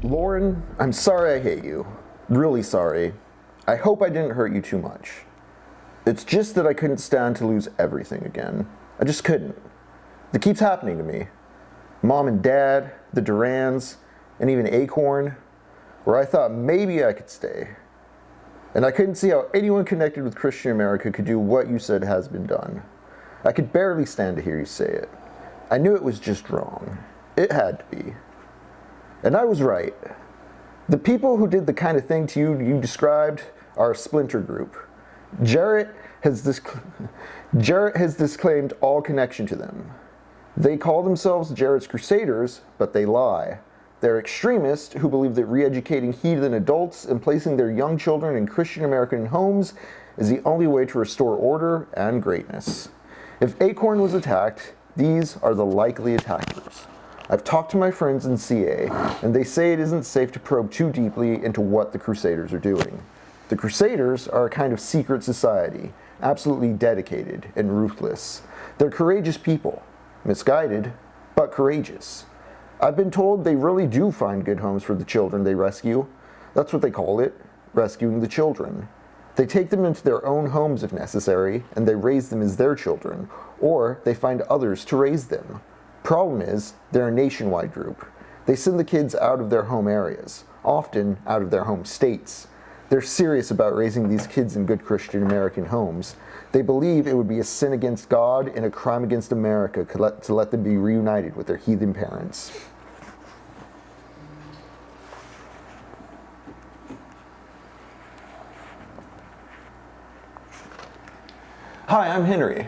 Lauren, I'm sorry I hate you. Really sorry. I hope I didn't hurt you too much. It's just that I couldn't stand to lose everything again. I just couldn't. It keeps happening to me. Mom and Dad, the Durans, and even Acorn, where I thought maybe I could stay. And I couldn't see how anyone connected with Christian America could do what you said has been done. I could barely stand to hear you say it. I knew it was just wrong. It had to be. And I was right. The people who did the kind of thing to you described are a splinter group. Jarrett has disclaimed all connection to them. They call themselves Jarrett's Crusaders, but they lie. They're extremists who believe that re-educating heathen adults and placing their young children in Christian American homes is the only way to restore order and greatness. If Acorn was attacked, these are the likely attackers. I've talked to my friends in CA, and they say it isn't safe to probe too deeply into what the Crusaders are doing. The Crusaders are a kind of secret society, absolutely dedicated and ruthless. They're courageous people, misguided, but courageous. I've been told they really do find good homes for the children they rescue. That's what they call it, rescuing the children. They take them into their own homes if necessary, and they raise them as their children, or they find others to raise them. Problem is, they're a nationwide group. They send the kids out of their home areas, often out of their home states. They're serious about raising these kids in good Christian American homes. They believe it would be a sin against God and a crime against America to let them be reunited with their heathen parents. Hi, I'm Henry.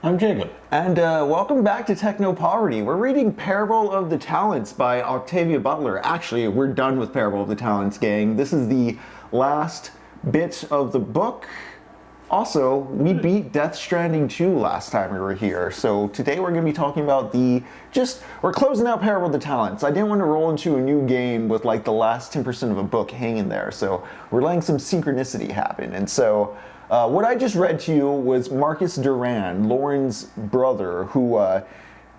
I'm Jacob. And welcome back to Technopoverty. We're reading Parable of the Talents by Octavia Butler. Actually, we're done with Parable of the Talents, gang. This is the last bit of the book. Also, we beat Death Stranding 2 last time we were here. So today we're going to be talking about we're closing out Parable of the Talents. I didn't want to roll into a new game with like the last 10% of a book hanging there. So we're letting some synchronicity happen. And so what I just read to you was Marcus Duran, Lauren's brother, who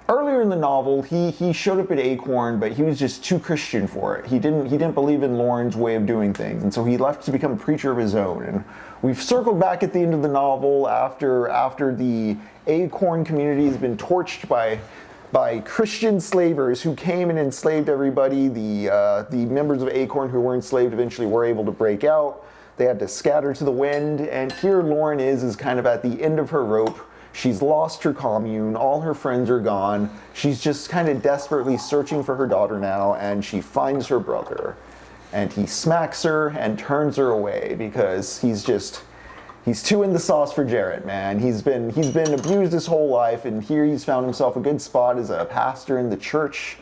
earlier in the novel he showed up at Acorn, but he was just too Christian for it. He didn't believe in Lauren's way of doing things, and so he left to become a preacher of his own. And we've circled back at the end of the novel after the Acorn community has been torched by Christian slavers who came and enslaved everybody. The members of Acorn who were enslaved eventually were able to break out. They had to scatter to the wind, and here Lauren is kind of at the end of her rope. She's lost her commune, all her friends are gone. She's just kind of desperately searching for her daughter now, and she finds her brother. And he smacks her and turns her away because he's too in the sauce for Jarrett, man. He's been abused his whole life, and here he's found himself a good spot as a pastor in the church.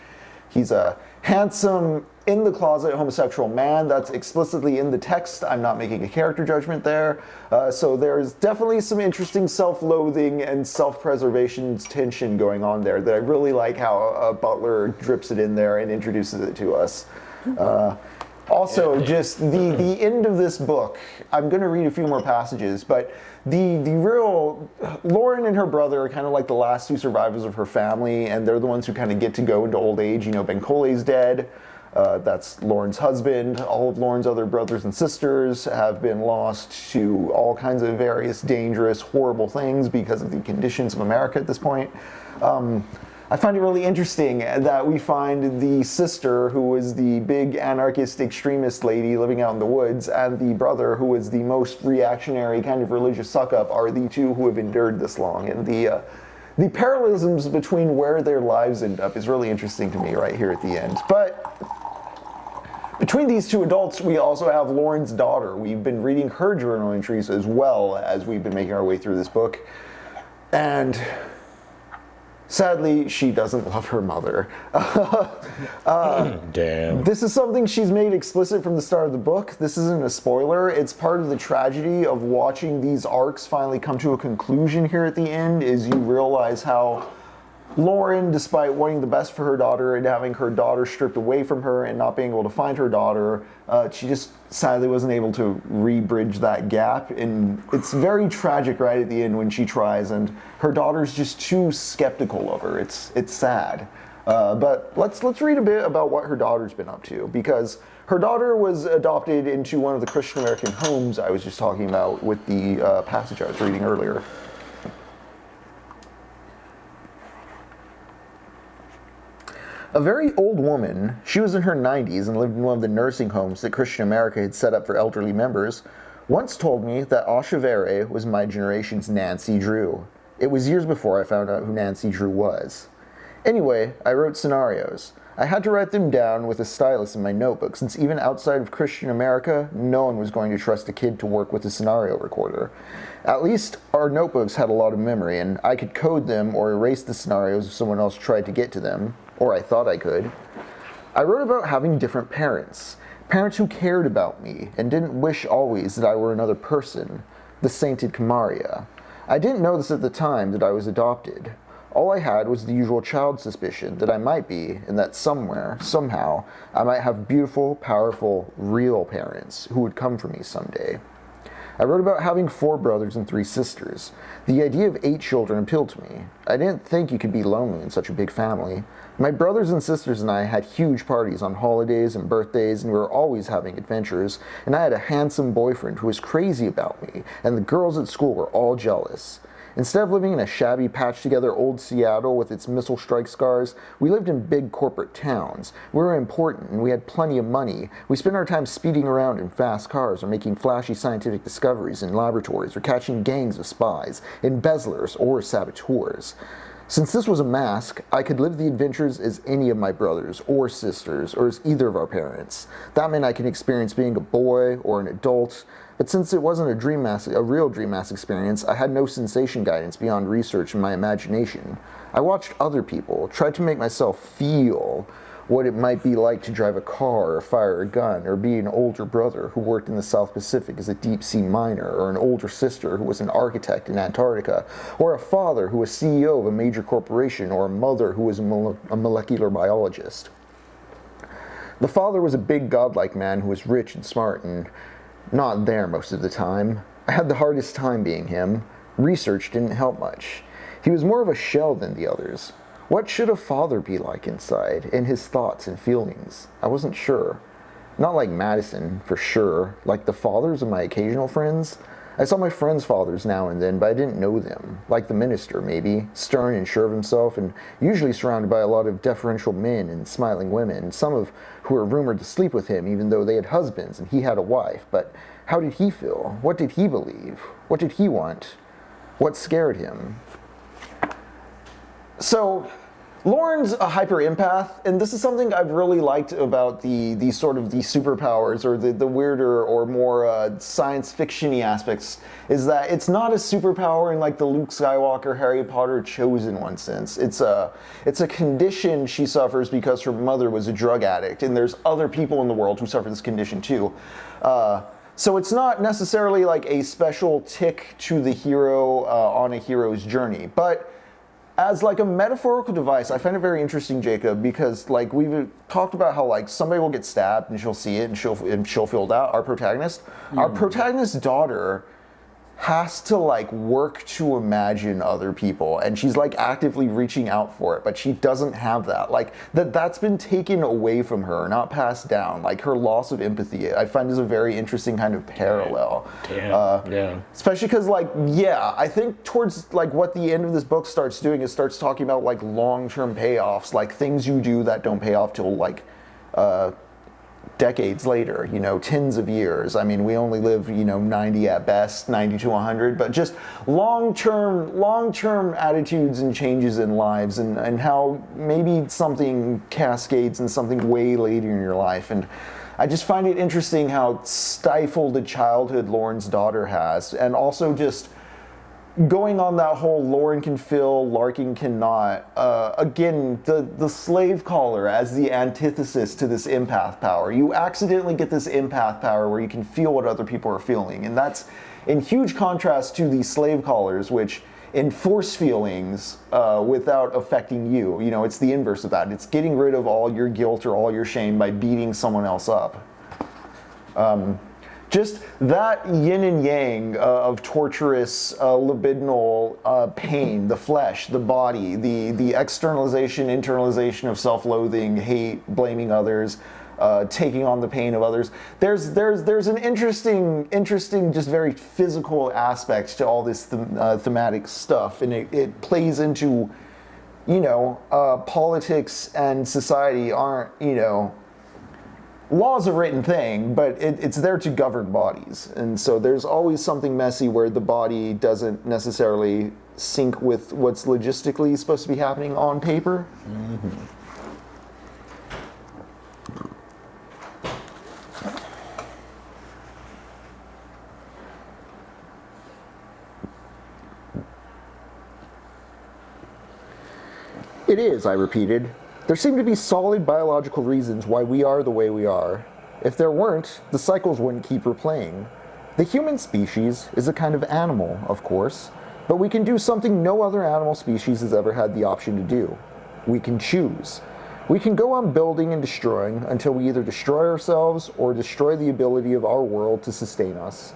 He's a handsome, in the closet homosexual man. That's explicitly in the text. I'm not making a character judgment there. So there's definitely some interesting self-loathing and self-preservation tension going on there that I really like how Butler drips it in there and introduces it to us. Also, just the end of this book, I'm going to read a few more passages, but the real, Lauren and her brother are kind of like the last two survivors of her family, and they're the ones who kind of get to go into old age. You know, Ben Cole's dead. That's Lauren's husband. All of Lauren's other brothers and sisters have been lost to all kinds of various dangerous, horrible things because of the conditions of America at this point. I find it really interesting that we find the sister, who was the big anarchist extremist lady living out in the woods, and the brother, who was the most reactionary kind of religious suck-up, are the two who have endured this long. And the parallelisms between where their lives end up is really interesting to me right here at the end. But between these two adults, we also have Lauren's daughter. We've been reading her journal entries as well as we've been making our way through this book. And sadly, she doesn't love her mother. Damn. This is something she's made explicit from the start of the book. This isn't a spoiler. It's part of the tragedy of watching these arcs finally come to a conclusion here at the end, is you realize how Lauren, despite wanting the best for her daughter and having her daughter stripped away from her and not being able to find her daughter, she just sadly wasn't able to re-bridge that gap. And it's very tragic right at the end when she tries, and her daughter's just too skeptical of her. It's sad. But let's read a bit about what her daughter's been up to, because her daughter was adopted into one of the Christian American homes I was just talking about with the passage I was reading earlier. A very old woman, she was in her 90s and lived in one of the nursing homes that Christian America had set up for elderly members, once told me that Octavia was my generation's Nancy Drew. It was years before I found out who Nancy Drew was. Anyway, I wrote scenarios. I had to write them down with a stylus in my notebook, since even outside of Christian America, no one was going to trust a kid to work with a scenario recorder. At least our notebooks had a lot of memory, and I could code them or erase the scenarios if someone else tried to get to them, or I thought I could. I wrote about having different parents who cared about me and didn't wish always that I were another person, the sainted Kamaria. I didn't know this at the time that I was adopted. All I had was the usual child suspicion that I might be, and that somewhere, somehow, I might have beautiful, powerful, real parents who would come for me someday. I wrote about having 4 brothers and 3 sisters. The idea of 8 children appealed to me. I didn't think you could be lonely in such a big family. My brothers and sisters and I had huge parties on holidays and birthdays, and we were always having adventures, and I had a handsome boyfriend who was crazy about me, and the girls at school were all jealous. Instead of living in a shabby patched-together old Seattle with its missile strike scars, we lived in big corporate towns. We were important, and we had plenty of money. We spent our time speeding around in fast cars or making flashy scientific discoveries in laboratories or catching gangs of spies, embezzlers, or saboteurs. Since this was a mask, I could live the adventures as any of my brothers or sisters, or as either of our parents. That meant I could experience being a boy or an adult, but since it wasn't a real dream mask experience, I had no sensation guidance beyond research and my imagination. I watched other people, tried to make myself feel what it might be like to drive a car or fire a gun, or be an older brother who worked in the South Pacific as a deep-sea miner, or an older sister who was an architect in Antarctica, or a father who was CEO of a major corporation, or a mother who was a molecular biologist. The father was a big godlike man who was rich and smart and not there most of the time. I had the hardest time being him. Research didn't help much. He was more of a shell than the others. What should a father be like inside, in his thoughts and feelings? I wasn't sure. Not like Madison, for sure. Like the fathers of my occasional friends. I saw my friends' fathers now and then, but I didn't know them. Like the minister, maybe. Stern and sure of himself, and usually surrounded by a lot of deferential men and smiling women, some of who were rumored to sleep with him even though they had husbands and he had a wife. But how did he feel? What did he believe? What did he want? What scared him? So, Lauren's a hyper-empath, and this is something I've really liked about the sort of the superpowers, or the weirder or more science fiction-y aspects, is that it's not a superpower in like the Luke Skywalker, Harry Potter chosen one sense. It's a condition she suffers because her mother was a drug addict, and there's other people in the world who suffer this condition too. So it's not necessarily like a special tick to the hero on a hero's journey, but as like a metaphorical device, I find it very interesting, Jacob, because like we've talked about how like somebody will get stabbed and she'll see it and she'll feel that. Our protagonist's daughter has to like work to imagine other people, and she's like actively reaching out for it, but she doesn't have that. Like that's been taken away from her, not passed down. Like her loss of empathy, I find is a very interesting kind of parallel. Yeah. Especially because like, yeah, I think towards like what the end of this book starts doing is starts talking about like long-term payoffs, like things you do that don't pay off till like decades later, tens of years. I mean, we only live, 90 at best, 90 to 100, but just long-term attitudes and changes in lives, and how maybe something cascades in something way later in your life. And I just find it interesting how stifled a childhood Lauren's daughter has, and also just going on that whole Lauren can feel, Larkin cannot. Again, the slave collar as the antithesis to this empath power. You accidentally get this empath power where you can feel what other people are feeling. And that's in huge contrast to the slave collars, which enforce feelings without affecting you. It's the inverse of that. It's getting rid of all your guilt or all your shame by beating someone else up. Just that yin and yang of torturous libidinal pain, the flesh, the body, the externalization, internalization of self-loathing, hate, blaming others, taking on the pain of others. There's an interesting, just very physical aspects to all this thematic stuff, and it plays into, politics and society aren't, law's a written thing, but it's there to govern bodies. And so there's always something messy where the body doesn't necessarily sync with what's logistically supposed to be happening on paper. Mm-hmm. It is, I repeated. There seem to be solid biological reasons why we are the way we are. If there weren't, the cycles wouldn't keep replaying. The human species is a kind of animal, of course, but we can do something no other animal species has ever had the option to do. We can choose. We can go on building and destroying until we either destroy ourselves or destroy the ability of our world to sustain us.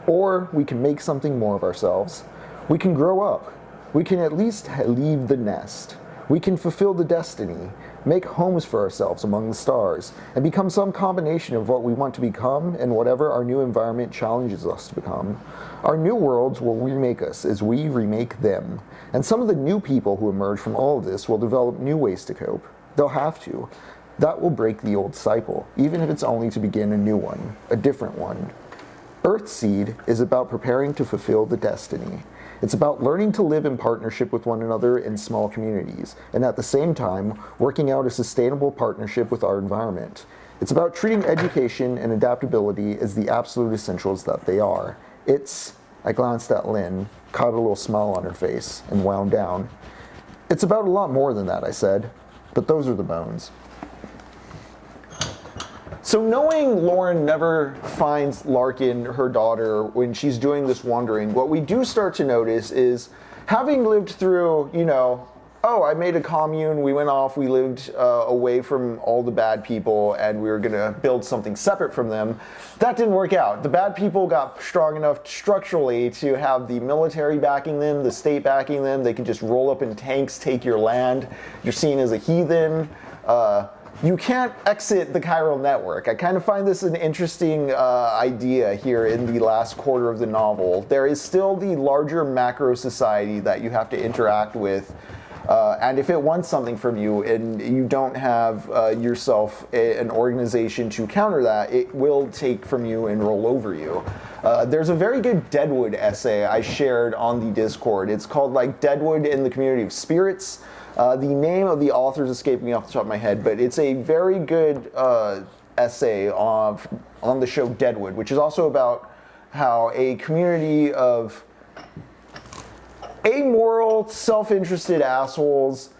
Or we can make something more of ourselves. We can grow up. We can at least leave the nest. We can fulfill the destiny, make homes for ourselves among the stars, and become some combination of what we want to become and whatever our new environment challenges us to become. Our new worlds will remake us as we remake them, and some of the new people who emerge from all of this will develop new ways to cope. They'll have to. That will break the old cycle, even if it's only to begin a new one, a different one. Earthseed is about preparing to fulfill the destiny. It's about learning to live in partnership with one another in small communities, and at the same time, working out a sustainable partnership with our environment. It's about treating education and adaptability as the absolute essentials that they are. I glanced at Lynn, caught a little smile on her face, and wound down. It's about a lot more than that, I said, but those are the bones. So knowing Lauren never finds Larkin, her daughter, when she's doing this wandering, what we do start to notice is, having lived through, I made a commune, we went off, we lived away from all the bad people, and we were gonna build something separate from them. That didn't work out. The bad people got strong enough structurally to have the military backing them, the state backing them. They can just roll up in tanks, take your land. You're seen as a heathen. You can't exit the chiral network. I kind of find this an interesting idea here in the last quarter of the novel. There is still the larger macro society that you have to interact with, and if it wants something from you and you don't have yourself an organization to counter that, it will take from you and roll over you. There's a very good Deadwood essay I shared on the Discord. It's called Deadwood in the Community of Spirits. The name of the author is escaping me off the top of my head, but it's a very good essay on the show Deadwood, which is also about how a community of amoral, self-interested assholes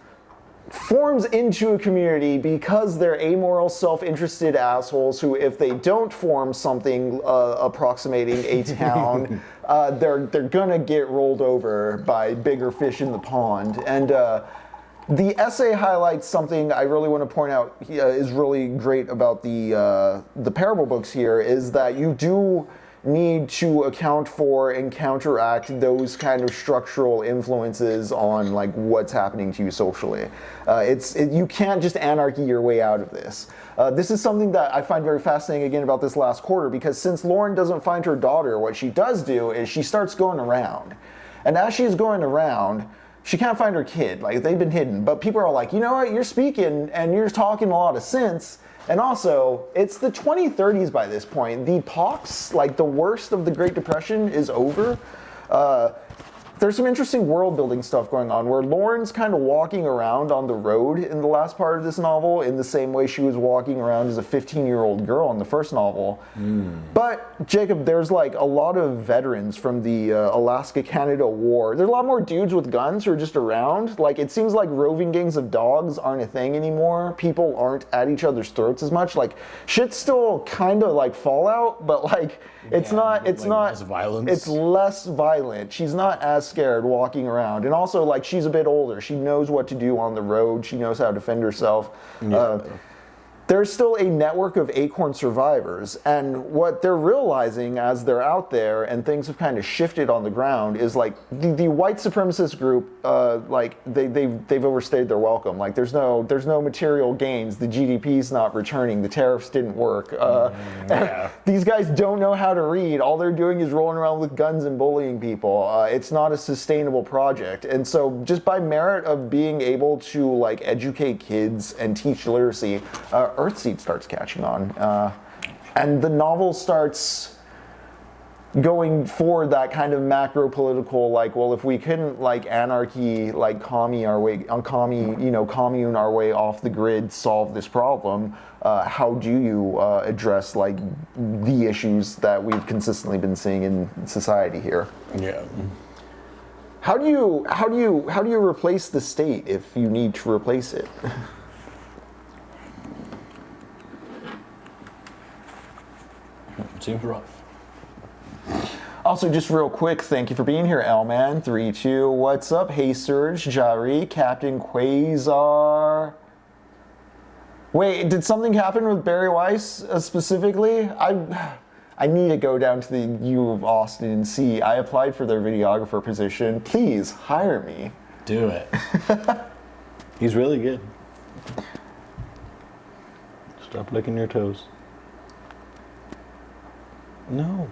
forms into a community because they're amoral, self-interested assholes who, if they don't form something approximating a town, they're gonna get rolled over by bigger fish in the pond. And the essay highlights something I really want to point out is really great about the parable books here, is that you do need to account for and counteract those kind of structural influences on what's happening to you socially. You can't just anarchy your way out of this. This is something that I find very fascinating again about this last quarter, because since Lauren doesn't find her daughter, what she does do is she starts going around. And as she's going around, she can't find her kid. They've been hidden. But people are like, you know what, you're speaking and you're talking a lot of sense. And also, it's the 2030s by this point. The pox, the worst of the Great Depression, is over. There's some interesting world building stuff going on where Lauren's kind of walking around on the road in the last part of this novel in the same way she was walking around as a 15-year-old girl in the first novel. But Jacob, there's a lot of veterans from the Alaska-Canada War. There's a lot more dudes with guns who are just around. It seems like roving gangs of dogs aren't a thing anymore. People aren't at each other's throats as much. Shit's still kind of like Fallout, but it's not less violence. It's less violent. She's not as scared walking around, and also she's a bit older. She knows what to do on the road. She knows how to defend herself. Yeah. there's still a network of Acorn survivors, and what they're realizing as they're out there and things have kind of shifted on the ground is like the white supremacist group, like they've overstayed their welcome. Like there's no material gains. The GDP's not returning. The tariffs didn't work. These guys don't know how to read. All they're doing is rolling around with guns and bullying people. It's not a sustainable project. And so just by merit of being able to like educate kids and teach literacy, Earthseed starts catching on, and the novel starts going for that kind of macro political, like, well, if we couldn't like anarchy, like commune our way off the grid, solve this problem, how do you address like the issues that we've consistently been seeing in society here? Yeah. How do you replace the state if you need to replace it? Seems rough. Also, just real quick, thank you for being here, Elman32. What's up? Hey, Surge, Jari, Captain Quasar. Wait, did something happen with Barry Weiss specifically? I need to go down to the U of Austin and see. I applied for their videographer position. Please hire me. Do it. He's really good. Stop licking your toes. No.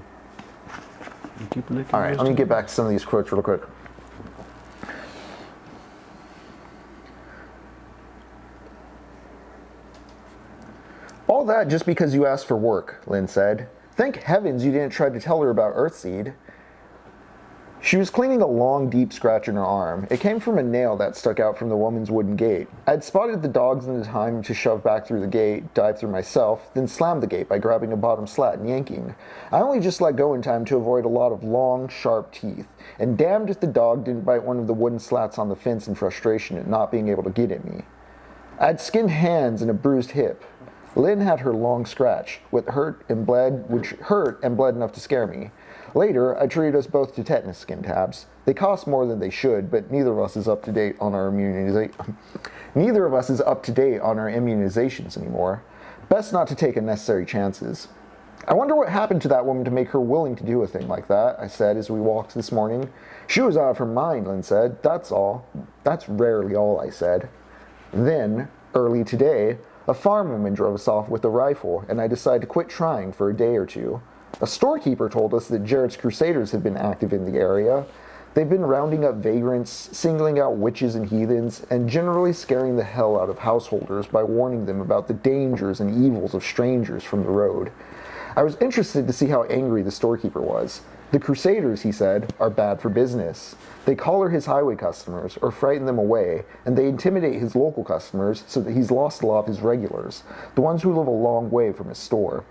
You keep licking. All right, let me get back to some of these quotes real quick. All that just because you asked for work, Lynn said. Thank heavens you didn't try to tell her about Earthseed. She was cleaning a long, deep scratch in her arm. It came from a nail that stuck out from the woman's wooden gate. I had spotted the dogs in the time to shove back through the gate, dive through myself, then slam the gate by grabbing a bottom slat and yanking. I only just let go in time to avoid a lot of long, sharp teeth, and damned if the dog didn't bite one of the wooden slats on the fence in frustration at not being able to get at me. I had skinned hands and a bruised hip. Lynn had her long scratch, which hurt and bled enough to scare me. Later, I treated us both to tetanus skin tabs. They cost more than they should, but neither of us is up to date on our immunizations anymore. Best not to take unnecessary chances. I wonder what happened to that woman to make her willing to do a thing like that, I said as we walked this morning. She was out of her mind, Lynn said. That's all. That's rarely all, I said. Then, early today, a farm woman drove us off with a rifle, and I decided to quit trying for a day or two. A storekeeper told us that Jarrett's Crusaders have been active in the area. They've been rounding up vagrants, singling out witches and heathens, and generally scaring the hell out of householders by warning them about the dangers and evils of strangers from the road. I was interested to see how angry the storekeeper was. The Crusaders, he said, are bad for business. They collar his highway customers or frighten them away, and they intimidate his local customers so that he's lost a lot of his regulars, the ones who live a long way from his store.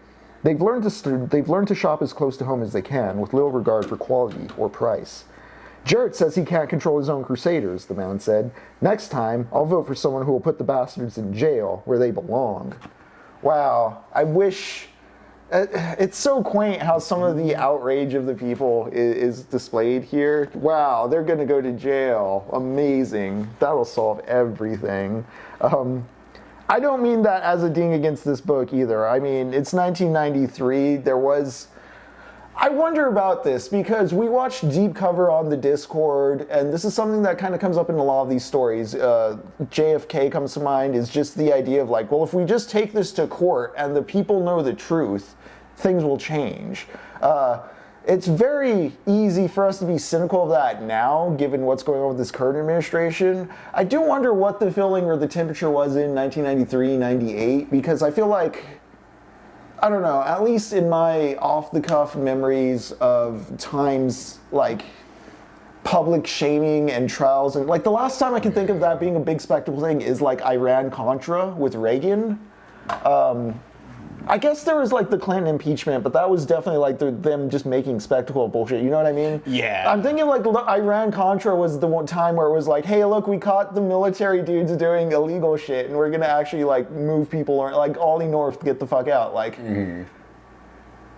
They've learned to shop as close to home as they can, with little regard for quality or price. Jarrett says he can't control his own Crusaders, the man said. Next time, I'll vote for someone who will put the bastards in jail where they belong. Wow, I wish... It's so quaint how some of the outrage of the people is displayed here. Wow, they're gonna go to jail. Amazing. That'll solve everything. I don't mean that as a ding against this book either. I mean, it's 1993. I wonder about this because we watched Deep Cover on the Discord, and this is something that kind of comes up in a lot of these stories. JFK comes to mind, is just the idea of like, well, if we just take this to court and the people know the truth, things will change. It's very easy for us to be cynical of that now, given what's going on with this current administration. I do wonder what the feeling or the temperature was in 1993, 98, because I feel like, I don't know, at least in my off-the-cuff memories of times like public shaming and trials, and like the last time I can think of that being a big spectacle thing is like Iran-Contra with Reagan. I guess there was like the Clinton impeachment, but that was definitely like them just making spectacle of bullshit. You know what I mean? Yeah. I'm thinking like Iran-Contra was the one time where it was like, hey, look, we caught the military dudes doing illegal shit, and we're gonna actually like move people, or like Ollie North, get the fuck out. Like,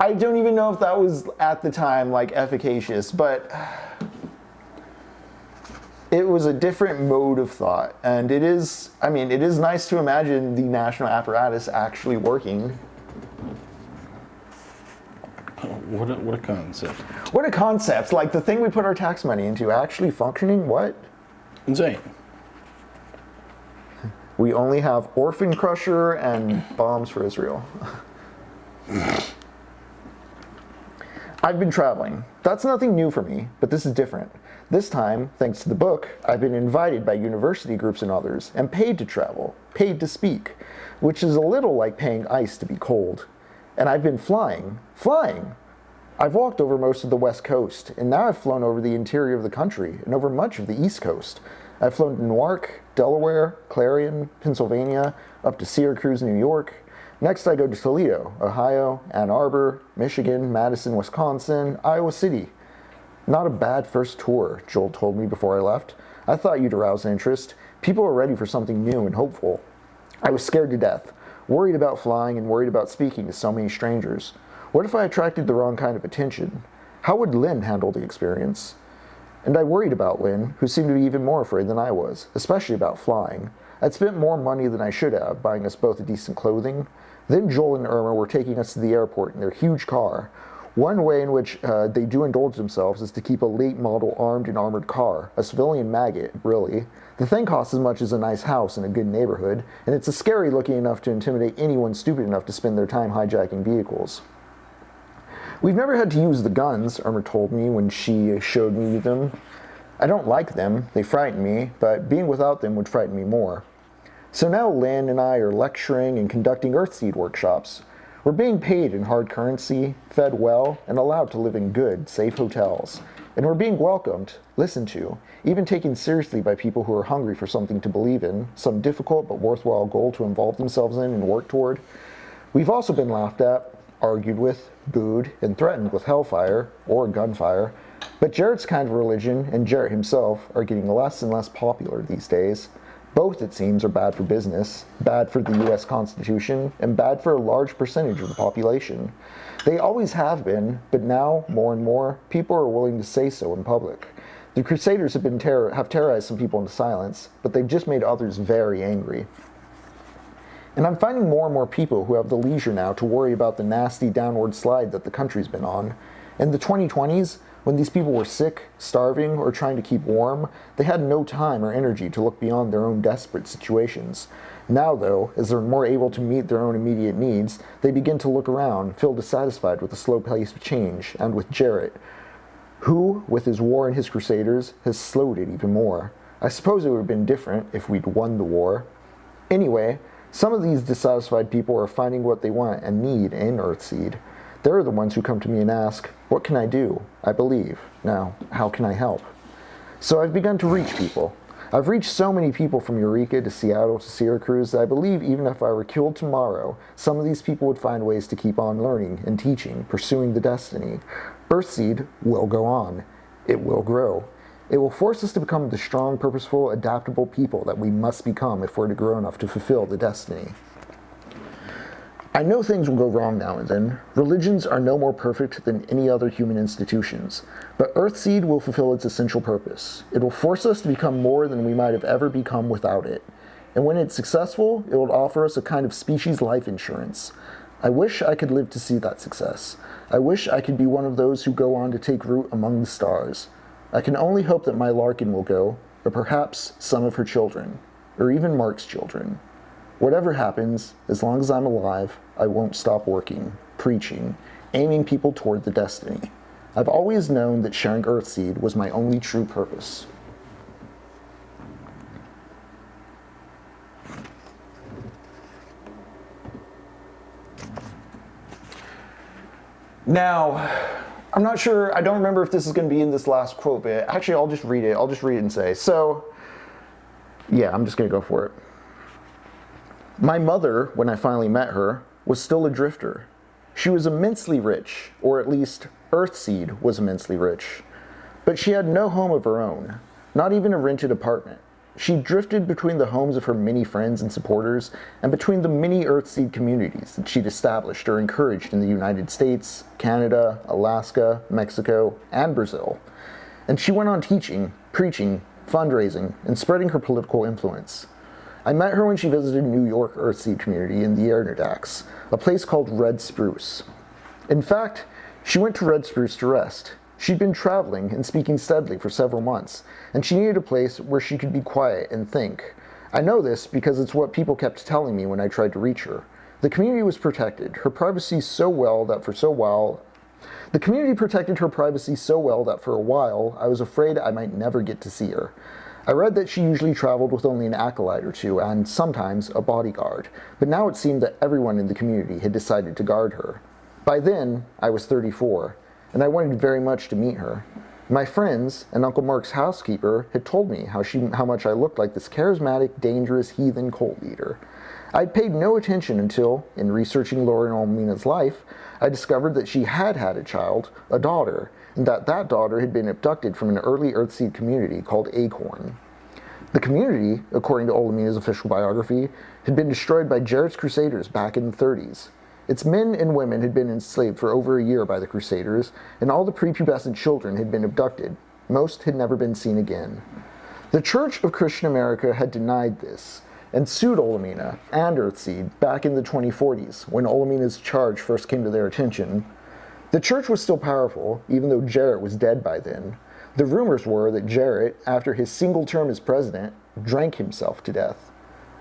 I don't even know if that was at the time like efficacious, but It was a different mode of thought, and it is nice to imagine the national apparatus actually working. What a concept. What a concept, like the thing we put our tax money into actually functioning, what? Insane. We only have Orphan Crusher and bombs for Israel. I've been traveling. That's nothing new for me, but this is different. This time, thanks to the book, I've been invited by university groups and others, and paid to travel, paid to speak, which is a little like paying ice to be cold. And I've been flying. I've walked over most of the West Coast, and now I've flown over the interior of the country, and over much of the East Coast. I've flown to Newark, Delaware, Clarion, Pennsylvania, up to Syracuse, New York. Next I go to Toledo, Ohio, Ann Arbor, Michigan, Madison, Wisconsin, Iowa City. Not a bad first tour, Joel told me before I left. I thought you'd arouse interest. People are ready for something new and hopeful. I was scared to death, worried about flying and worried about speaking to so many strangers. What if I attracted the wrong kind of attention? How would Lynn handle the experience? And I worried about Lynn, who seemed to be even more afraid than I was, especially about flying. I'd spent more money than I should have, buying us both decent clothing. Then Joel and Irma were taking us to the airport in their huge car. One way in which they do indulge themselves is to keep a late model armed and armored car, a civilian maggot, really. The thing costs as much as a nice house in a good neighborhood, and it's a scary looking enough to intimidate anyone stupid enough to spend their time hijacking vehicles. We've never had to use the guns, Irma told me when she showed me them. I don't like them, they frighten me, but being without them would frighten me more. So now Lynn and I are lecturing and conducting Earthseed workshops. We're being paid in hard currency, fed well, and allowed to live in good, safe hotels. And we're being welcomed, listened to, even taken seriously by people who are hungry for something to believe in, some difficult but worthwhile goal to involve themselves in and work toward. We've also been laughed at, argued with, booed, and threatened with hellfire, or gunfire. But Jarrett's kind of religion, and Jarrett himself, are getting less and less popular these days. Both, it seems, are bad for business, bad for the U.S. Constitution, and bad for a large percentage of the population. They always have been, but now, more and more, people are willing to say so in public. The Crusaders have terrorized some people into silence, but they've just made others very angry. And I'm finding more and more people who have the leisure now to worry about the nasty downward slide that the country's been on. In the 2020s, when these people were sick, starving, or trying to keep warm, they had no time or energy to look beyond their own desperate situations. Now, though, as they're more able to meet their own immediate needs, they begin to look around, feel dissatisfied with the slow pace of change, and with Jarrett, who, with his war and his Crusaders, has slowed it even more. I suppose it would have been different if we'd won the war. Anyway, some of these dissatisfied people are finding what they want and need in Earthseed. They're the ones who come to me and ask, what can I do? I believe. Now, how can I help? So I've begun to reach people. I've reached so many people from Eureka to Seattle to Syracuse that I believe even if I were killed tomorrow, some of these people would find ways to keep on learning and teaching, pursuing the destiny. Earthseed will go on. It will grow. It will force us to become the strong, purposeful, adaptable people that we must become if we're to grow enough to fulfill the destiny. I know things will go wrong now and then. Religions are no more perfect than any other human institutions. But Earthseed will fulfill its essential purpose. It will force us to become more than we might have ever become without it. And when it's successful, it will offer us a kind of species life insurance. I wish I could live to see that success. I wish I could be one of those who go on to take root among the stars. I can only hope that my Larkin will go, or perhaps some of her children, or even Mark's children. Whatever happens, as long as I'm alive, I won't stop working, preaching, aiming people toward the destiny. I've always known that sharing Earthseed was my only true purpose. Now, I'm not sure, I don't remember if this is going to be in this last quote, but actually I'll just read it. I'll just read it and say, so, yeah, I'm just going to go for it. My mother, when I finally met her, was still a drifter. She was immensely rich, or at least Earthseed was immensely rich. But she had no home of her own, not even a rented apartment. She drifted between the homes of her many friends and supporters, and between the many Earthseed communities that she'd established or encouraged in the United States, Canada, Alaska, Mexico, and Brazil. And she went on teaching, preaching, fundraising, and spreading her political influence. I met her when she visited New York Earthseed community in the Adirondacks, a place called Red Spruce. In fact, she went to Red Spruce to rest. She'd been traveling and speaking steadily for several months, and she needed a place where she could be quiet and think. I know this because it's what people kept telling me when I tried to reach her. The community was protected, her privacy so well that for a while I was afraid I might never get to see her. I read that she usually traveled with only an acolyte or two and sometimes a bodyguard, but now it seemed that everyone in the community had decided to guard her. By then, I was 34, and I wanted very much to meet her. My friends and Uncle Mark's housekeeper had told me how much I looked like this charismatic, dangerous heathen cult leader. I'd paid no attention until, in researching Lauren Almina's life, I discovered that she had had a child, a daughter, and that daughter had been abducted from an early Earthseed community called Acorn. The community, according to Olamina's official biography, had been destroyed by Jarrett's Crusaders back in the 30s. Its men and women had been enslaved for over a year by the Crusaders, and all the prepubescent children had been abducted. Most had never been seen again. The Church of Christian America had denied this, and sued Olamina and Earthseed back in the 2040s, when Olamina's charge first came to their attention. The church was still powerful, even though Jarrett was dead by then. The rumors were that Jarrett, after his single term as president, drank himself to death.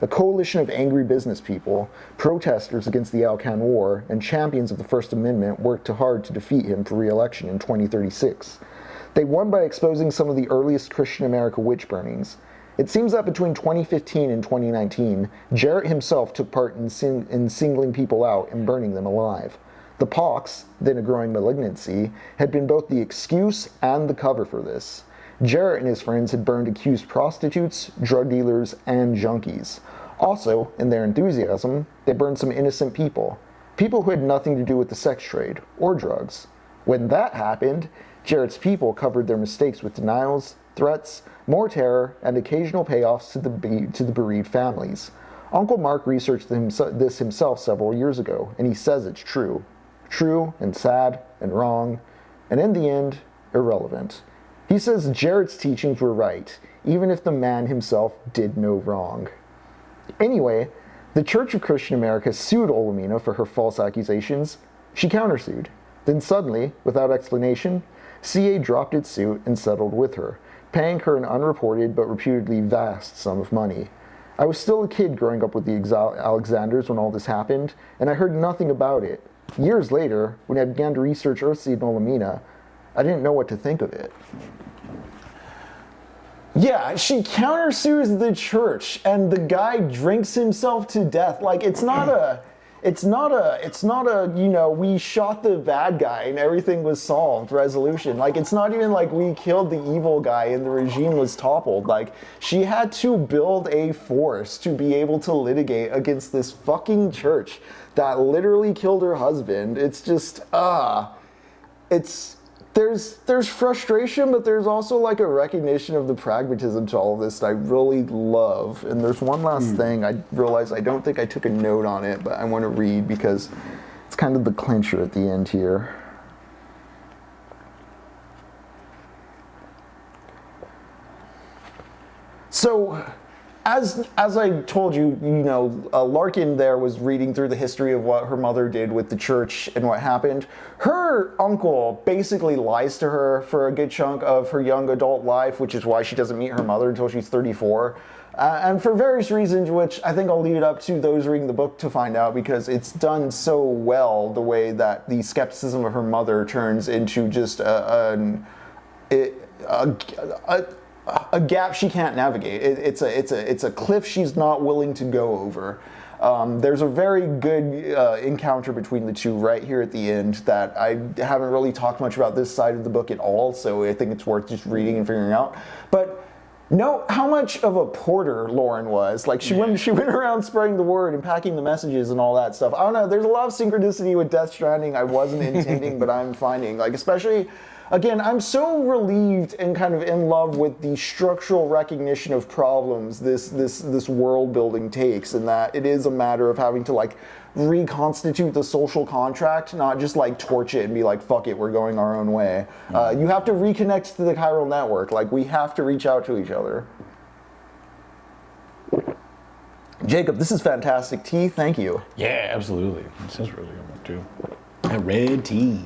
A coalition of angry business people, protesters against the Alcan War, and champions of the First Amendment worked hard to defeat him for re-election in 2036. They won by exposing some of the earliest Christian America witch burnings. It seems that between 2015 and 2019, Jarrett himself took part in singling people out and burning them alive. The pox, then a growing malignancy, had been both the excuse and the cover for this. Jarrett and his friends had burned accused prostitutes, drug dealers, and junkies. Also, in their enthusiasm, they burned some innocent people who had nothing to do with the sex trade or drugs. When that happened, Jarrett's people covered their mistakes with denials, threats, more terror, and occasional payoffs to the bereaved families. Uncle Mark researched this himself several years ago, and he says it's true. True and sad and wrong, and in the end, irrelevant. He says Jarrett's teachings were right, even if the man himself did no wrong. Anyway, the Church of Christian America sued Olamina for her false accusations. She countersued. Then suddenly, without explanation, CA dropped its suit and settled with her, paying her an unreported but reputedly vast sum of money. I was still a kid growing up with the Alexanders when all this happened, and I heard nothing about it. Years later, when I began to research Earthseed and Olamina, I didn't know what to think of it. Yeah, she countersues the church, and the guy drinks himself to death. Like, it's not a, you know, we shot the bad guy and everything was solved resolution. Like, it's not even like we killed the evil guy and the regime was toppled. Like, she had to build a force to be able to litigate against this fucking church that literally killed her husband. It's just, there's frustration, but there's also like a recognition of the pragmatism to all of this that I really love. And there's one last thing I realized I don't think I took a note on it, but I want to read because it's kind of the clincher at the end here. So, as I told you, you know, Larkin there was reading through the history of what her mother did with the church and what happened. Her uncle basically lies to her for a good chunk of her young adult life, which is why she doesn't meet her mother until she's 34. And for various reasons, which I think I'll leave it up to those reading the book to find out, because it's done so well, the way that the skepticism of her mother turns into just a gap she can't navigate. It's a cliff she's not willing to go over. There's a very good encounter between the two right here at the end that I haven't really talked much about this side of the book at all, so I think it's worth just reading and figuring out. But note how much of a porter Lauren was. Like, she went around spreading the word and packing the messages and all that stuff. I don't know, there's a lot of synchronicity with Death Stranding I wasn't intending, but I'm finding. Like, especially again, I'm so relieved and kind of in love with the structural recognition of problems this world building takes, and that it is a matter of having to like reconstitute the social contract, not just like torch it and be like, fuck it, we're going our own way. You have to reconnect to the chiral network. Like, we have to reach out to each other. Jacob, this is fantastic tea. Thank you. Yeah, absolutely. This is really good one, too. And red tea.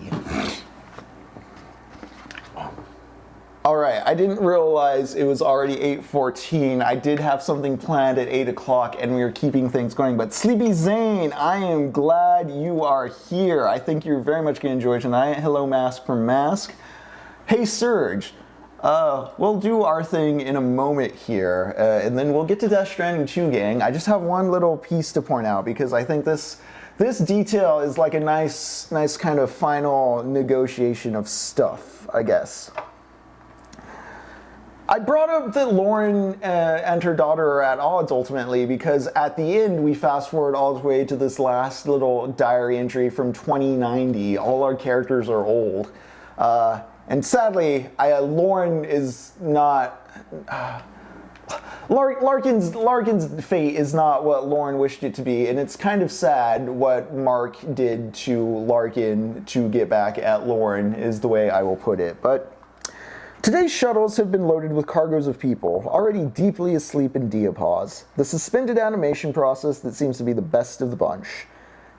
All right, I didn't realize it was already 8:14. I did have something planned at 8 o'clock and we were keeping things going, but Sleepy Zane, I am glad you are here. I think you're very much going to enjoy tonight. Hello, Mask from Mask. Hey, Surge. We'll do our thing in a moment here, and then we'll get to Death Stranding 2, gang. I just have one little piece to point out because I think this detail is like a nice kind of final negotiation of stuff, I guess. I brought up that Lauren and her daughter are at odds ultimately because at the end we fast forward all the way to this last little diary entry from 2090. All our characters are old. And sadly, Lauren is not... Larkin's fate is not what Lauren wished it to be, and it's kind of sad what Mark did to Larkin to get back at Lauren, is the way I will put it. But today's shuttles have been loaded with cargoes of people, already deeply asleep in diapause, the suspended animation process that seems to be the best of the bunch.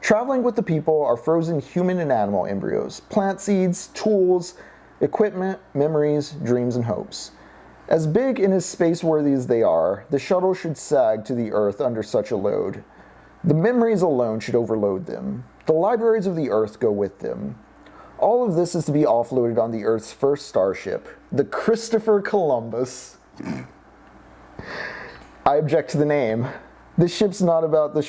Traveling with the people are frozen human and animal embryos, plant seeds, tools, equipment, memories, dreams, and hopes. As big and as space-worthy as they are, the shuttle should sag to the Earth under such a load. The memories alone should overload them. The libraries of the Earth go with them. All of this is to be offloaded on the Earth's first starship, the Christopher Columbus. I object to the name. This ship is not about a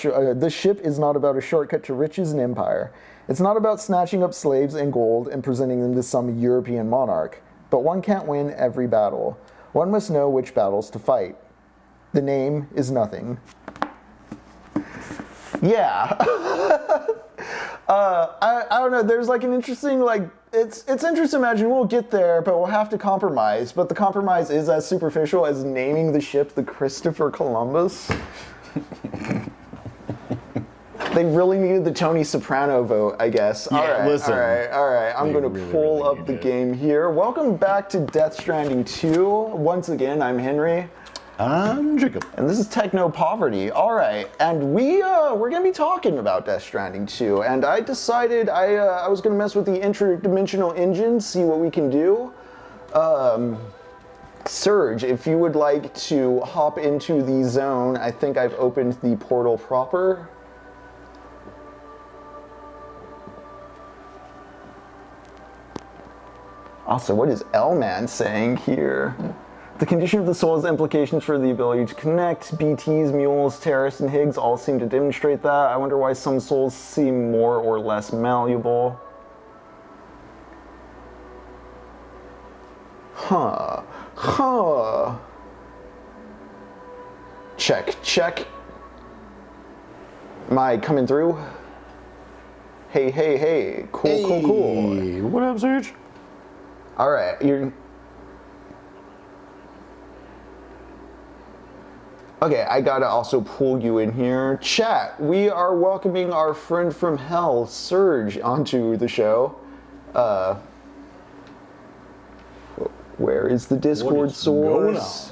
shortcut to riches and empire. It's not about snatching up slaves and gold and presenting them to some European monarch. But one can't win every battle. One must know which battles to fight. The name is nothing. Yeah. I don't know, there's like an interesting, like, it's interesting to imagine we'll get there, but we'll have to compromise. But the compromise is as superficial as naming the ship the Christopher Columbus. They really needed the Tony Soprano vote, I guess. Yeah, all right, listen. All right. I'm going to pull up the game here. Welcome back to Death Stranding 2. Once again, I'm Henry. I'm Jacob. And this is Technopoverty. All right, and we're going to be talking about Death Stranding 2. And I decided I was going to mess with the interdimensional engine, see what we can do. Surge, if you would like to hop into the zone, I think I've opened the portal proper. Also, what is L-Man saying here? The condition of the soul has implications for the ability to connect. BTs, mules, terrorists, and Higgs all seem to demonstrate that. I wonder why some souls seem more or less malleable. Huh. Check. Am I coming through? Hey. Cool. What up, Serge? All right, Okay, I gotta also pull you in here. Chat, we are welcoming our friend from hell, Surge, onto the show. Where is the Discord source?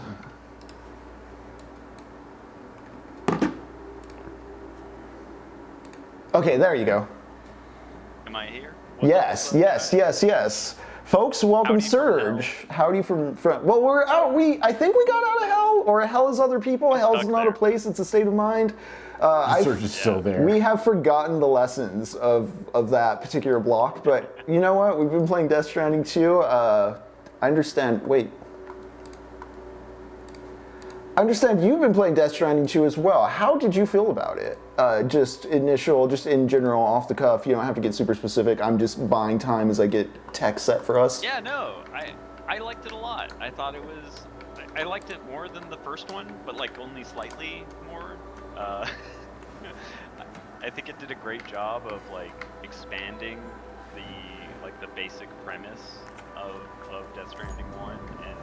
Okay, there you go. Am I here? Yes. Folks, welcome Howdy Surge. Howdy from well, we're out. I think we got out of hell, or hell is other people. Hell's not a place; it's a state of mind. Surge is still there. We have forgotten the lessons of that particular block, but you know what? We've been playing Death Stranding 2. I understand. Wait. I understand you've been playing Death Stranding 2 as well. How did you feel about it? Just in general, off the cuff. You don't have to get super specific. I'm just buying time as I get tech set for us. Yeah, no, I liked it a lot. I thought it was, I liked it more than the first one, but like only slightly more. I think it did a great job of like expanding the basic premise of Death Stranding 1 and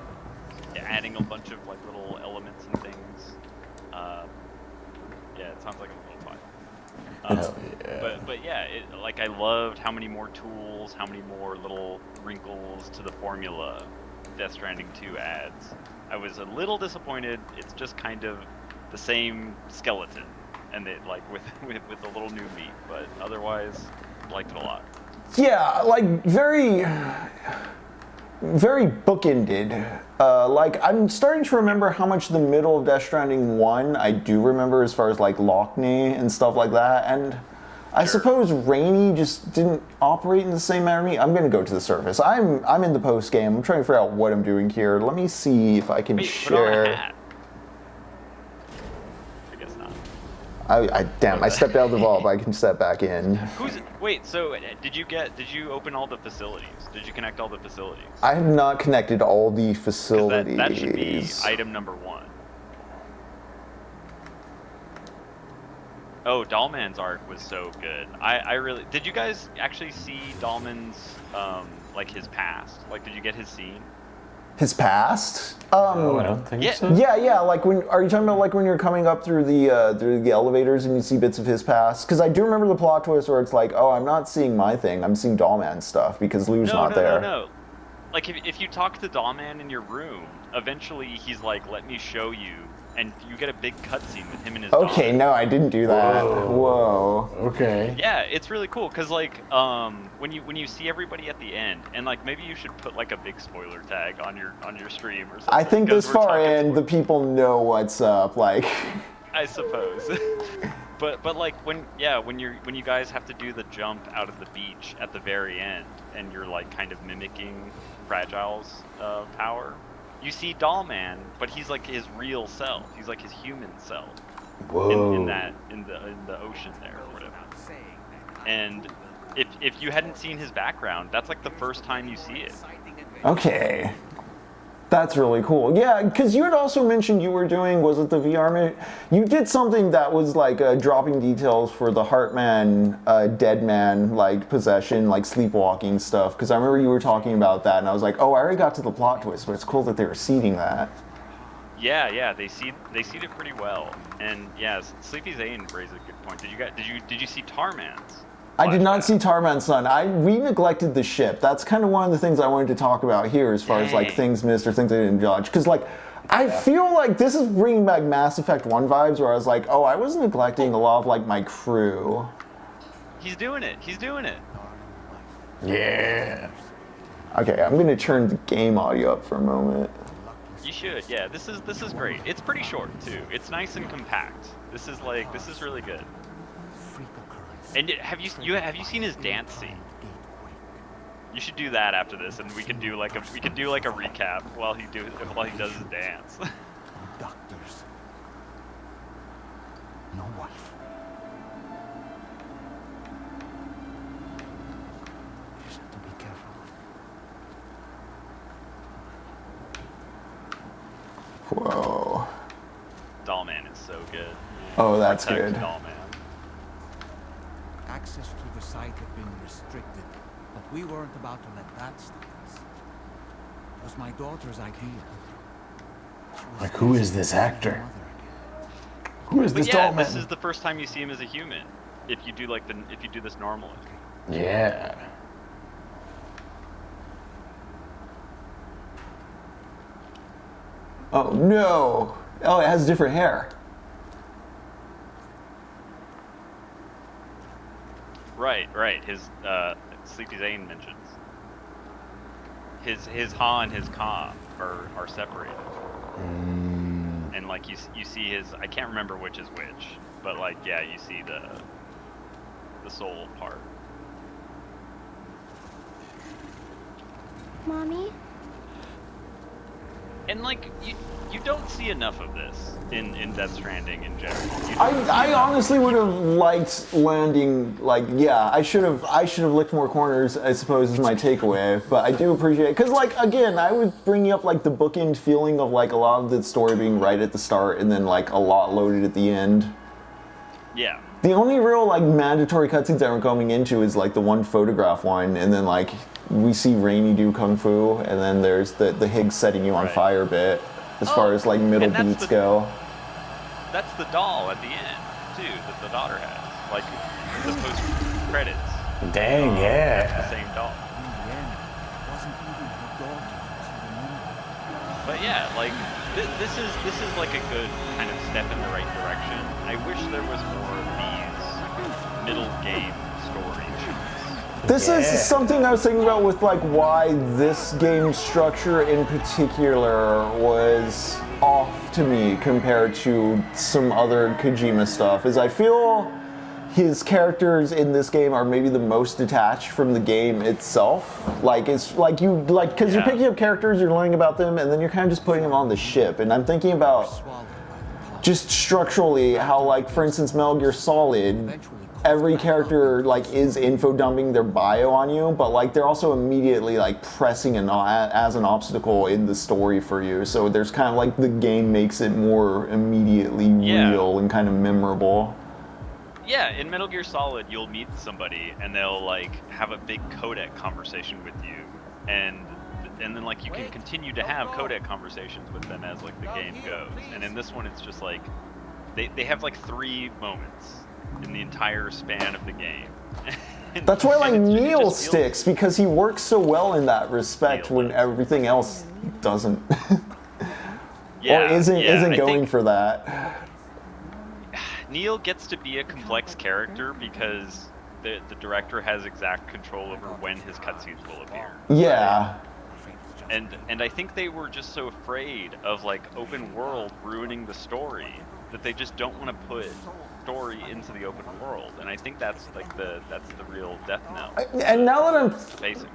adding a bunch of like little elements and things. Yeah, it sounds like a little fun. But yeah, like I loved how many more tools, how many more little wrinkles to the formula Death Stranding 2 adds. I was a little disappointed. It's just kind of the same skeleton, and it like with a little new meat. But otherwise, liked it a lot. Yeah, like very bookended. Like I'm starting to remember how much the middle of Death Stranding 1 I do remember as far as like Lockney and stuff like that, and I suppose Rainy just didn't operate in the same manner. I'm gonna go to the surface. I'm in the post game. I'm trying to figure out what I'm doing here. Let me see if I can share. Put on a hat. I guess not. Damn, I stepped out of the vault, but I can step back in. Wait, so did you open all the facilities? Did you connect all the facilities? I have not connected all the facilities. That should be item number 1. Oh, Dollman's arc was so good. I really... Did you guys actually see Dollman's, like, his past? Like, did you get his scene? His past? Oh, I don't think so. Yeah. Like, are you talking about like when you're coming up through the elevators and you see bits of his past? Because I do remember the plot twist where it's like, oh, I'm not seeing my thing. I'm seeing Dollman's stuff because Lou's not there. No. Like, if you talk to Dollman in your room, eventually he's like, let me show you. And you get a big cutscene with him and his Okay, dog. no, I didn't do that. Whoa. Okay. Yeah, it's really cool because like when you see everybody at the end, and like maybe you should put like a big spoiler tag on your stream or something. I think this far in, the people know what's up. Like, I suppose. but like when you guys have to do the jump out of the beach at the very end, and you're like kind of mimicking Fragile's power. You see Dollman, but he's like his real self. He's like his human self. Whoa. In the ocean there or whatever. And if you hadn't seen his background, that's like the first time you see it. okay. That's really cool. Yeah, because you had also mentioned you were doing, was it the VR? You did something that was like dropping details for the Heartman, Dead Man, like possession, like sleepwalking stuff. Because I remember you were talking about that, and I was like, oh, I already got to the plot twist, but it's cool that they were seeding that. Yeah, they seed it pretty well. And yeah, Sleepy Zane raised a good point. Did you see Tarman's? I did not see Tarman's son. We neglected the ship. That's kind of one of the things I wanted to talk about here as far as like things missed or things I didn't judge. Because like, I feel like this is bringing back Mass Effect 1 vibes where I was like, oh, I was neglecting a lot of like my crew. He's doing it. Yeah. Okay, I'm going to turn the game audio up for a moment. You should. Yeah, this is great. It's pretty short too. It's nice and compact. This is really good. And have you seen his dance scene? You should do that after this, and we can do like a recap while he does his dance. Doctors. No wife. You just have to be careful. Whoa. Dollman is so good. Oh, that's Protect good. Dollman. Access to the site had been restricted, but we weren't about to let that stop us. It was my daughter's idea. Like, who is this actor? Who is this Yeah, Dollman? this is the first time you see him as a human. If you do this normally. Yeah. Oh, no. Oh, it has different hair. Right. His Sleepy Zane mentions his Ha and his Ka are separated, and like you see his, I can't remember which is which, but like yeah, you see the soul part. Mommy? And like you don't see enough of this in Death Stranding in general. I honestly would have liked landing, like, yeah, I should have licked more corners, I suppose, is my takeaway, but I do appreciate it, because, like, again, I would bring up, like, the bookend feeling of, like, a lot of the story being right at the start and then, like, a lot loaded at the end. Yeah. The only real like mandatory cutscenes that we're going into is like the one photograph one, and then like we see Rainy do kung fu, and then there's the Higgs setting you on fire bit. As far as like middle beats go. That's the doll at the end too that the daughter has, like the post credits. Dang, yeah. That's the same doll. But yeah, like this is like a good kind of step in the right direction. I wish there was more of these middle game story chunks. This is something I was thinking about with like why this game structure in particular was off to me compared to some other Kojima stuff. Is I feel his characters in this game are maybe the most detached from the game itself. Like it's like because you're picking up characters, you're learning about them, and then you're kind of just putting them on the ship. And I'm thinking about just structurally how, like, for instance, Metal Gear Solid, every character like is info dumping their bio on you, but like they're also immediately like pressing as an obstacle in the story for you. So there's kind of like the game makes it more immediately real and kind of memorable. Yeah, in Metal Gear Solid, you'll meet somebody and they'll like have a big codec conversation with you, and then like you can continue to have codec conversations with them as like the game goes. And in this one, it's just like they have like 3 moments in the entire span of the game. That's why like Neil sticks, because he works so well in that respect when everything else doesn't. Or isn't going for that. Neil gets to be a complex character because the director has exact control over when his cutscenes will appear. Yeah. And I think they were just so afraid of like open world ruining the story that they just don't want to put story into the open world. And I think that's like that's the real death knell. And now that I'm basic.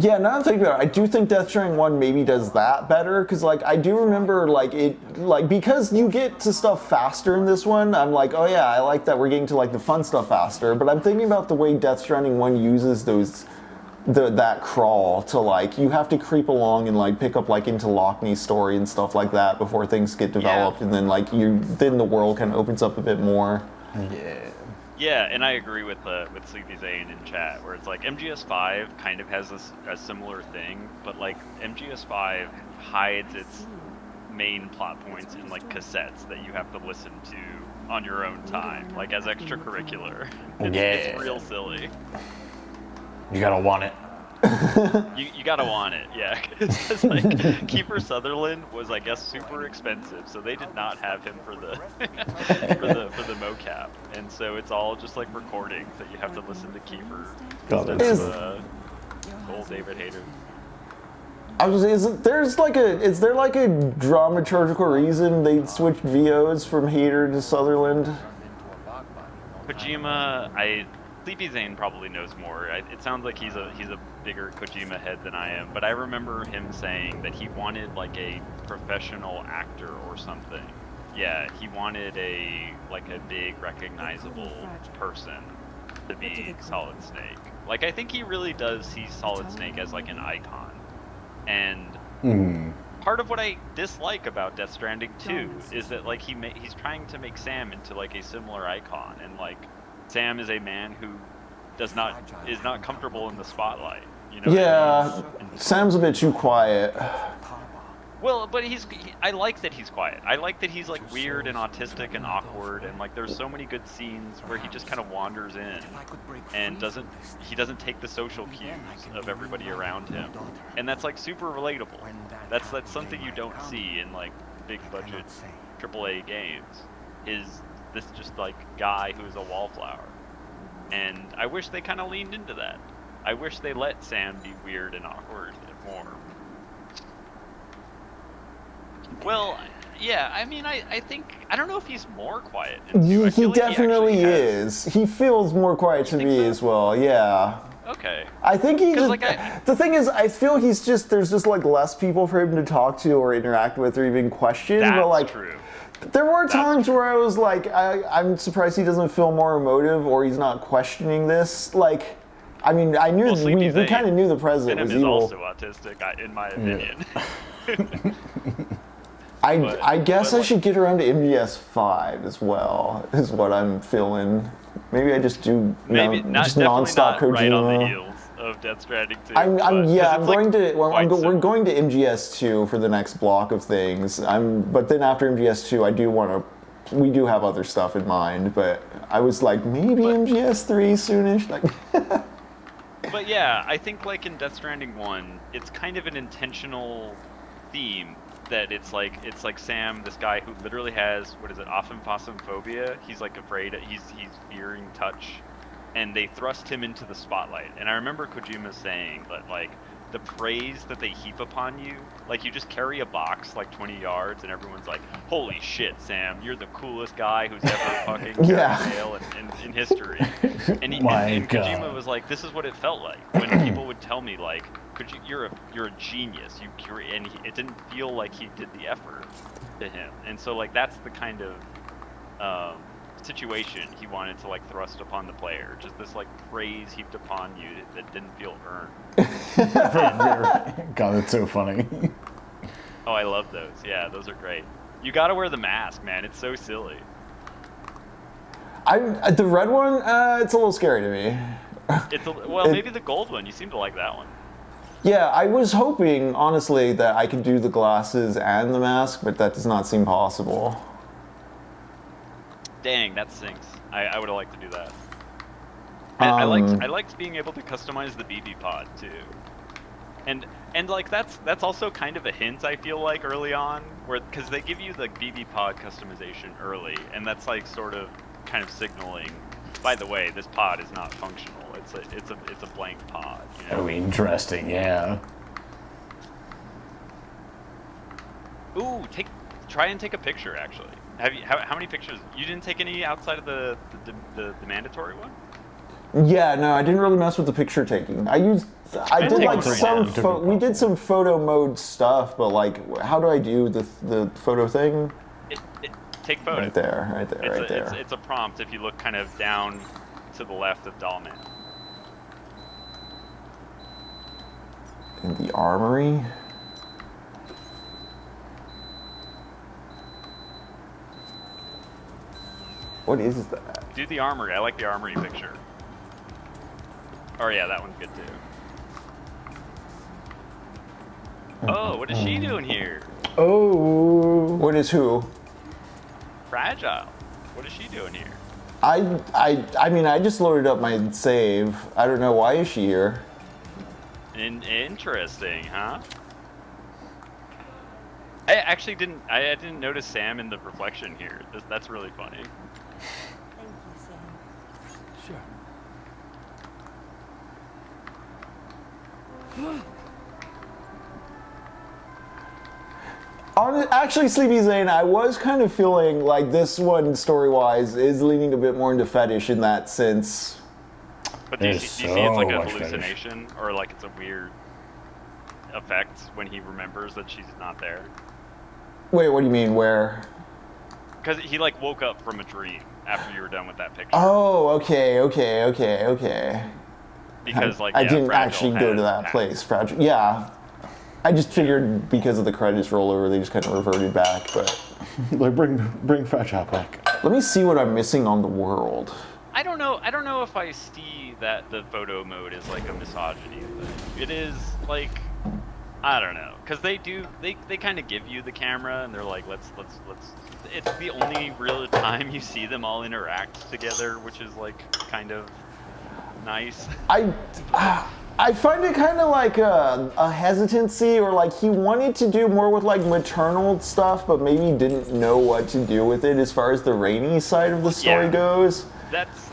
Yeah, now I'm thinking about it, I do think Death Stranding 1 maybe does that better, because like I do remember like it, like because you get to stuff faster in this one, I'm like, oh yeah, I like that we're getting to like the fun stuff faster, but I'm thinking about the way Death Stranding 1 uses that crawl to like, you have to creep along and like pick up like into Lockney's story and stuff like that before things get developed, and then like then the world kind of opens up a bit more. Yeah, and I agree with Sleepy Zane in chat, where it's like MGS5 kind of has a similar thing, but like MGS5 hides its main plot points in like cassettes that you have to listen to on your own time, like as extracurricular. It's real silly. You gotta want it. You gotta want it, yeah. It's like Kiefer Sutherland was, I guess, super expensive, so they did not have him for the for the mocap, and so it's all just like recordings that you have to listen to Kiefer. Old David Hayter. Is there like a dramaturgical reason they switched VOs from Hayter to Sutherland? Kojima, Sleepy Zane probably knows more. It sounds like he's a bigger Kojima head than I am, but I remember him saying that he wanted like a professional actor or something. Yeah, he wanted a big recognizable person to be Solid Snake. Like I think he really does see Solid Snake as like an icon. And part of what I dislike about Death Stranding 2 is that like he's trying to make Sam into like a similar icon, and like Sam is a man who is not comfortable in the spotlight. You know? Yeah, Sam's a bit too quiet. Well, but I like that he's quiet. I like that he's like weird and autistic and awkward, and like there's so many good scenes where he just kind of wanders in and doesn't take the social cues of everybody around him, and that's like super relatable. That's something you don't see in like big budget AAA games. Is this just like guy who's a wallflower? And I wish they kind of leaned into that. I wish they let Sam be weird and awkward more. Well, yeah, I mean, I think, I don't know if he's more quiet. He definitely is. He feels more quiet to me as well, yeah. Okay. I think he just, the thing is, I feel there's just like less people for him to talk to or interact with or even question. But like, true. There were times where I was like, I'm surprised he doesn't feel more emotive or he's not questioning this. Like, I mean, I knew we kind of knew the president was evil. Also autistic, in my opinion. I guess I should get around to MGS5 as well, is what I'm feeling. Maybe I just do Maybe not, just definitely non-stop not Kojima. right on the heels of Death Stranding 2. I'm going to. Well, quite we're similar. going to MGS 2 for the next block of things. But then after MGS 2, I do want to. We do have other stuff in mind, but I was like, maybe MGS 3 soonish. Like. But yeah, I think like in Death Stranding 1, it's kind of an intentional theme that it's like Sam, this guy who literally has, what is it, phobia. He's like afraid, he's fearing touch, and they thrust him into the spotlight. And I remember Kojima saying that like the praise that they heap upon you, like you just carry a box like 20 yards and everyone's like, holy shit, Sam, you're the coolest guy who's ever fucking carried mail in history. And Kojima was like, this is what it felt like when people would tell me like, you're a genius, it didn't feel like he did the effort to him. And so like that's the kind of situation he wanted to like thrust upon the player, just this like praise heaped upon you that didn't feel earned. God, that's so funny. Oh, I love those. Yeah, those are great. You gotta wear the mask, man. It's so silly. The red one, it's a little scary to me. Maybe the gold one. You seem to like that one. Yeah, I was hoping, honestly, that I could do the glasses and the mask, but that does not seem possible. Dang, that stinks. I would have liked to do that. I liked being able to customize the BB pod too. And like that's also kind of a hint, I feel like, early on, because they give you the BB pod customization early, and that's like sort of kind of signaling, by the way, this pod is not functional. It's a blank pod. You know? Oh, interesting. Yeah. Ooh, try and take a picture. Actually, how many pictures? You didn't take any outside of the mandatory one? Yeah, no, I didn't really mess with the picture taking. I did like we did some photo mode stuff, but like, how do I do the photo thing? Take photo. Right there. It's a prompt if you look kind of down to the left of Dollman. In the armory. What is that? Do the armory. I like the armory picture. Oh yeah, that one's good too. Oh, what is she doing here? Oh. What is who? Fragile. What is she doing here? I mean, I just loaded up my save. I don't know, why is she here? Interesting, huh? I actually didn't notice Sam in the reflection here. That's really funny. Thank you, Sam. Sure. Actually, Sleepy Zane, I was kind of feeling like this one, story-wise, is leaning a bit more into fetish in that sense. But do you see it's like a hallucination, or like it's a weird effect when he remembers that she's not there? Wait, what do you mean, where? Because he like woke up from a dream after you were done with that picture. Oh, okay. Because like I didn't Fragile actually go to that place. Fragile, yeah. I just figured because of the credits rollover, they just kind of reverted back. But like bring Fragile back. Let me see what I'm missing on the world. I don't know if I see that the photo mode is like a misogyny thing. It is like, I don't know, because they kind of give you the camera and they're like, let's. It's the only real time you see them all interact together, which is like kind of nice. I find it kind of like a hesitancy, or like he wanted to do more with like maternal stuff, but maybe didn't know what to do with it as far as the rainy side of the story goes. That's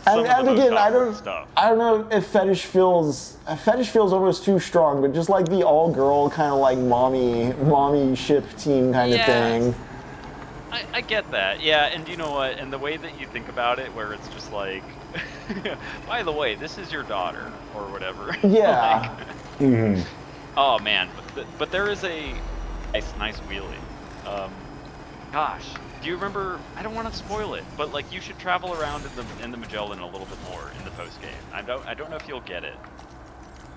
some and of the again, most stuff. I don't know if fetish feels almost too strong, but just like the all girl kind of like mommy ship team kind of thing. I get that, yeah, and you know what, and the way that you think about it, where it's just like, by the way, this is your daughter, or whatever. Yeah. Like, oh man, but there is a nice wheelie. Gosh, do you remember, I don't want to spoil it, but like you should travel around in the Magellan a little bit more in the post game. I don't know if you'll get it,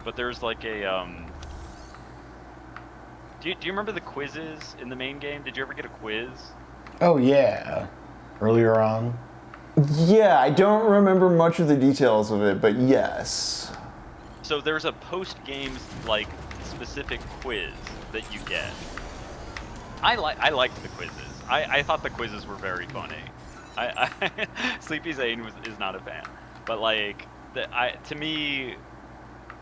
but there's like a do you remember the quizzes in the main game? Did you ever get a quiz? Oh yeah, earlier on. Yeah, I don't remember much of the details of it, but yes. So there's a post-game like specific quiz that you get. I liked the quizzes. I thought the quizzes were very funny. Sleepy Zane is not a fan, but like to me,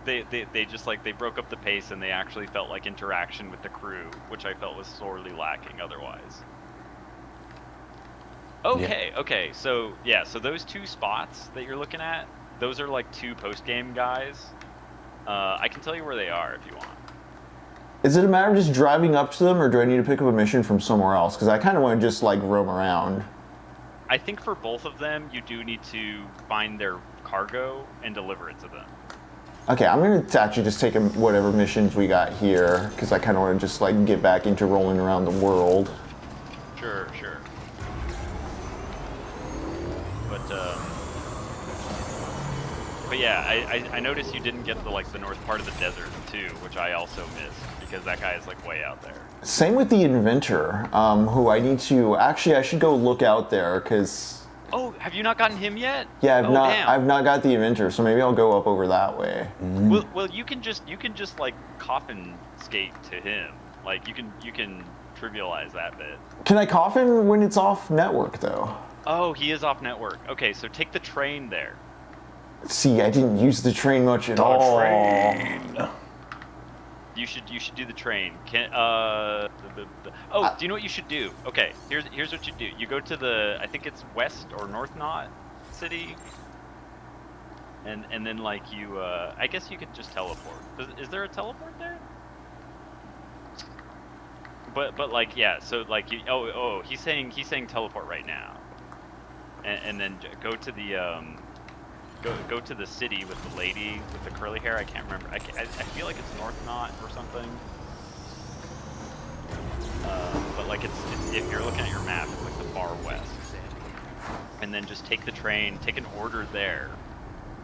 they just like they broke up the pace and they actually felt like interaction with the crew, which I felt was sorely lacking otherwise. Okay, Yeah. okay, so yeah, so those two spots that you're looking at, those are like two post-game guys. I can tell you where they are if you want. Is it a matter of just driving up to them, or do I need to pick up a mission from somewhere else? Because I kind of want to just like roam around. I think for both of them, you do need to find their cargo and deliver it to them. Okay, I'm going to actually just take whatever missions we got here, because I kind of want to just like get back into rolling around the world. Sure, sure. But yeah, I noticed you didn't get the north part of the desert too, which I also missed because that guy is like way out there. Same with the inventor, who I need to actually I should go look out there because. Oh, have you not gotten him yet? Yeah, Damn. I've not got the inventor, so maybe I'll go up over that way. Well, you can just like coffin skate to him. Like you can trivialize that bit. Can I coffin when it's off network though? Oh, he is off network. Okay, so take the train there. See, I didn't use the train much at all. You should do the train. Do you know what you should do? Okay, here's what you do. You go to the, I think it's West or North Knot City, and then like you, I guess you could just teleport. Is there a teleport there? But like yeah, so like you, he's saying teleport right now, and then go to the Go to the city with the lady with the curly hair. I can't remember. I feel like it's North Knot or something. But like it's if you're looking at your map, it's like the far west. And then just take the train, take an order there,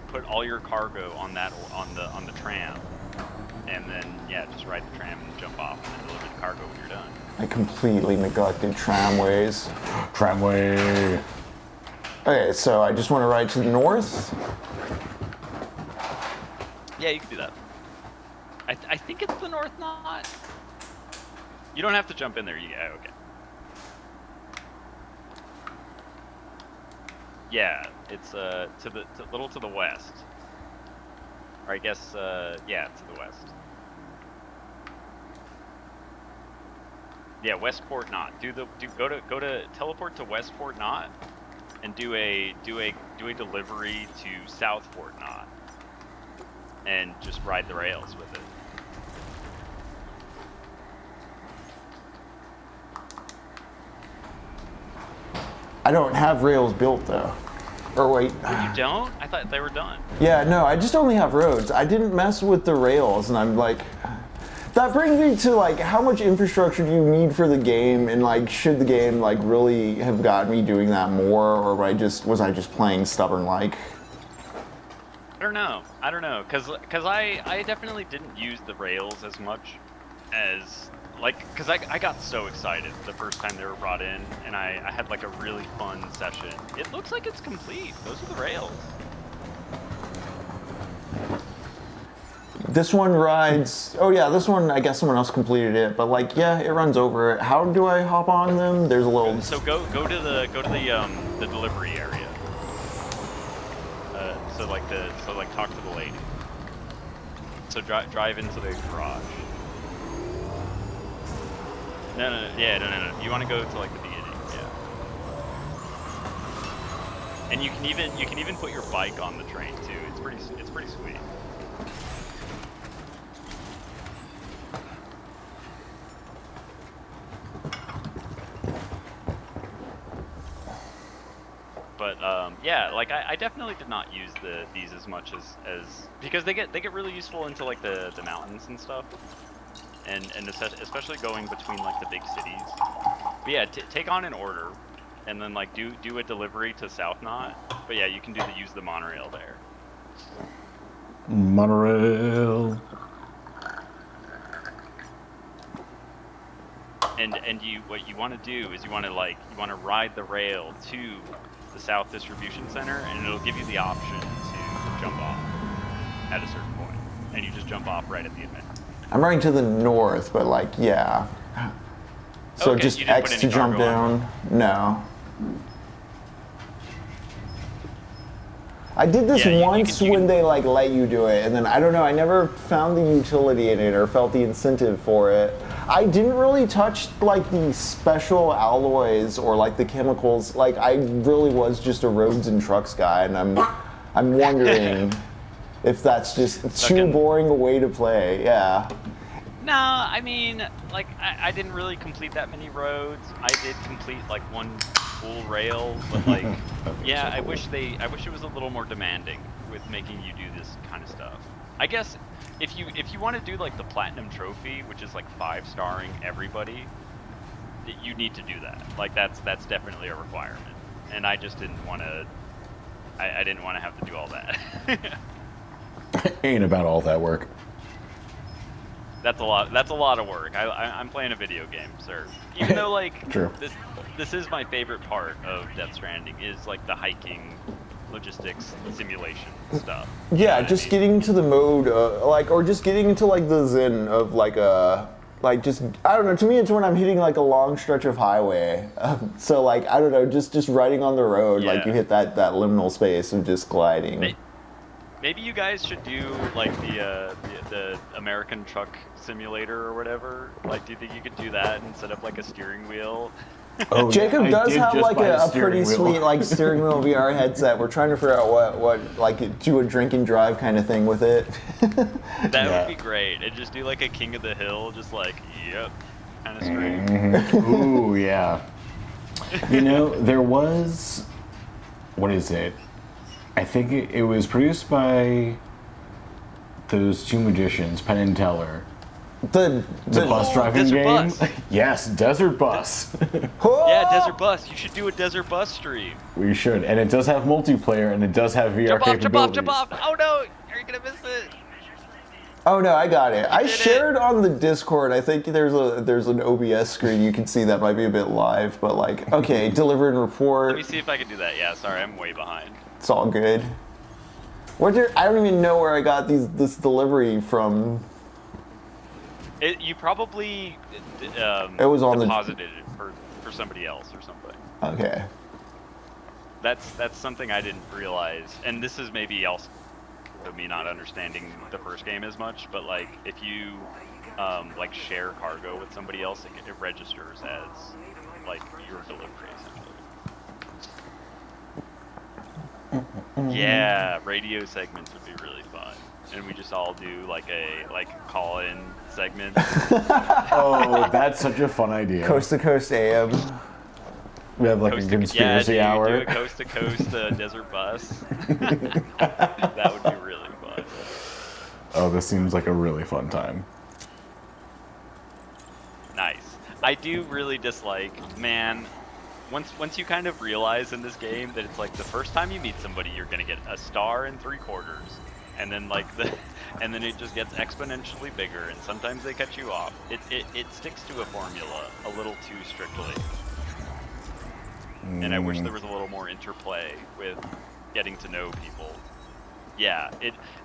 put all your cargo on the tram, and then yeah, just ride the tram and jump off and then deliver the cargo when you're done. I completely neglected tramways. Tramway. Okay, so I just want to ride to the north. Yeah, you can do that. I think it's the North Knot. You don't have to jump in there. Yeah, okay. Yeah, it's little to the west. Or I guess yeah, to the west. Yeah, Westport Knot. Go to teleport to Westport Knot. And do a delivery to South Fort Knot, and just ride the rails with it. I don't have rails built though. Or wait. You don't? I thought they were done. Yeah, no, I just only have roads. I didn't mess with the rails, and I'm like. That brings me to like how much infrastructure do you need for the game, and like should the game like really have got me doing that more, or was I just playing stubborn like? I don't know, cause I definitely didn't use the rails as much as cause I got so excited the first time they were brought in, and I had like a really fun session. It looks like it's complete. Those are the rails. This one rides. Oh yeah, this one. I guess someone else completed it, but like, yeah, it runs over it. How do I hop on them? There's a little. So go to the delivery area. So talk to the lady. So drive into the garage. No. You want to go to like the beginning, yeah. And you can even put your bike on the train too. It's pretty sweet. But yeah, like I definitely did not use these as much as because they get really useful into like the mountains and stuff, and especially going between like the big cities. But yeah, take on an order, and then like do a delivery to South Knot. But yeah, you can use the monorail there. Monorail. And what you want to do is you want to ride the rail to the South Distribution Center, and it'll give you the option to jump off at a certain point, and you just jump off right at the event. I'm running to the north, but like, yeah. So Okay, just you didn't put X any to jump cargo on. down? No. I did this Yeah, you once can- when they like let you do it, and then I don't know, I never found the utility in it or felt the incentive for it. I didn't really touch like the special alloys or like the chemicals. Like I really was just a roads and trucks guy, and I'm wondering if that's just too Fucking- boring a way to play. Yeah. No, I mean, like, I didn't really complete that many roads. I did complete, like, one full rail, but, like, yeah, I wish it was a little more demanding with making you do this kind of stuff. I guess if you want to do, like, the Platinum Trophy, which is, like, 5-starring everybody, you need to do that. Like, that's definitely a requirement. And I just didn't want to, I didn't want to have to do all that. Ain't about all that work. That's a lot of work. I'm playing a video game, sir. Even though like True. this is my favorite part of Death Stranding is like the hiking, logistics, simulation stuff. You know Yeah, what I just mean? getting into the mode, like, or just getting into like the zen of like like just I don't know. To me, it's when I'm hitting like a long stretch of highway. So like I don't know, just riding on the road, like Yeah. you hit that liminal space of just gliding. Maybe you guys should do like the American truck simulator or whatever. Like, do you think you could do that and set up like a steering wheel? Oh, Jacob I does did have just like buy a steering pretty wheel. sweet like steering wheel VR headset. We're trying to figure out what like do a drink and drive kind of thing with it. That Yeah. would be great. And just do like a King of the Hill, just like yep, kind of straight. Ooh, yeah. You know, there was, what is it? I think it was produced by those two magicians, Penn and Teller. The The bus driving Desert game? Bus. Yes, Desert Bus. Yeah, Desert Bus. You should do a Desert Bus stream. We should. And it does have multiplayer and it does have VR Jump off, jump off, capabilities. jump off! Oh no, are you gonna miss it? Oh no, I got it. I did it. shared on the Discord. I think there's an OBS screen you can see that might be a bit live, but like okay, deliver and report. Let me see if I can do that. Yeah, sorry, I'm way behind. It's all good. I don't even know where I got this delivery from. You probably It was on the- deposited it for somebody else or something. Okay. That's something I didn't realize, and this is maybe also me not understanding the first game as much. But like, if you like share cargo with somebody else, it registers as like your delivery essentially. Yeah, radio segments would be really fun, and we just all do like a call-in segment. Oh, that's such a fun idea. Coast to Coast AM. We have like a conspiracy hour. Do a coast to coast desert bus. That would be really fun. Oh, this seems like a really fun time. Nice. I do really dislike, man. Once you kind of realize in this game that it's like the first time you meet somebody, you're gonna get a star and 3/4, and then like and then it just gets exponentially bigger, and sometimes they cut you off. It sticks to a formula a little too strictly. And I wish there was a little more interplay with getting to know people. Yeah,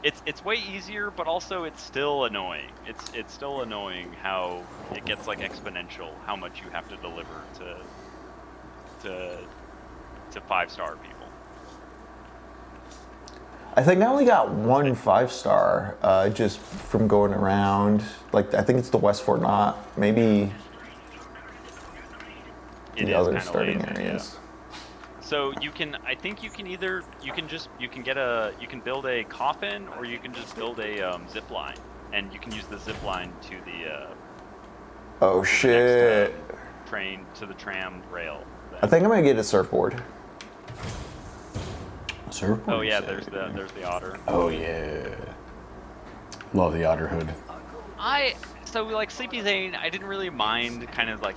it's way easier, but also it's still annoying. It's still annoying how it gets like exponential, how much you have to deliver to 5-star people. I think I only got one 5-star just from going around. Like I think it's the West Fort Knott, maybe It the is other kinda starting lazy, yeah. areas. So you can, I think you can either, you can build a coffin, or you can just build a zip line, and you can use the zip line to the Oh shit! next, train to the tram rail. I think I'm gonna get a surfboard. Surfboard. Oh yeah, there's the otter. Oh yeah. Love the otter hood. So like Sleepy Zane, I didn't really mind kind of like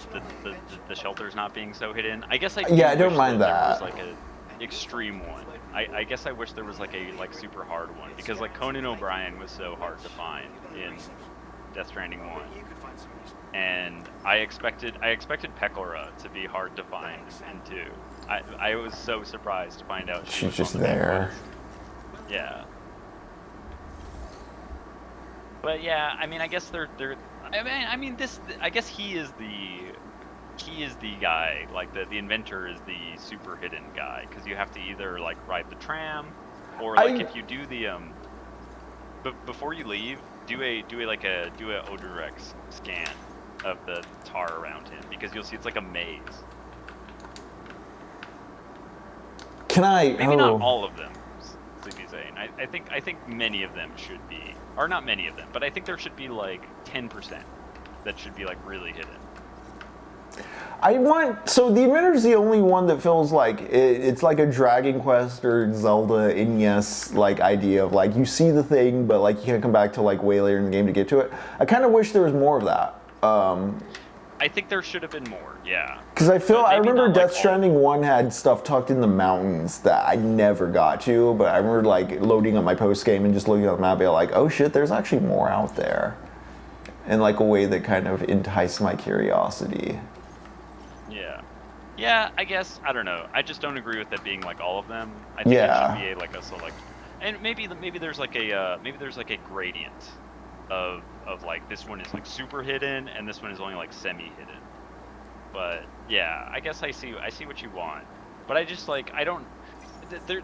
the shelters not being so hidden. I guess I do Yeah, I don't wish mind There that. was like an extreme one. I guess I wish there was like a super hard one, because like Conan O'Brien was so hard to find in Death Stranding 1. and I expected Pekora to be hard to find in 2. I was so surprised to find out She's was just on the main there. quest. Yeah. But yeah, I mean, I guess they're. I mean, this. I guess he is the guy. Like the inventor is the super hidden guy, because you have to either like ride the tram, or like if you do the before you leave, do a Odorex scan of the tar around him, because you'll see it's like a maze. Can I? Maybe not all of them, Sleepy Zane. I think many of them should be, or not many of them, but I think there should be like 10% that should be like really hidden. So the inventor's the only one that feels like it's like a Dragon Quest or Zelda NES like idea of like you see the thing, but like you can't come back till like way later in the game to get to it. I kind of wish there was more of that. I think there should have been more, yeah. Because I remember not, Death like, Stranding 1 had stuff tucked in the mountains that I never got to, but I remember like loading up my post game and just looking at the map, being like, oh shit, there's actually more out there, in like a way that kind of enticed my curiosity. Yeah, I guess, I don't know. I just don't agree with that being like all of them. I think it should be like a select, and maybe there's like a gradient of like this one is like super hidden and this one is only like semi hidden. But yeah, I guess I see what you want. But I just like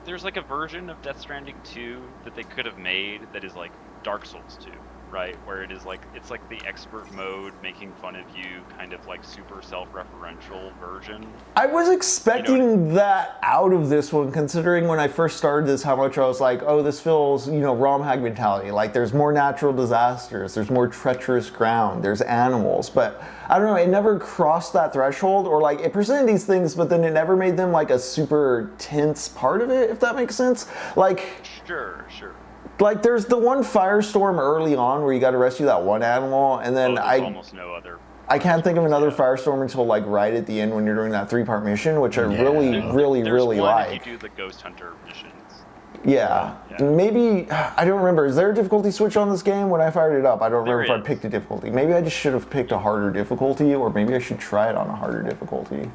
there's like a version of Death Stranding 2 that they could have made that is like Dark Souls 2. Right, where it is like it's like the expert mode making fun of you, kind of like super self-referential version. I was expecting that out of this one, considering when I first started this, how much I was like, oh, this feels, ROM hack mentality. Like there's more natural disasters, there's more treacherous ground, there's animals, but I don't know, it never crossed that threshold, or like it presented these things, but then it never made them like a super tense part of it, if that makes sense. Like Sure. Like there's the one firestorm early on where you got to rescue that one animal, and then almost no other. I can't think of another firestorm until like right at the end when you're doing that 3-part mission, which I really like. If you do the ghost hunter missions. Yeah. Maybe I don't remember. Is there a difficulty switch on this game? When I fired it up, I don't remember if I picked a difficulty. Maybe I just should have picked a harder difficulty, or maybe I should try it on a harder difficulty.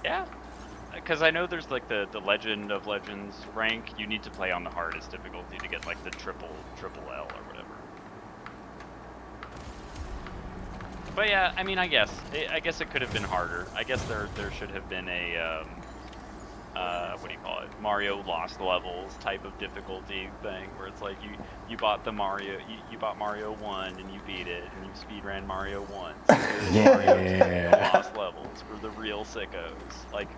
Yeah. Because I know there's like the Legend of Legends rank. You need to play on the hardest difficulty to get like the triple L or whatever. But yeah, I mean, I guess it could have been harder. I guess there should have been a what do you call it? Mario Lost Levels type of difficulty thing, where it's like you bought the Mario, you bought Mario 1 and you beat it, and you speedran Mario 1. So the Lost Levels for the real sickos. Like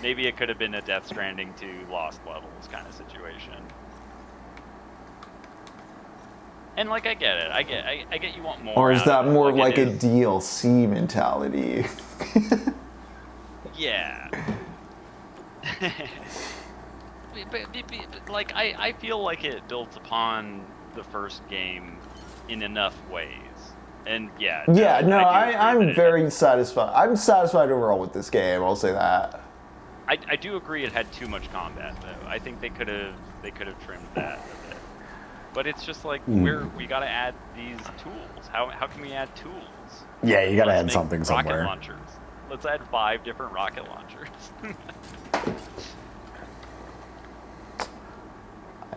maybe it could have been a Death Stranding 2 Lost Levels kind of situation. And like I get it, I get you want more. Or is that more of like a is. DLC mentality? Yeah. but like I feel like it built upon the first game in enough ways, and I'm very satisfied. I'm satisfied overall with this game. I'll say that. I do agree it had too much combat though. I think they could have trimmed that a bit. But it's just like we got to add these tools. How can we add tools? Yeah, you got to add make something rocket somewhere. Launchers. Let's add 5 different rocket launchers.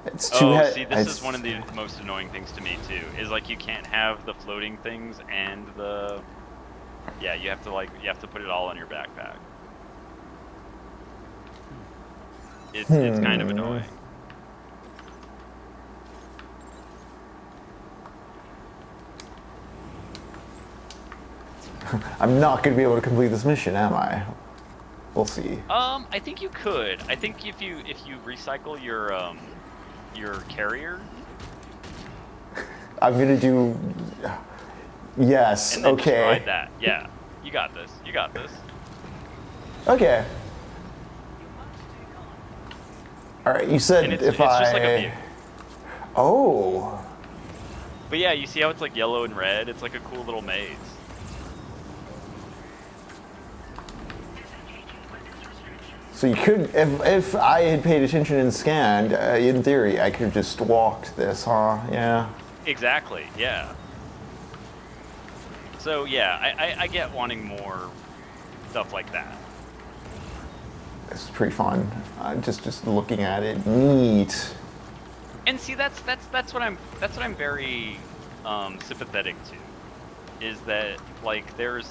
It's too see, this is one of the most annoying things to me too. Is like you can't have the floating things and the you have to put it all in your backpack. It's kind of annoying. I'm not going to be able to complete this mission, am I? We'll see. I think you could. I think if you recycle your carrier. I'm going to do. Yes. And then Okay. Just ride that. Yeah. You got this. You got this. Okay. All right. You said And it's if just like a view. Oh. But yeah, you see how it's like yellow and red? It's like a cool little maze. So you could, if I had paid attention and scanned, in theory, I could have just walked this, huh? Yeah. Exactly, yeah. So yeah, I get wanting more stuff like that. It's pretty fun. Just looking at it, neat. And see, that's what I'm very sympathetic to, is that like there's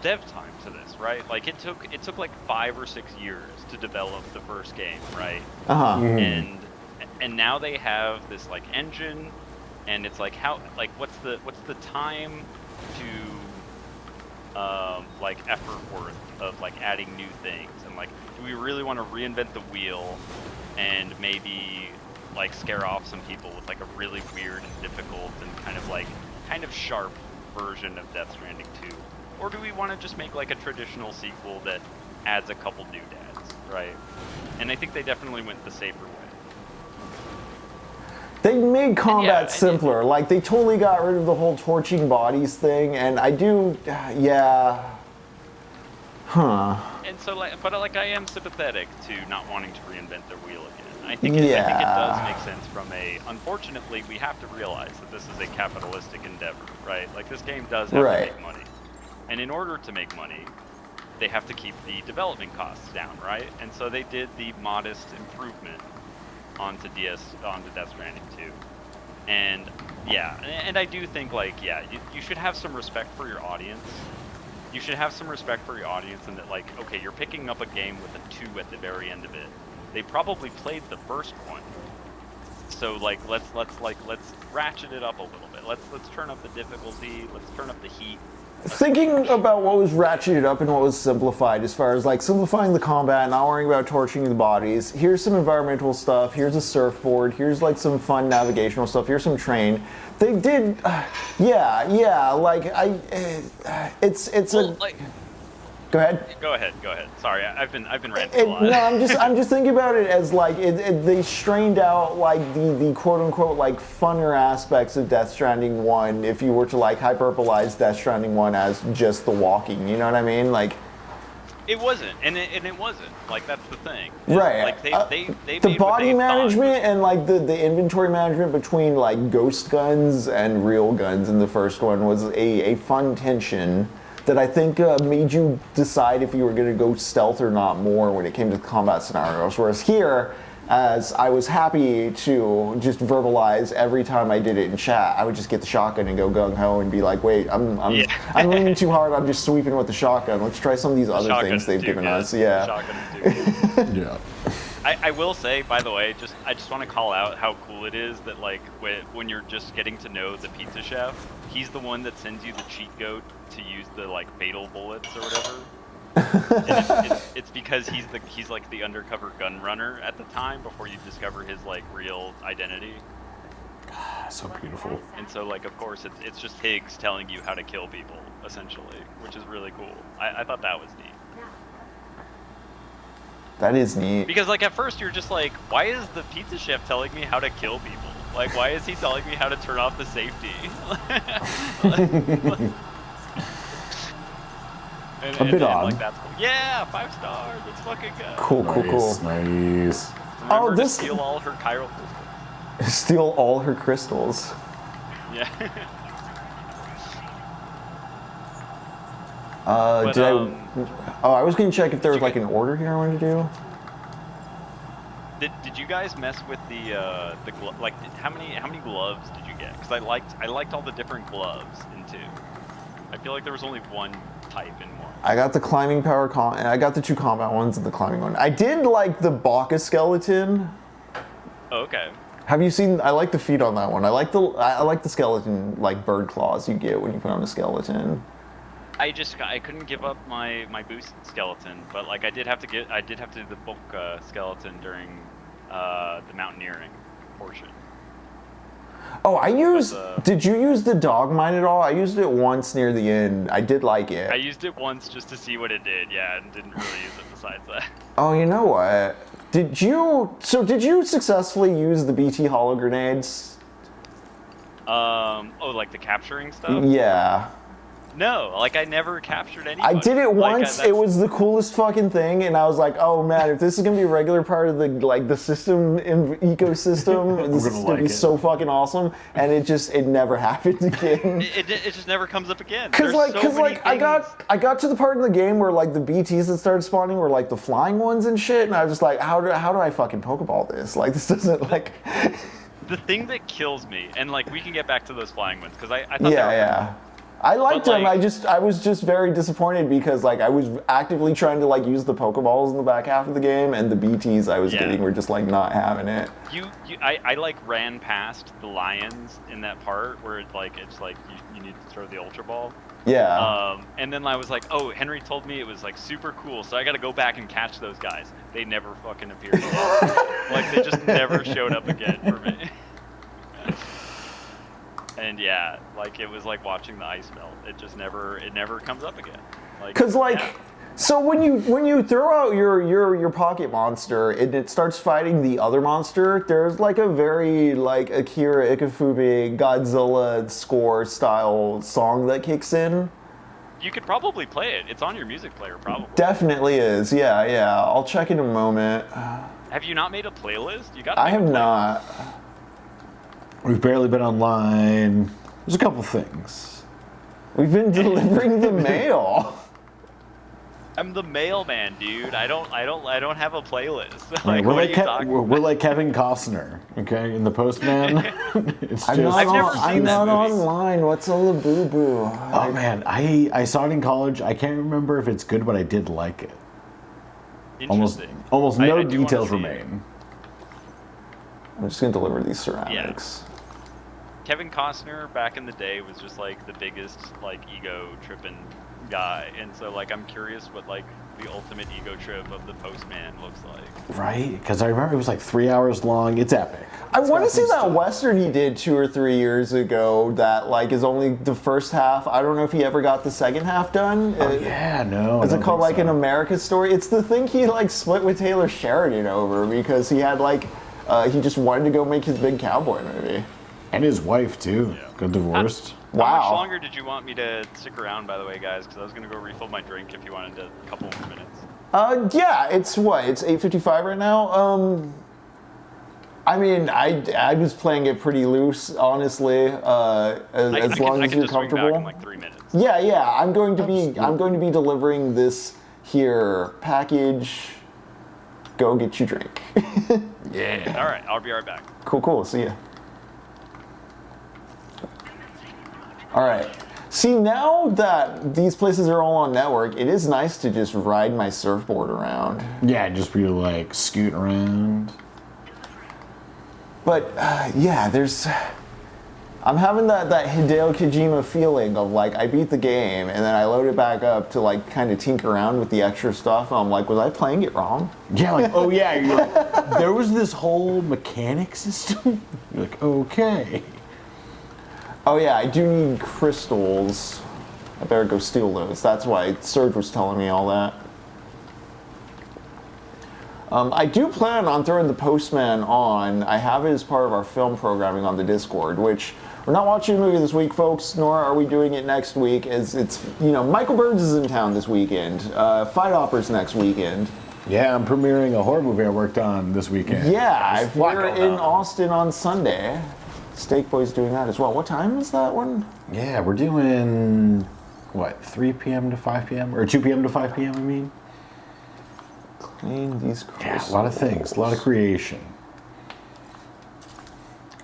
dev time to this, right? Like it took like 5 or 6 years to develop the first game, right? And now they have this like engine, and it's like what's the time to like effort worth of like adding new things, and like do we really want to reinvent the wheel and maybe like scare off some people with like a really weird and difficult and kind of sharp version of Death Stranding 2? Or do we want to just make like a traditional sequel that adds a couple doodads, right? And I think they definitely went the safer way. They made combat simpler. Like, they totally got rid of the whole torching bodies thing, and I do, yeah. Huh. And so, like, but like, I am sympathetic to not wanting to reinvent the wheel again. I think it does make sense from a. Unfortunately, we have to realize that this is a capitalistic endeavor, right? Like, this game does have to make money, and in order to make money, they have to keep the development costs down, right? And so they did the modest improvement onto Death Stranding 2, and yeah, and I do think like you should have some respect for your audience. You should have some respect for your audience, and that like, okay, you're picking up a game with a 2 at the very end of it. They probably played the first one, so like let's ratchet it up a little bit. Let's turn up the difficulty. Let's turn up the heat. Thinking about what was ratcheted up and what was simplified, as far as like simplifying the combat, not worrying about torching the bodies. Here's some environmental stuff. Here's a surfboard. Here's like some fun navigational stuff. Here's some train. They did, like it's well, a. Like, go ahead. Go ahead. Sorry, I've been ranting a lot. No, I'm just thinking about it as like they strained out like the quote unquote like funner aspects of Death Stranding 1 if you were to like hyperbolize Death Stranding 1 as just the walking, you know what I mean? Like, it wasn't, and it wasn't. Like, that's the thing. Right. Like they the made body what they management and like the inventory management between like ghost guns and real guns in the first one was a fun tension that I think made you decide if you were going to go stealth or not more when it came to combat scenarios. Whereas here, as I was happy to just verbalize every time I did it in chat, I would just get the shotgun and go gung-ho and be like, wait, I'm leaning too hard, I'm just sweeping with the shotgun. Let's try some of these other things they've given us. Yeah. Shotgun Yeah. I will say, by the way, I just want to call out how cool it is that like when you're just getting to know the pizza chef, he's the one that sends you the cheat code to use the like fatal bullets or whatever. And it's because he's like the undercover gun runner at the time before you discover his like real identity. So beautiful. And so like of course it's just Higgs telling you how to kill people essentially, which is really cool. I thought that was neat. That is neat. Because like at first you're just like, why is the pizza chef telling me how to kill people? Like, why is he telling me how to turn off the safety? A bit odd. Like, that's cool. Yeah, 5 stars. Let's fucking go. Cool. Nice. Remember to steal all her chiral crystals. Steal all her crystals. Yeah. I was gonna check if there was like an order here I wanted to do. Did you guys mess with the like how many gloves did you get? Because I liked all the different gloves in 2. I feel like there was only one type in 1. I got the climbing power and I got the 2 combat ones and the climbing one. I did like the Baka skeleton. Oh, okay. Have you seen? I like the feet on that one. I like the skeleton like bird claws you get when you put on a skeleton. I couldn't give up my boost skeleton, but like I did have to do the bulk skeleton during the mountaineering portion. Oh, did you use the dog mine at all? I used it once near the end. I did like it. I used it once just to see what it did, yeah, and didn't really use it besides that. Oh, you know what? Did you successfully use the BT holo grenades? Oh, like the capturing stuff? Yeah. No, like I never captured anybody. I did it Like, once. It was the coolest fucking thing, and I was like, "Oh man, if this is gonna be a regular part of the system ecosystem, this is gonna be so fucking awesome." And it never happened again. It just never comes up again. Cause There's so many I got to the part of the game where like the BTs that started spawning were like the flying ones and shit, and I was just like, how do I fucking Pokeball this? Like this doesn't like. The thing that kills me, and like we can get back to those flying ones because I thought they were Yeah. I liked But, them. like- I was just very disappointed because like I was actively trying to like use the Pokeballs in the back half of the game, and the BTs I was Yeah. getting were just like not having it. I like ran past the lions in that part where it's like you need to throw the Ultra Ball. Yeah. And then I was like, oh, Henry told me it was like super cool, so I got to go back and catch those guys. They never fucking appeared again. Like they just never showed up again for me. And yeah, like it was like watching the ice melt. It never comes up again. Like, Cause like, yeah. so when you throw out your pocket monster and it starts fighting the other monster, there's like a very like Akira Ikefube Godzilla score style song that kicks in. You could probably play it. It's on your music player, probably. Definitely is. Yeah. I'll check in a moment. Have you not made a playlist? You got. I have not. We've barely been online. There's a couple things. We've been delivering the mail. I'm the mailman, dude. I don't have a playlist. Like, Like, we're, what like are you talking we're like Kevin Costner, okay, in The Postman. It's I'm just, not, I've never I'm seen not that movie. online. What's a boo boo? oh man, I saw it in college. I can't remember if it's good, but I did like it. Interesting. Almost I no do wanna details see it. remain. I'm just gonna deliver these ceramics. Kevin Costner back in the day was just like the biggest like ego tripping guy, and so like I'm curious what like the ultimate ego trip of the Postman looks like. Right? Because I remember it was like 3 hours long. It's epic. I want to got see some that stuff. Western he did 2 or 3 years ago that like is only the first half. I don't know if he ever got the second half done. Yeah, no. Is I it don't called like think an so. America Story? It's the thing he like split with Taylor Sheridan over because he had like he just wanted to go make his big cowboy movie. And his wife too. Got divorced. How much Wow. longer did you want me to stick around, by the way, guys? Because I was gonna go refill my drink if you wanted a couple more minutes. Yeah, it's what? It's 8:55 right now. I mean, I was playing it pretty loose, honestly. As long I as can you're just swing back comfortable. in like 3 minutes. Yeah. I'm going to be delivering this here package. Go get your drink. Yeah. All right, I'll be right back. Cool. See ya. All right. See, now that these places are all on network, it is nice to just ride my surfboard around. Yeah, just be like scooting around. But yeah, I'm having that Hideo Kojima feeling of like I beat the game and then I load it back up to like kind of tinker around with the extra stuff. And I'm like, was I playing it wrong? Yeah, like, oh yeah, you're like, there was this whole mechanic system. You're like, okay. Oh yeah, I do need crystals. I better go steal those. That's why Serge was telling me all that. I do plan on throwing the Postman on. I have it as part of our film programming on the Discord, which we're not watching a movie this week, folks, nor are we doing it next week, as it's, Michael Burns is in town this weekend. Fight Opera's next weekend. Yeah, I'm premiering a horror movie I worked on this weekend. Yeah, if lot you're going in on. Austin on Sunday, Steak Boy's doing that as well. What time is that one? Yeah, we're doing, 3 p.m. to 5 p.m.? Or 2 p.m. to 5 p.m., I mean? Clean these crystals. Yeah, a lot of things, a lot of creation.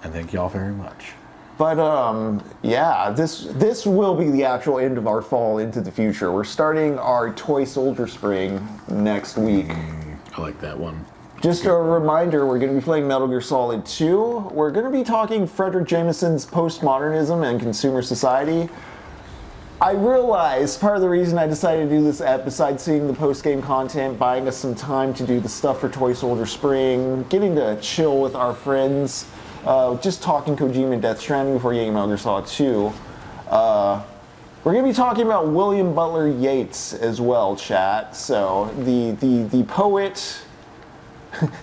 And thank y'all very much. But yeah, this will be the actual end of our fall into the future. We're starting our Toy Soldier Spring next week. I like that one. Just a reminder, we're going to be playing Metal Gear Solid 2. We're going to be talking Frederic Jameson's postmodernism and consumer society. I realize part of the reason I decided to do this app, besides seeing the post-game content, buying us some time to do the stuff for Toy Soldier Spring, getting to chill with our friends, just talking Kojima and Death Stranding before getting Metal Gear Solid 2. We're going to be talking about William Butler Yeats as well, chat. So the poet,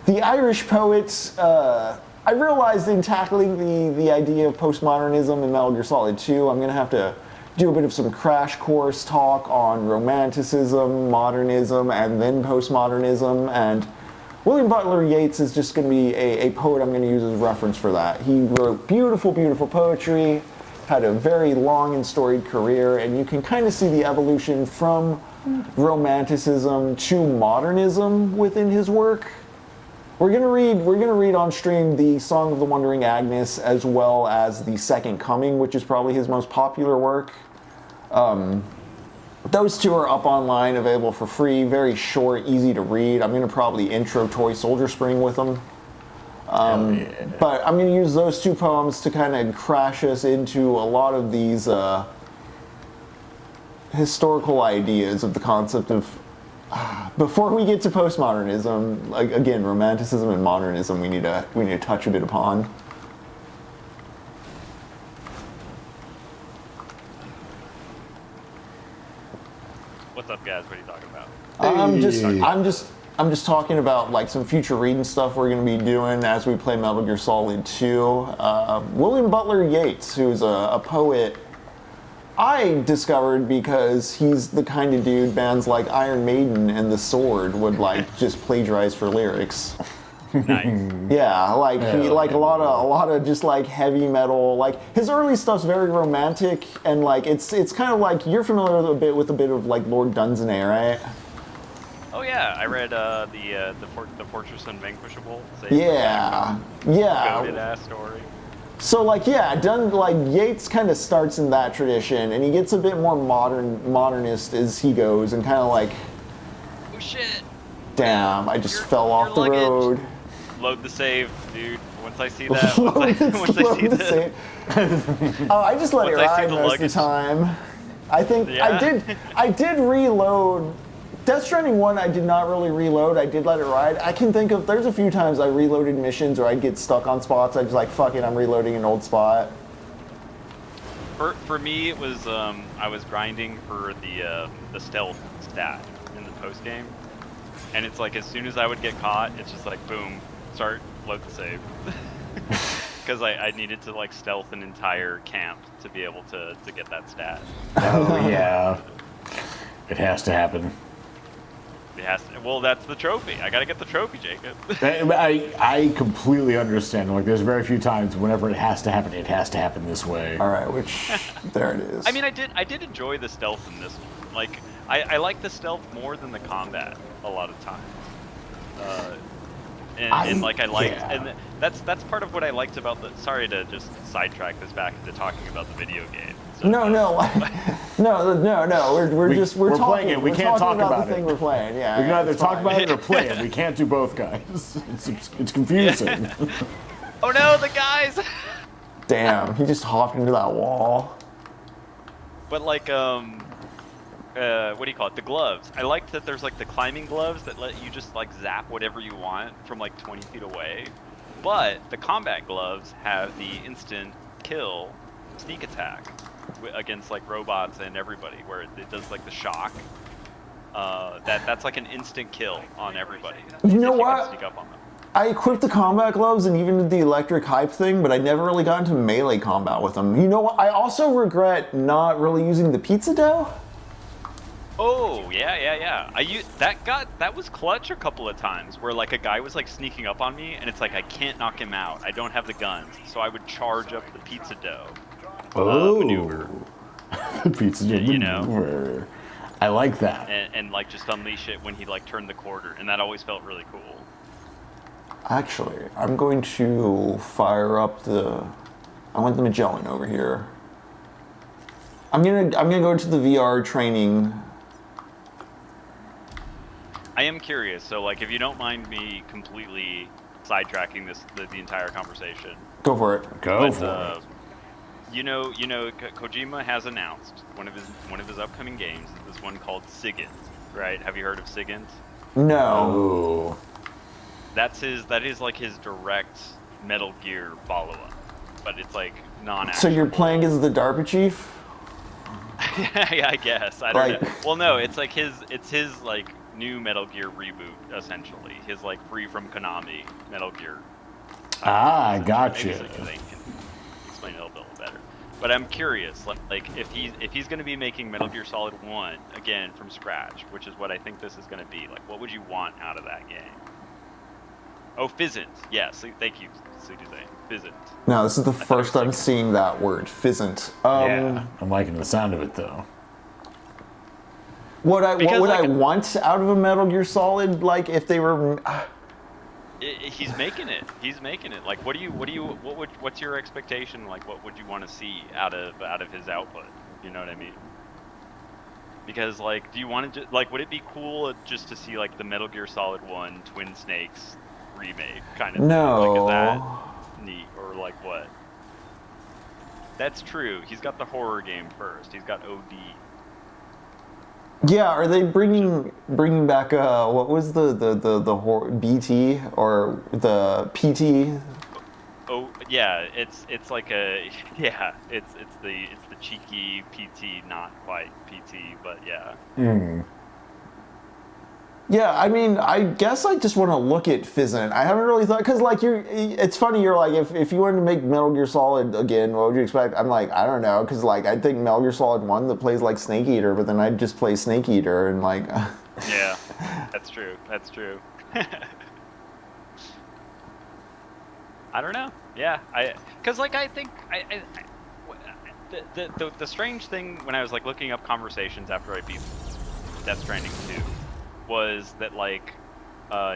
the Irish poet. I realized in tackling the idea of postmodernism in Metal Gear Solid 2, I'm going to have to do a bit of some crash course talk on Romanticism, modernism, and then postmodernism. And William Butler Yeats is just going to be a poet I'm going to use as reference for that. He wrote beautiful, beautiful poetry, had a very long and storied career, and you can kind of see the evolution from Romanticism to modernism within his work. We're gonna read on stream the Song of the Wandering Agnes as well as the Second Coming, which is probably his most popular work. Those two are up online, available for free, very short, easy to read. I'm gonna probably intro Toy Soldier Spring with them. But I'm gonna use those two poems to kind of crash us into a lot of these historical ideas of the concept of. Before we get to postmodernism, like again, Romanticism and modernism, we need to touch a bit upon. What's up, guys? What are you talking about? I'm just talking about like some future reading stuff we're going to be doing as we play Metal Gear Solid 2. William Butler Yeats, who's a poet I discovered because he's the kind of dude bands like Iron Maiden and The Sword would like just plagiarize for lyrics. Nice. Yeah, like he like a lot of just like heavy metal. Like his early stuff's very romantic and like it's kind of like you're familiar with a bit of like Lord Dunsany, right? Oh yeah, I read the Fortress Unvanquishable. Yeah. Goated ass story. So like yeah, Yeats kind of starts in that tradition, and he gets a bit more modernist as he goes, and kind of like, oh shit! Damn, I just fell off the road. Load the save, dude. Once I see that, once I see this. Oh, I just let it ride most of the time. I think I did reload. Death Stranding 1, I did not really reload. I did let it ride. I can think of, there's a few times I reloaded missions or I'd get stuck on spots. I just like, fuck it, I'm reloading an old spot. For me, it was, I was grinding for the stealth stat in the post game. And it's like, as soon as I would get caught, it's just like, boom, start, load the save. Because I needed to like stealth an entire camp to be able to get that stat. Oh yeah. It has to happen. Well, that's the trophy. I gotta get the trophy, Jacob. I completely understand. Like, there's very few times whenever it has to happen this way. All right, which there it is. I mean, I did enjoy the stealth in this one. Like, I like the stealth more than the combat a lot of times. And that's part of what I liked about the. Sorry to just sidetrack this back into talking about the video game. So, no. We're talking, playing it. We can't talk about the it. thing we're playing. Yeah, we can either talk about it or play it. We can't do both, guys. It's confusing. Oh no, the guys! Damn, he just hopped into that wall. But like, what do you call it? The gloves. I liked that there's like the climbing gloves that let you just like zap whatever you want from like 20 feet away. But the combat gloves have the instant kill sneak attack against like robots and everybody, where it does like the shock. That's like an instant kill on everybody. You know what? Can sneak up on them. I equipped the combat gloves and even did the electric hype thing, but I never really got into melee combat with them. You know what? I also regret not really using the pizza dough. Oh yeah. That was clutch a couple of times where like a guy was like sneaking up on me and it's like I can't knock him out. I don't have the guns, so I would charge up the pizza dough maneuver. Pizza dough maneuver. I like that. And like just unleash it when he like turned the corner, and that always felt really cool. Actually, I'm going to fire up I want the Magellan over here. I'm gonna go to the VR training. I am curious, so like if you don't mind me completely sidetracking the entire conversation. Go for it. Go for it. You know, Kojima has announced one of his upcoming games is this one called Sigint, right? Have you heard of Sigint? No. That is like his direct Metal Gear follow-up, but it's like non-actionable. So you're playing as the DARPA chief? Yeah, I guess. I don't know. Well, no, it's his like new Metal Gear reboot, essentially. His like free from Konami Metal Gear. Gotcha. Maybe they can explain it a little better. But I'm curious, like if he's going to be making Metal Gear Solid 1 again from scratch, which is what I think this is going to be. Like, what would you want out of that game? Oh, Fizzant. Yes, thank you, Sudizane. Fizzant. No, this is the first I'm seeing that word, fizzant. Yeah, I'm liking the sound of it though. What would I want out of a Metal Gear Solid? Like, if they were... He's making it. He's making it. Like, what's your expectation? Like, what would you want to see out of his output? You know what I mean? Because, like, do you want to like, would it be cool just to see like the Metal Gear Solid 1 Twin Snakes remake kind of thing? No. Like, is that neat or like what? That's true. He's got the horror game first. He's got OD. Yeah, are they bringing back what was the horror, BT or the PT? Oh yeah, it's like a it's the cheeky PT, not quite PT, but yeah. Yeah, I mean, I guess I just want to look at Fizzant. I haven't really thought, because like it's funny, you're like, if you wanted to make Metal Gear Solid again, what would you expect? I'm like, I don't know, because like I think Metal Gear Solid 1 that plays like Snake Eater, but then I'd just play Snake Eater and like. Yeah, that's true. That's true. I don't know. Yeah, because like I think the strange thing when I was like looking up conversations after I beat Death Stranding 2. Was that like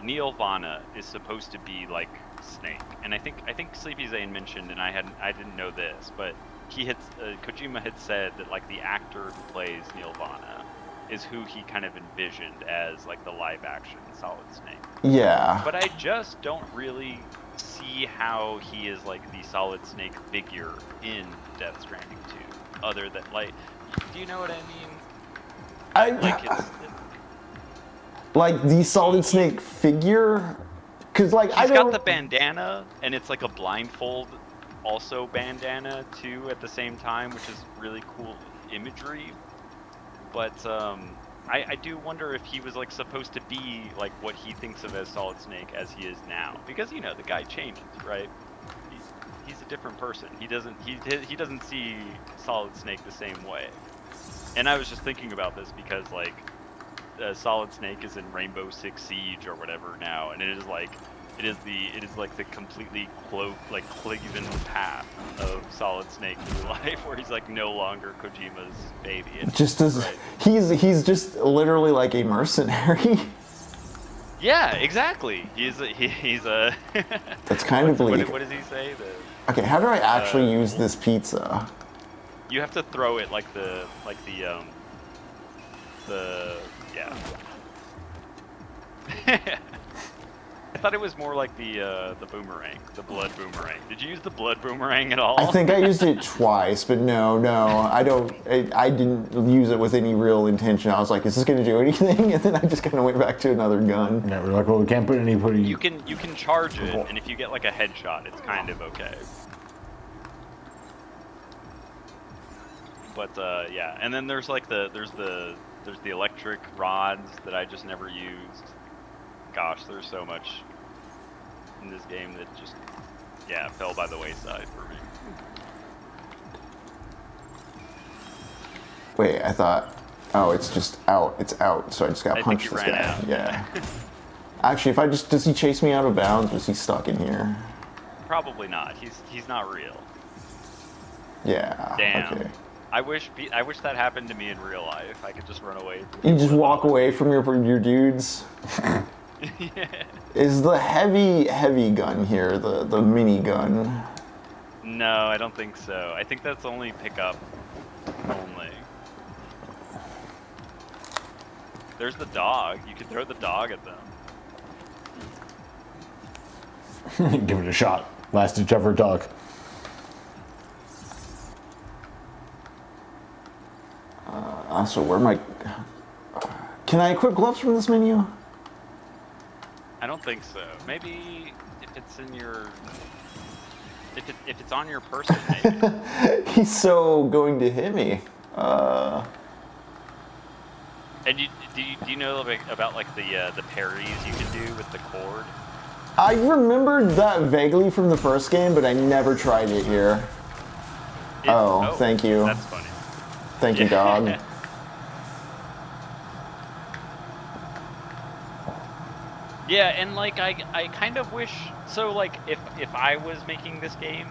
Neil Vana is supposed to be like Snake, and I think Sleepy Zane mentioned, and I didn't know this, but Kojima had said that like the actor who plays Neil Vana is who he kind of envisioned as like the live action Solid Snake. Yeah. But I just don't really see how he is like the Solid Snake figure in Death Stranding 2, other than like, do you know what I mean? Like the Solid Snake figure, because like he's got the bandana, and it's like a blindfold, also bandana too at the same time, which is really cool imagery. But I do wonder if he was like supposed to be like what he thinks of as Solid Snake as he is now, because you know the guy changes, right? He's a different person. He doesn't see Solid Snake the same way. And I was just thinking about this because like. Solid Snake is in Rainbow Six Siege or whatever now, and it is like the completely cloven path of Solid Snake through life, where he's like no longer Kojima's baby. Just as right. he's just literally like a mercenary. Yeah, exactly. He's a. That's kind of bleak. What does he say? Okay, how do I actually use this pizza? You have to throw it like the yeah. I thought it was more like the boomerang, the blood boomerang. Did you use the blood boomerang at all? I think I used it twice, but no, I don't. I didn't use it with any real intention. I was like, is this going to do anything? And then I just kind of went back to another gun. Yeah, we're like, well, we can't put any. You can charge it, and if you get like a headshot, it's kind of okay. But yeah, and then there's like there's the electric rods that I just never used. Gosh, there's so much in this game that just, yeah, fell by the wayside for me. Wait, I thought, oh, it's just out. It's out, so I just got punched this guy. Out. Yeah. Actually, does he chase me out of bounds, or is he stuck in here? Probably not. He's not real. Yeah. Damn. Okay. I wish that happened to me in real life. I could just run away. You just walk away from your dudes. Yeah. Is the heavy gun here the mini gun? No, I don't think so. I think that's only pickup only. There's the dog. You could throw the dog at them. Give it a shot. Last ditch effort, dog. So where am I? Can I equip gloves from this menu? I don't think so. Maybe if it's in your, if it's on your person, maybe. He's so going to hit me. And do you know about like the parries you can do with the cord? I remembered that vaguely from the first game, but I never tried it here. Oh, thank you. That's funny. Thank you, dog. Yeah, and like I kind of wish so like if I was making this game,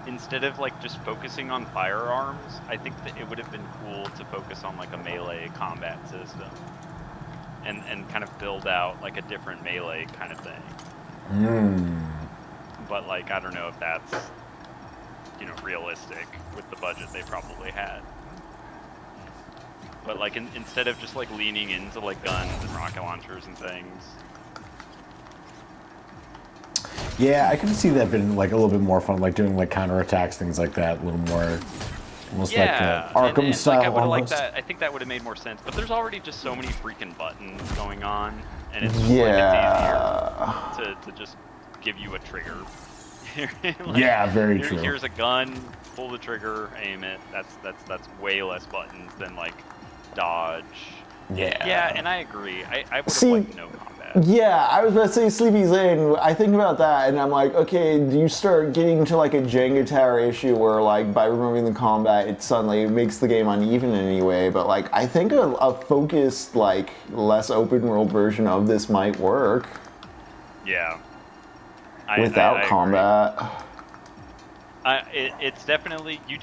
instead of like just focusing on firearms, I think that it would have been cool to focus on like a melee combat system. And kind of build out like a different melee kind of thing. But like I don't know if that's realistic with the budget they probably had. But like instead of just like leaning into like guns and rocket launchers and things. Yeah, I could see that being like a little bit more fun, like doing like counterattacks, things like that, a little more, almost like the Arkham style. Like I would have liked almost. that. I think that would have made more sense. But there's already just so many freaking buttons going on, and it's just like it's easier to just give you a trigger. Like, Yeah, very true. Here's a gun, pull the trigger, aim it. That's way less buttons than like dodge. Yeah, and I agree. I would have liked no combat. Yeah, I was about to say Sleepy Lane. I think about that and I'm like, okay, do you start getting to like a Jenga tower issue where like by removing the combat it suddenly makes the game uneven in any way, but like I think a focused like less open world version of this might work. Yeah. Without I combat. It's definitely you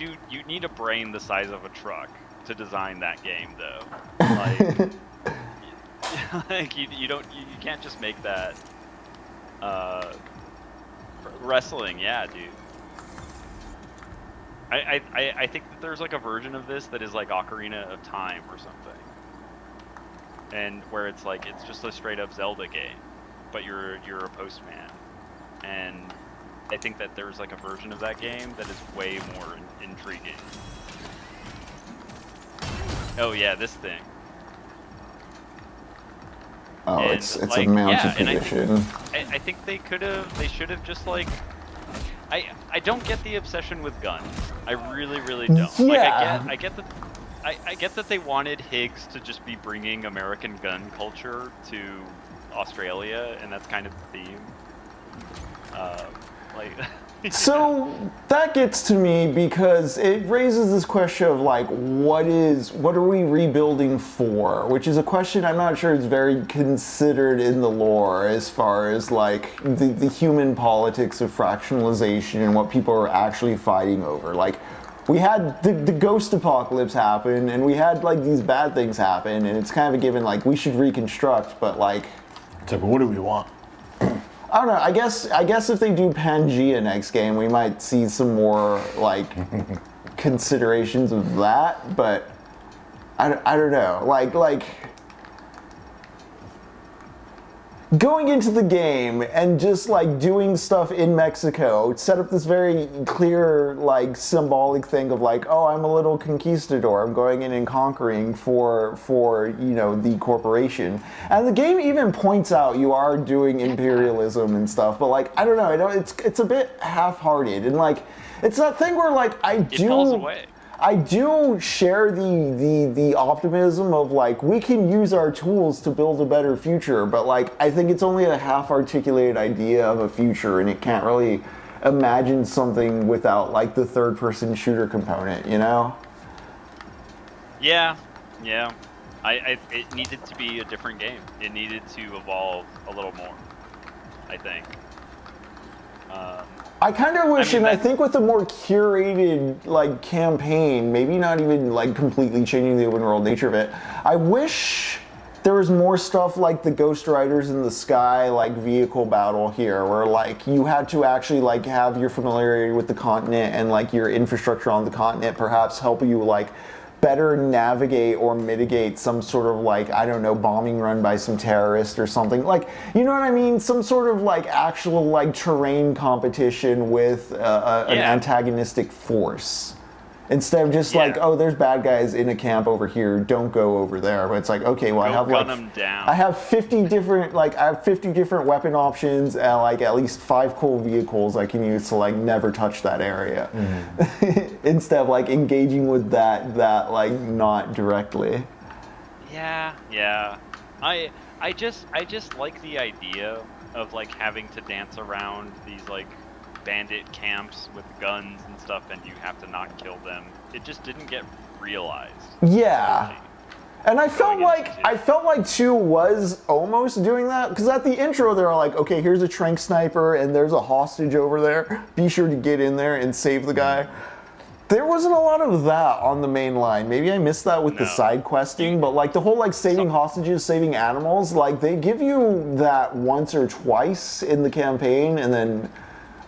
need a brain the size of a truck to design that game though. Like like you can't just make that wrestling, yeah, dude. I think that there's like a version of this that is like Ocarina of Time or something. And where it's like it's just a straight up Zelda game, but you're a postman. And I think that there's like a version of that game that is way more intriguing. Oh yeah, this thing. Oh, And, it's like, a mounted yeah, and position. I think they should have just like, I don't get the obsession with guns. I really don't. Yeah. Like I get that they wanted Higgs to just be bringing American gun culture to Australia, and that's kind of the theme. So that gets to me because it raises this question of like, what are we rebuilding for? Which is a question I'm not sure is very considered in the lore as far as like the human politics of fractionalization and what people are actually fighting over. Like, we had the ghost apocalypse happen and we had like these bad things happen, and it's kind of a given like we should reconstruct, but like, It's like, what do we want? I don't know. I guess if they do Pangea next game, we might see some more like considerations of that. But I don't know. Like going into the game and just like doing stuff in Mexico, set up this very clear like symbolic thing of like, oh, I'm a little conquistador. I'm going in and conquering for the corporation. And the game even points out you are doing imperialism and stuff. But like, I don't know. It's a bit half-hearted, and like it's that thing where like it falls away. I do share the optimism of like we can use our tools to build a better future, but like I think it's only a half-articulated idea of a future, and it can't really imagine something without like the third-person shooter component, you know? Yeah. It needed to be a different game. It needed to evolve a little more, I think. I kind of wish, I think with a more curated like campaign, maybe not even like completely changing the open world nature of it, I wish there was more stuff like the Ghost Riders in the Sky like vehicle battle here, where like you had to actually like have your familiarity with the continent and like your infrastructure on the continent perhaps help you like better navigate or mitigate some sort of like, I don't know, bombing run by some terrorist or something. Like, you know what I mean? Some sort of like actual like terrain competition with an antagonistic force. Instead of just like, oh, there's bad guys in a camp over here, don't go over there. But it's like, okay, well, I have 50 different weapon options and like at least 5 cool vehicles I can use to like never touch that area. Mm-hmm. Instead of like engaging with that like not directly. Yeah. I just like the idea of like having to dance around these like bandit camps with guns and stuff, and you have to not kill them. It just didn't get realized. Yeah. Really. And I felt Going into like 2 was almost doing that, because at the intro they're like, okay, here's a trank sniper and there's a hostage over there. Be sure to get in there and save the guy. There wasn't a lot of that on the main line. Maybe I missed that with the side questing, but like the whole like saving hostages, saving animals, like they give you that once or twice in the campaign, and then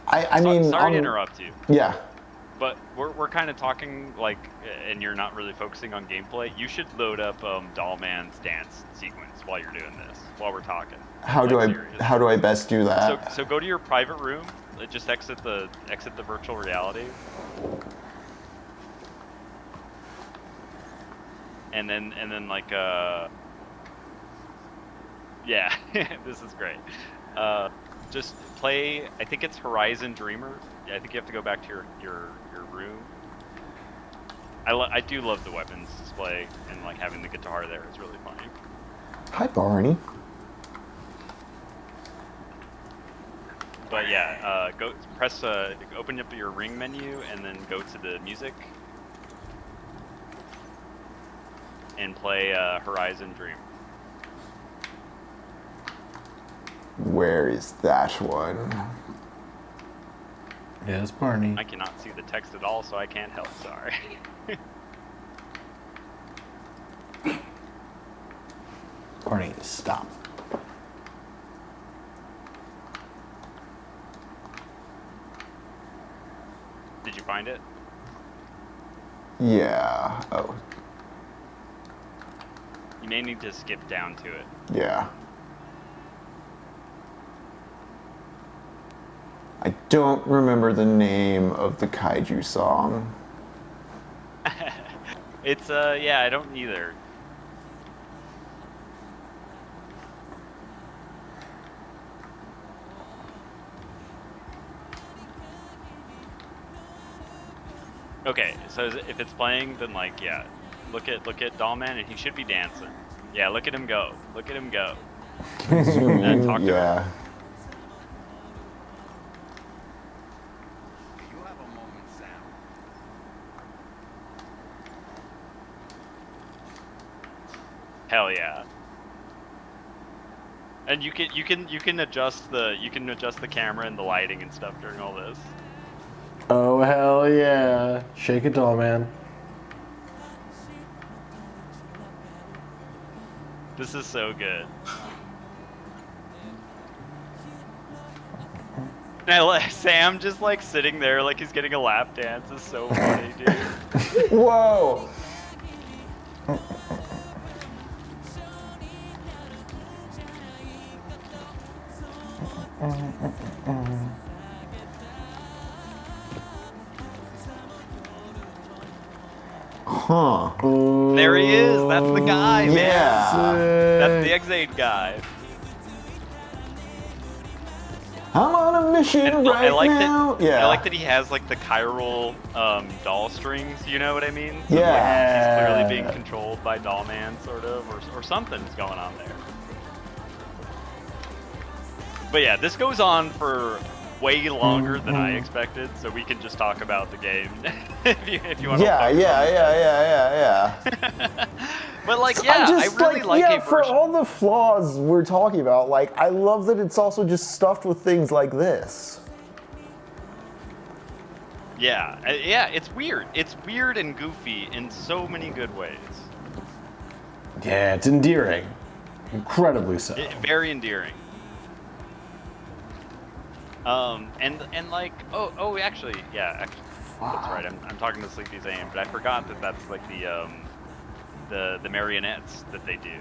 I mean, sorry to interrupt you. Yeah. But we're kind of talking like, and you're not really focusing on gameplay. You should load up Dollman's dance sequence while you're doing this, while we're talking. How do I best do that? So go to your private room. Just exit the virtual reality. And then like yeah, this is great. Just play. I think it's Horizon Dreamer. Yeah, I think you have to go back to your room. I do love the weapons display, and like having the guitar there is really funny. Hi, Barney. But yeah, go press open up your ring menu and then go to the music and play Horizon Dream. Where is that one? Yes, Barney. I cannot see the text at all, so I can't help. Sorry. Barney, stop. Did you find it? Yeah. Oh. You may need to skip down to it. Yeah. I don't remember the name of the kaiju song. It's yeah, I don't either. Okay, so if it's playing, then like, yeah, look at Dollman, and he should be dancing. Yeah, look at him go. Look at him go. Zoom in, Talk to yeah. her. You have a moment, Sam. Hell yeah. And you can adjust the camera and the lighting and stuff during all this. Oh, hell yeah. Shake it, doll man. This is so good. And I like Sam just like sitting there like he's getting a lap dance is so funny, dude. Whoa! Huh. There he is. That's the guy, man. Yeah. That's the X8 guy. I'm on a mission And right I like now. that. Yeah. I like that he has like the chiral doll strings. You know what I mean? So, Yeah. like, he's clearly being controlled by Dollman, sort of, or something's going on there. But yeah, this goes on for way longer than I expected, so we can just talk about the game if you want to. Yeah. But like, yeah, I really like a for version. all the flaws we're talking about, like, I love that it's also just stuffed with things like this. Yeah, yeah, it's weird. It's weird and goofy in so many good ways. Yeah, it's endearing. Incredibly so. Very endearing. And like, actually, that's right. I'm talking to Sleepy's Aim, but I forgot that that's like the marionettes that they do.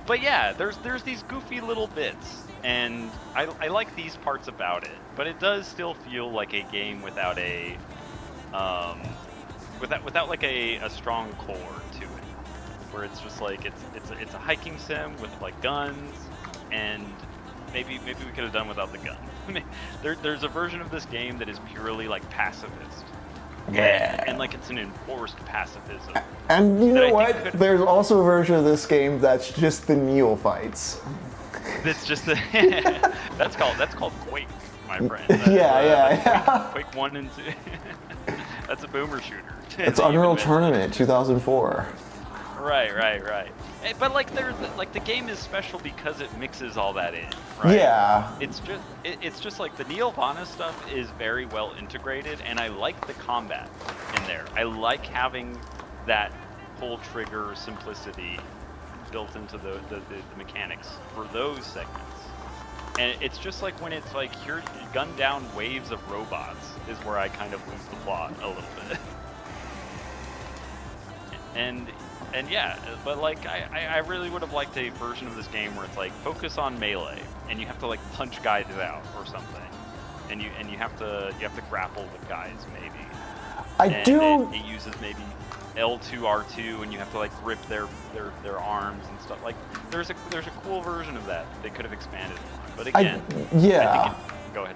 But yeah, there's these goofy little bits, and I like these parts about it. But it does still feel like a game without a without like a strong core to it, where it's just like it's a hiking sim with like guns, and maybe we could have done without the gun. There's a version of this game that is purely like pacifist. Yeah. And like it's an enforced pacifism. And you know I what? think There's also a version of this game that's just the neophytes. That's just the that's called Quake. my friend. Yeah. Quake 1 and 2. That's a boomer shooter. It's Unreal Tournament 2004. Right. But like, the game is special because it mixes all that in. Right? Yeah. It's just like the Neovana stuff is very well integrated, and I like the combat in there. I like having that pull trigger simplicity built into the mechanics for those segments. And it's just like when it's like you're gun down waves of robots is where I kind of lose the plot a little bit. And yeah, but like I really would have liked a version of this game where it's like focus on melee and you have to like punch guys out or something, and you have to grapple with guys maybe. It uses maybe L2 R2 and you have to like grip their arms and stuff. Like there's a cool version of that they could have expanded on. But again, go ahead.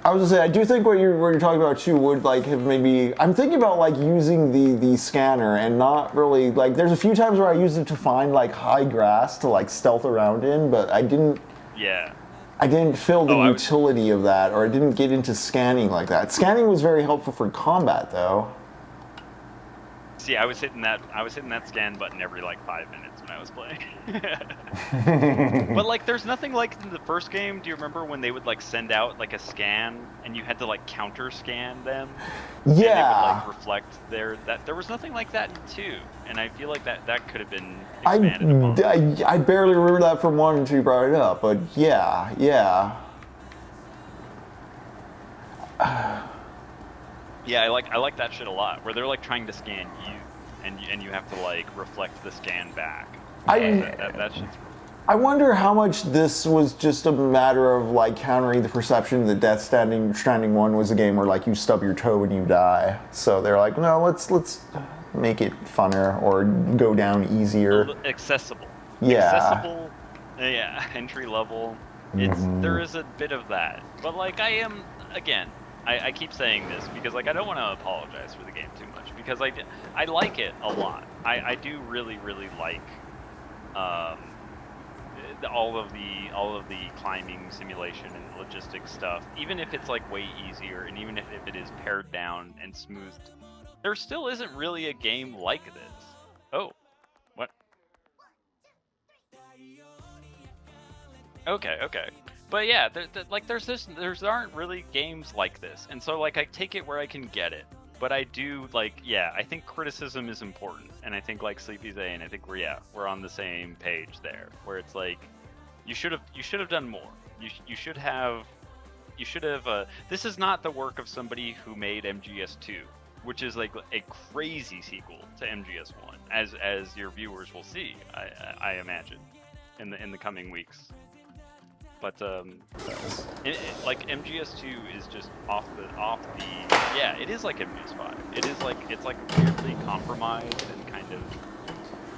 I was gonna say, I do think what you're talking about too would like have maybe. I'm thinking about like using the scanner and not really like. There's a few times where I used it to find like high grass to like stealth around in, but I didn't. Yeah. I didn't feel the utility of that, or I didn't get into scanning like that. Scanning was very helpful for combat, though. See, I was hitting that scan button every like 5 minutes when I was playing. But like, there's nothing like in the first game. Do you remember when they would like send out like a scan and you had to like counter scan them? Yeah. And it would like reflect there was nothing like that in 2, and I feel like that could have been expanded upon. I barely remember that from 1 until you brought it up, but yeah. Yeah, I like that shit a lot, where they're like trying to scan you, and you have to like reflect the scan back. That shit's. I wonder how much this was just a matter of like countering the perception that Death Stranding 1 was a game where like you stub your toe and you die. So they're like, no, let's make it funner or go down easier. Accessible. Yeah. Accessible. Yeah. Entry level. There is a bit of that, but like I keep saying this because like I don't want to apologize for the game too much because I like it a lot. I do really like all of the climbing simulation and logistics stuff. Even if it's like way easier and even if it is pared down and smoothed, there still isn't really a game like this. Oh, what? Okay. But yeah, there aren't really games like this, and so like I take it where I can get it. But I do like, yeah, I think criticism is important, and I think like Sleepy Zane, I think we're on the same page there, where it's like you should have done more. You should have. This is not the work of somebody who made MGS2, which is like a crazy sequel to MGS1, as your viewers will see, I imagine, in the coming weeks. But like MGS2 is just off the yeah, it is like MGS5. It's like weirdly compromised and kind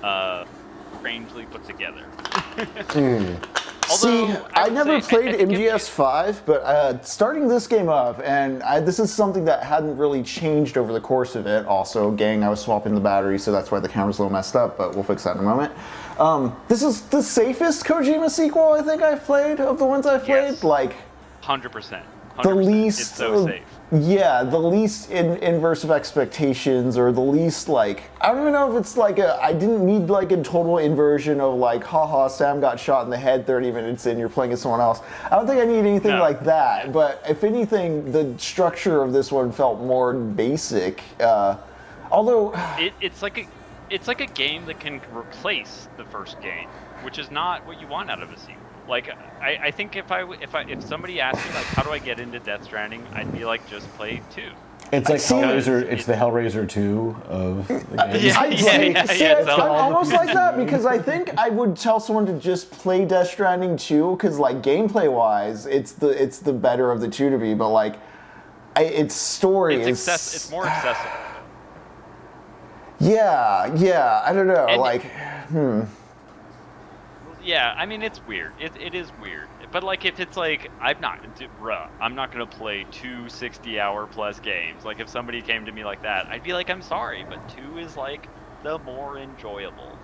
of strangely put together. See, I never played MGS5, but starting this game up, and this is something that hadn't really changed over the course of it. Also, gang, I was swapping the battery, so that's why the camera's a little messed up, but we'll fix that in a moment. This is the safest Kojima sequel I think I've played, of the ones I've played. Yes. Like, 100%. the least... It's so safe. Yeah, the least inverse of expectations, or the least, like, I don't even know if it's like I didn't need like a total inversion of like, haha, Sam got shot in the head 30 minutes in, you're playing as someone else. I don't think I need anything like that, but if anything, the structure of this one felt more basic, although... It's like a game that can replace the first game, which is not what you want out of a sequel. Like, I think if somebody asked me like how do I get into Death Stranding, I'd be like, just play 2. It's like Hellraiser. It's the Hellraiser 2 of the game. I'm almost like that, because I think I would tell someone to just play Death Stranding 2, because like gameplay wise, it's the better of the two to me. But like, its story is it's more accessible. Yeah, I don't know. Yeah, I mean, it's weird. It is weird. But like, if it's like, I'm not gonna play 2 60-hour plus games. Like, if somebody came to me like that, I'd be like, I'm sorry, but 2 is like the more enjoyable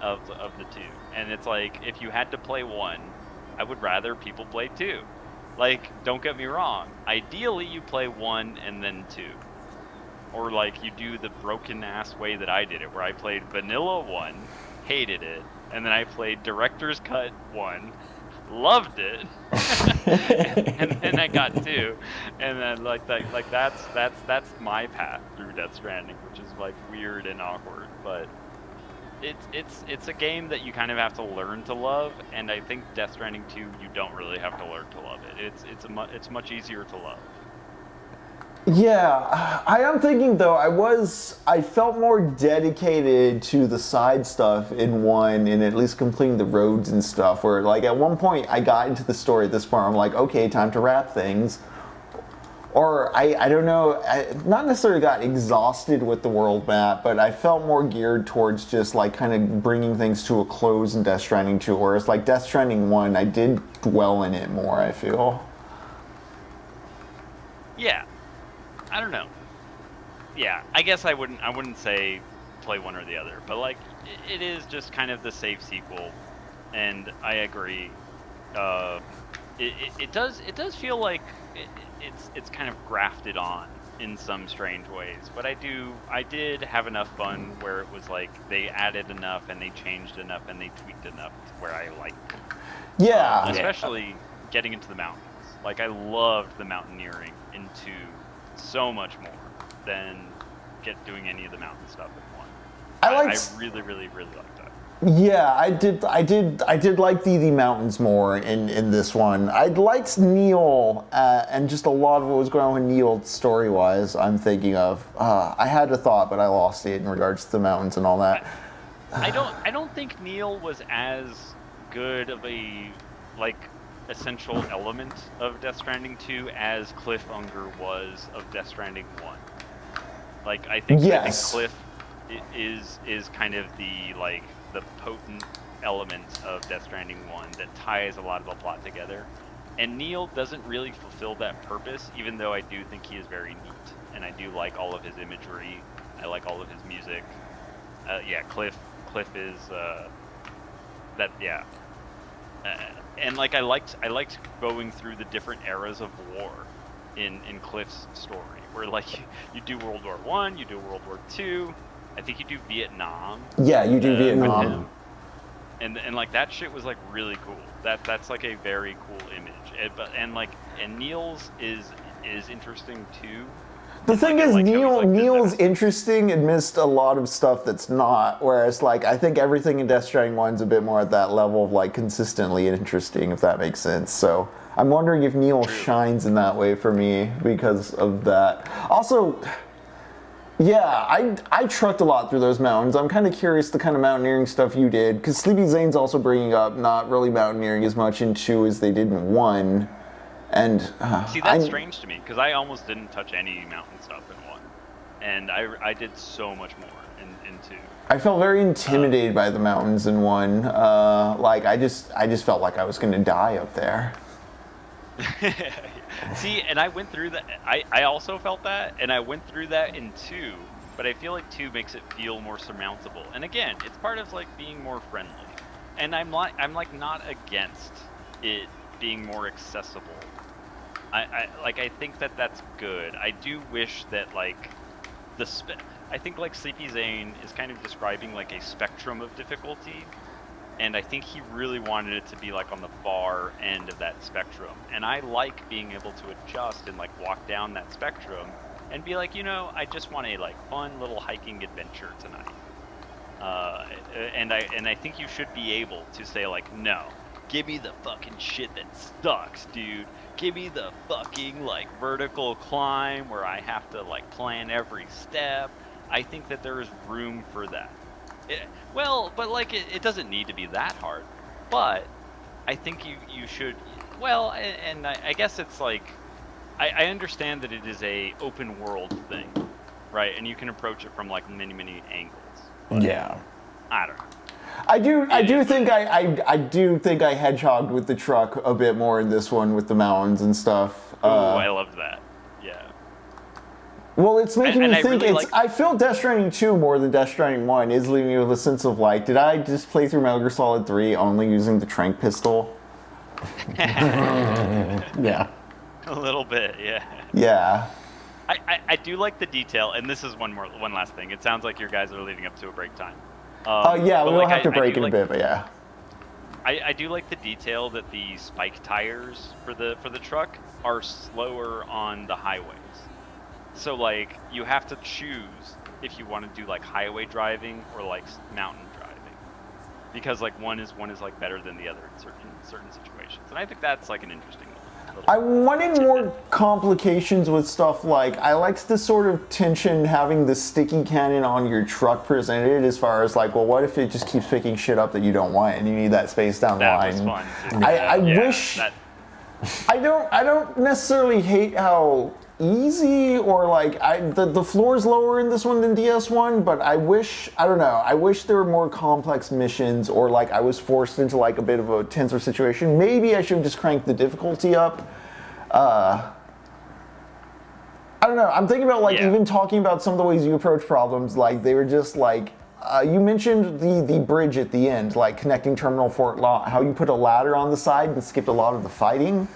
of the two. And it's like, if you had to play 1, I would rather people play 2. Like, don't get me wrong. Ideally, you play 1 and then 2. Or, like, you do the broken-ass way that I did it, where I played Vanilla 1, hated it, and then I played Director's Cut 1, loved it, and then I got 2, and then, that's my path through Death Stranding, which is, like, weird and awkward, but it's a game that you kind of have to learn to love, and I think Death Stranding 2, you don't really have to learn to love it. It's much easier to love. Yeah, I am thinking though, I felt more dedicated to the side stuff in 1 and at least completing the roads and stuff, where like at one point I got into the story at this point, I'm like, okay, time to wrap things. Or I don't know, not necessarily got exhausted with the world map, but I felt more geared towards just like kind of bringing things to a close in Death Stranding 2, whereas like Death Stranding 1, I did dwell in it more, I feel. Yeah. I don't know. Yeah, I guess I wouldn't say play one or the other, but like it is just kind of the safe sequel, and I agree. It does feel like it's kind of grafted on in some strange ways, but I did have enough fun where it was like they added enough and they changed enough and they tweaked enough to where I liked it. Yeah. Especially getting into the mountains. Like I loved the mountaineering in 2 so much more than doing any of the mountain stuff in 1. I really, really, really liked that. Yeah, I did like the mountains more in this one. I liked Neil and just a lot of what was going on with Neil story-wise. I'm thinking of. I had a thought, but I lost it in regards to the mountains and all that. I don't think Neil was as good of a essential element of Death Stranding 2 as Cliff Unger was of Death Stranding 1. Like I think Cliff is kind of the potent element of Death Stranding 1 that ties a lot of the plot together. And Neil doesn't really fulfill that purpose, even though I do think he is very neat. And I do like all of his imagery. I like all of his music. Cliff is and like I liked going through the different eras of war in Cliff's story, where like you do World War One, you do World War II, I think you do Vietnam. Yeah, you do Vietnam. And like that shit was like really cool. That's like a very cool image. And Neil's is interesting too. The thing is, Neil's interesting amidst a lot of stuff that's not, whereas, like, I think everything in Death Stranding 1's a bit more at that level of, like, consistently interesting, if that makes sense. So, I'm wondering if Neil shines in that way for me because of that. Also, yeah, I trucked a lot through those mountains. I'm kind of curious the kind of mountaineering stuff you did, because Sleepy Zane's also bringing up not really mountaineering as much in 2 as they did in 1. And see, that's strange to me because I almost didn't touch any mountain stuff in 1, and I did so much more in 2. I felt very intimidated by the mountains in 1. Like I just felt like I was going to die up there. See, and I went through that. I also felt that, and I went through that in 2. But I feel like 2 makes it feel more surmountable. And again, it's part of like being more friendly. And I'm not against it being more accessible. I think that's good. I do wish that like I think like Sleepy Zane is kind of describing like a spectrum of difficulty, and I think he really wanted it to be like on the far end of that spectrum. And I like being able to adjust and like walk down that spectrum and be like, I just want a like fun little hiking adventure tonight. And I think you should be able to say like, no, give me the fucking shit that sucks, dude. Give me the fucking like vertical climb where I have to like plan every step. I think that there is room for that. But like it doesn't need to be that hard. But I think you should. Well, and I guess it's like I understand that it is a open world thing, right? And you can approach it from like many angles. But yeah. I don't know. I do think I hedgehogged with the truck a bit more in this one with the mountains and stuff. I loved that. Yeah. Well, it's making me think. Really I feel Death Stranding 2 more than Death Stranding 1 is leaving me with a sense of like, did I just play through Metal Gear Solid 3 only using the tranq pistol? Yeah. A little bit, yeah. Yeah. I do like the detail, and this is one last thing. It sounds like your guys are leading up to a break time. Oh yeah, but we'll like, have to I break do in a like- bit, but yeah. I do like the detail that the spike tires for the truck are slower on the highways. So like you have to choose if you want to do like highway driving or like mountain driving, because like one is like better than the other in certain situations, and I think that's like an interesting little I wanted more complications with stuff like, I liked the sort of tension having the sticky cannon on your truck presented, as far as like, well, what if it just keeps picking shit up that you don't want and you need that space down the That line? was fun too. I Yeah, wish that- I don't necessarily hate how easy or like the floor's lower in this one than DS1, but I don't know, I wish there were more complex missions, or like I was forced into like a bit of a tenser situation. Maybe I should have just cranked the difficulty up. I don't know, I'm thinking about like even talking about some of the ways you approach problems, like they were just like you mentioned the bridge at the end, like connecting Terminal Fort Law, how you put a ladder on the side and skipped a lot of the fighting.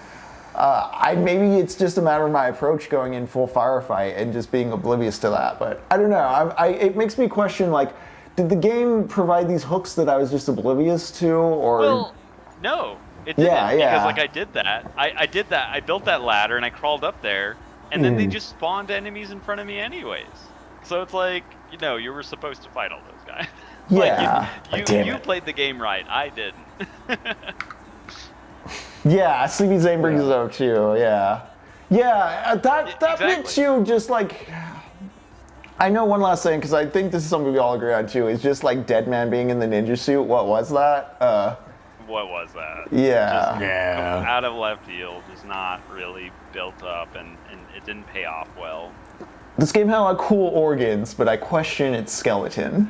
Maybe it's just a matter of my approach going in full firefight and just being oblivious to that, but I don't know. It makes me question, like, did the game provide these hooks that I was just oblivious to, or? Well, no, it didn't. Yeah. Because like I did that. I did that. I built that ladder and I crawled up there, and then they just spawned enemies in front of me anyways. So it's like, you were supposed to fight all those guys. Yeah. You played the game right. I didn't. Yeah, Sleepy Zane brings it up too. Yeah, that bit exactly. too. Just like, I know one last thing, because I think this is something we all agree on too. Is just like Dead Man being in the ninja suit. What was that? What was that? Yeah. Just Yeah. out of left field, just not really built up, and it didn't pay off well. This game had a lot of cool organs, but I question its skeleton.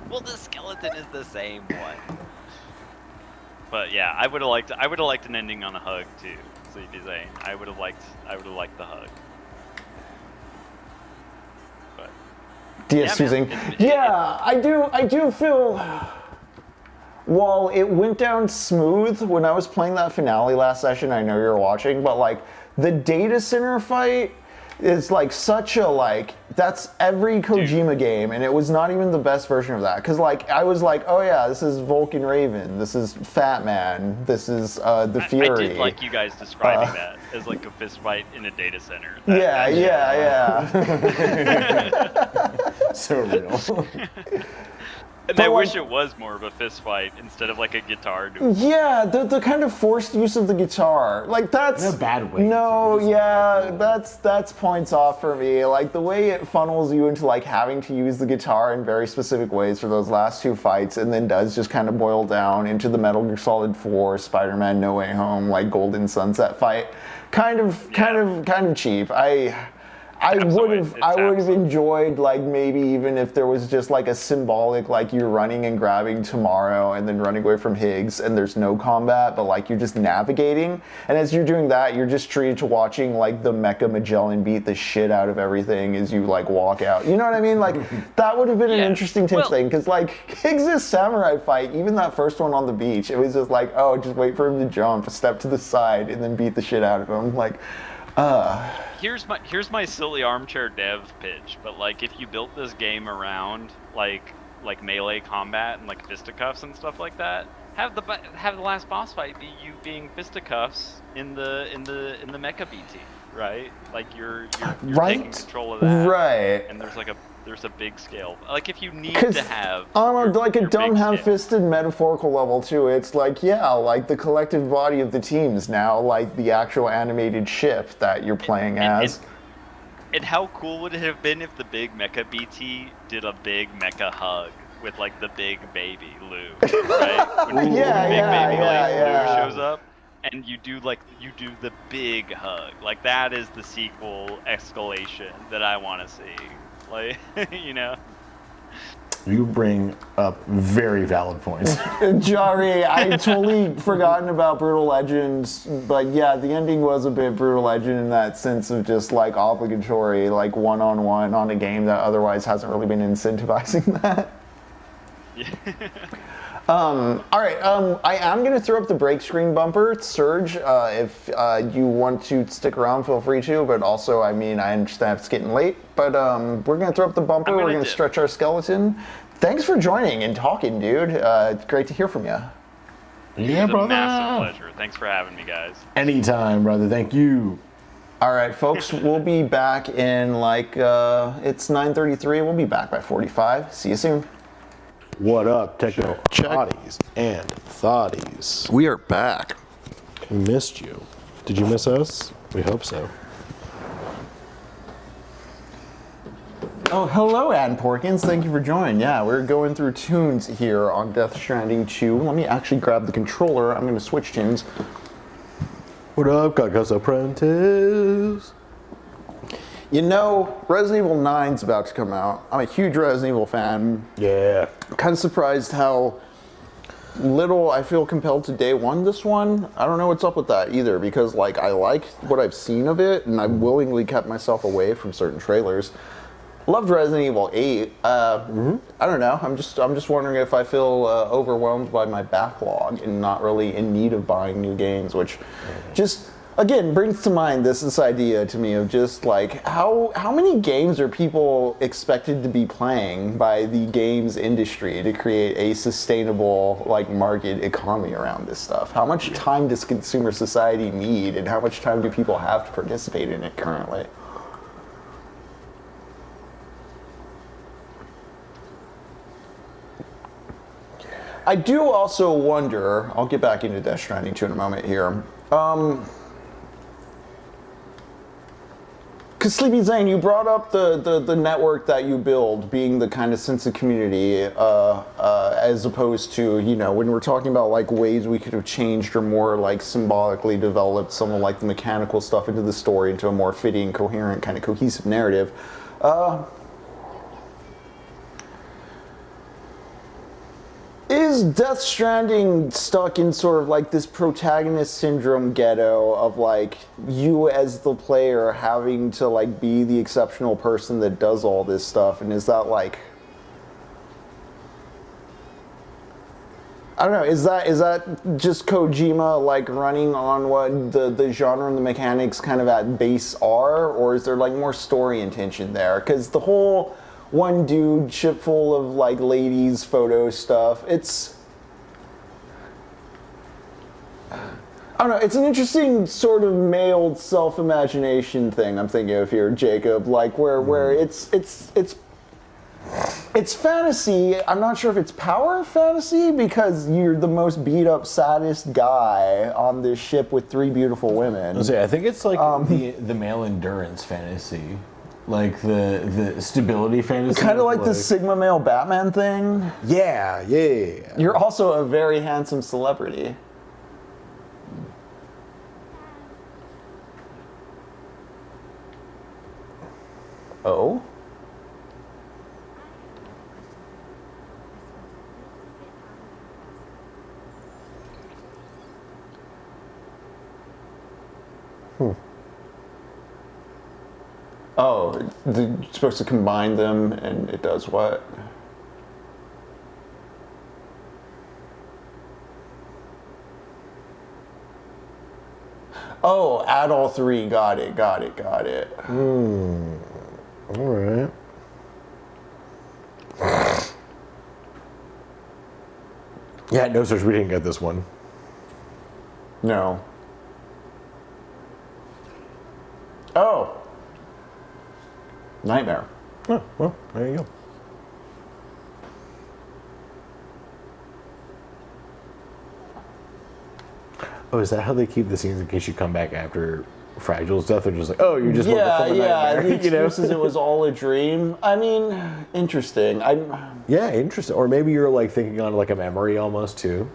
Well, the skeleton is the same one. But yeah, I would have liked an ending on a hug too. Sleepy Zane. I would have liked the hug. But DS2 man, thing. it- Yeah, I do feel. While it went down smooth when I was playing that finale last session, I know you were watching, but like the data center fight is like such a like, that's every Kojima game, and it was not even the best version of that, because like I was like, oh yeah, this is Vulcan Raven, this is Fat Man, this is the Fury. I did like you guys describing that as like a fist fight in a data center. Yeah. So real. And I wish it was more of a fist fight instead of like a guitar duel. Yeah, the kind of forced use of the guitar, like that's In a bad way. No, Just yeah, that's points off for me. Like the way it funnels you into like having to use the guitar in very specific ways for those last two fights, and then does just kind of boil down into the Metal Gear Solid 4, Spider-Man No Way Home, like Golden Sunset fight. Kind of cheap. I would have enjoyed, like, maybe even if there was just like a symbolic, like you're running and grabbing Tomorrow and then running away from Higgs and there's no combat, but like you're just navigating, and as you're doing that you're just treated to watching like the Mecha Magellan beat the shit out of everything as you like walk out. You know what I mean? Like that would have been an interesting thing, because like Higgs' samurai fight, even that first one on the beach, it was just like, oh, just wait for him to jump, step to the side, and then beat the shit out of him. Like, Here's my silly armchair dev pitch, but like if you built this game around like melee combat and like fisticuffs and stuff like that, have the last boss fight be you being fisticuffs in the mecha BT, right? Like you're Right? taking control of that, Right. And there's a big scale. Like if you need Because to have on your- like a your dumb big scale. ham-fisted metaphorical level too, it's like, yeah, like the collective body of the team's now like the actual animated ship that you're playing as. And how cool would it have been if the big mecha BT did a big mecha hug with like the big baby Lou, right? When Yeah, big yeah, baby yeah, like yeah. Lou shows up, and you do the big hug. Like that is the sequel escalation that I want to see. Like, you know. You bring up very valid points. Jari, I totally forgotten about Brutal Legends, but yeah, the ending was a bit Brutal Legend in that sense of just like obligatory, like one-on-one on a game that otherwise hasn't really been incentivizing that. All right, I am going to throw up the break screen bumper, Surge. If you want to stick around, feel free to, but also, I mean, I understand it's getting late, but we're going to throw up the bumper, we're going to stretch our skeleton. Thanks for joining and talking, dude. It's great to hear from you. Yeah, It's a brother. massive pleasure. Thanks for having me, guys. Anytime, brother. Thank you. All right, folks, we'll be back in it's 9:33. We'll be back by 45. See you soon. What up, techno hotties and thotties? We are back. We missed you. Did you miss us? We hope so. Oh, hello, Ann Porkins. Thank you for joining. Yeah, we're going through tunes here on Death Stranding 2. Let me actually grab the controller. I'm going to switch tunes. What up, Kaka's Apprentice? You know, Resident Evil 9's about to come out. I'm a huge Resident Evil fan. Yeah. I'm kind of surprised how little I feel compelled to day one this one. I don't know what's up with that either, because like I like what I've seen of it, and I've willingly kept myself away from certain trailers. Loved Resident Evil 8. I don't know. I'm just wondering if I feel overwhelmed by my backlog and not really in need of buying new games, which just again brings to mind this idea to me of just like how many games are people expected to be playing by the games industry to create a sustainable like market economy around this stuff? How much time does consumer society need, and how much time do people have to participate in it currently? I do also wonder, I'll get back into Death Stranding 2 in a moment here. Because Sleepy Zane, you brought up the network that you build being the kind of sense of community, as opposed to, you know, when we're talking about like ways we could have changed or more like symbolically developed some of like the mechanical stuff into the story into a more fitting, coherent, kind of cohesive narrative. Is Death Stranding stuck in sort of like this protagonist syndrome ghetto of like you as the player having to like be the exceptional person that does all this stuff, and is that like, I don't know, is that just Kojima like running on what the genre and the mechanics kind of at base are, or is there like more story intention there? Because the whole one dude ship full of like ladies photo stuff, it's, I don't know, it's an interesting sort of mailed self-imagination thing I'm thinking of here, Jacob, like where it's fantasy. I'm not sure if it's power fantasy because you're the most beat up, saddest guy on this ship with 3 beautiful women. I think it's like the male endurance fantasy. Like the stability fantasy. Kind of like the Sigma male Batman thing. Yeah. You're also a very handsome celebrity. Oh? Oh, you're supposed to combine them, and it does what? Oh, add all 3. Got it. All right. Yeah, no, search. We didn't get this one. No. Oh. Nightmare. Oh, well, there you go. Oh, is that how they keep the scenes in case you come back after Fragile's death? They're just like, oh, you just woke up from a nightmare. The excuses it was all a dream. I mean, interesting. Yeah, interesting. Or maybe you're like thinking on like a memory almost too.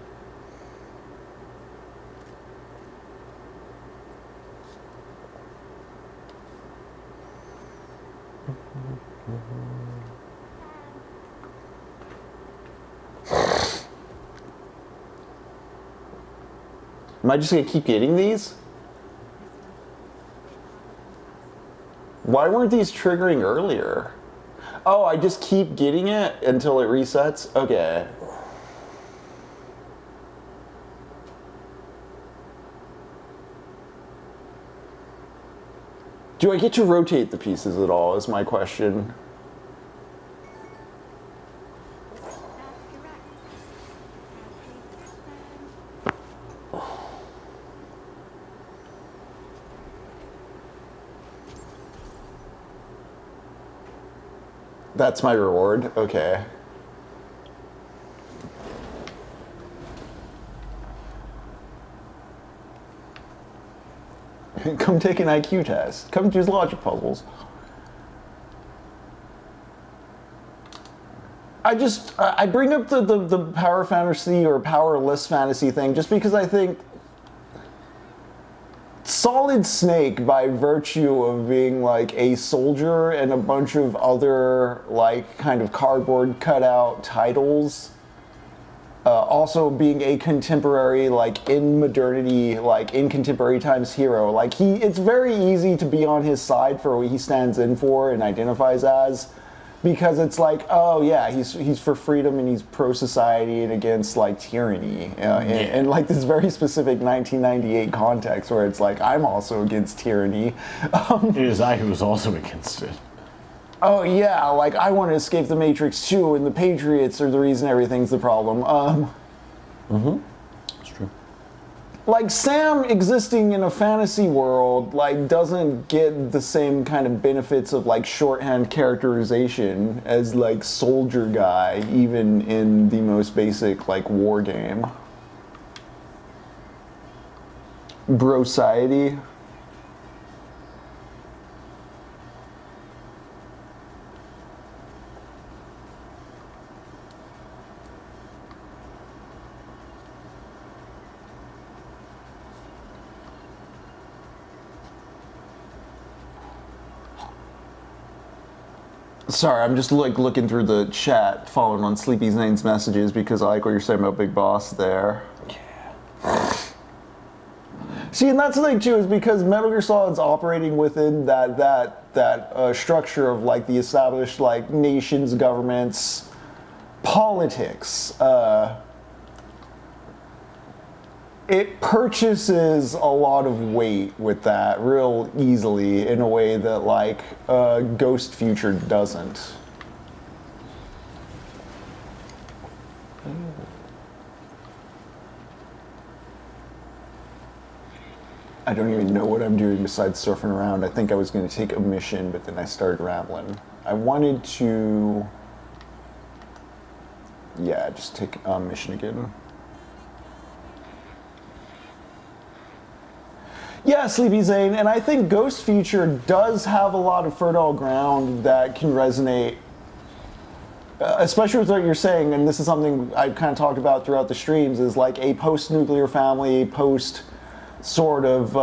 Am I just gonna keep getting these? Why weren't these triggering earlier? Oh, I just keep getting it until it resets? Okay. Do I get to rotate the pieces at all, is my question. That's correct. That's my reward? Okay. Come take an IQ test. Come choose logic puzzles. I bring up the power fantasy or powerless fantasy thing just because I think Solid Snake, by virtue of being like a soldier and a bunch of other like kind of cardboard cutout titles, also being a contemporary, like in modernity, like in contemporary times hero, like it's very easy to be on his side for what he stands in for and identifies as, because it's like, oh yeah, he's for freedom and he's pro society and against like tyranny, and like this very specific 1998 context where it's like, I'm also against tyranny. It is I who was also against it. Oh yeah, like I want to escape the Matrix too, and the Patriots are the reason everything's the problem. It's true. Like Sam existing in a fantasy world, like doesn't get the same kind of benefits of like shorthand characterization as like Soldier Guy, even in the most basic like war game. Brociety. Sorry, I'm just like looking through the chat, following on Sleepy Zane's messages because I like what you're saying about Big Boss there. Yeah. See, and that's the thing too, is because Metal Gear Solid's operating within that structure of like the established like nations, governments, politics. It purchases a lot of weight with that real easily in a way that like Ghost Future doesn't. I don't even know what I'm doing besides surfing around. I think I was going to take a mission, but then I started rambling. I wanted to, yeah, just take a mission again. Yeah, Sleepy Zane, and I think Ghost Future does have a lot of fertile ground that can resonate, especially with what you're saying, and this is something I've kind of talked about throughout the streams, is like a post-nuclear family, post sort of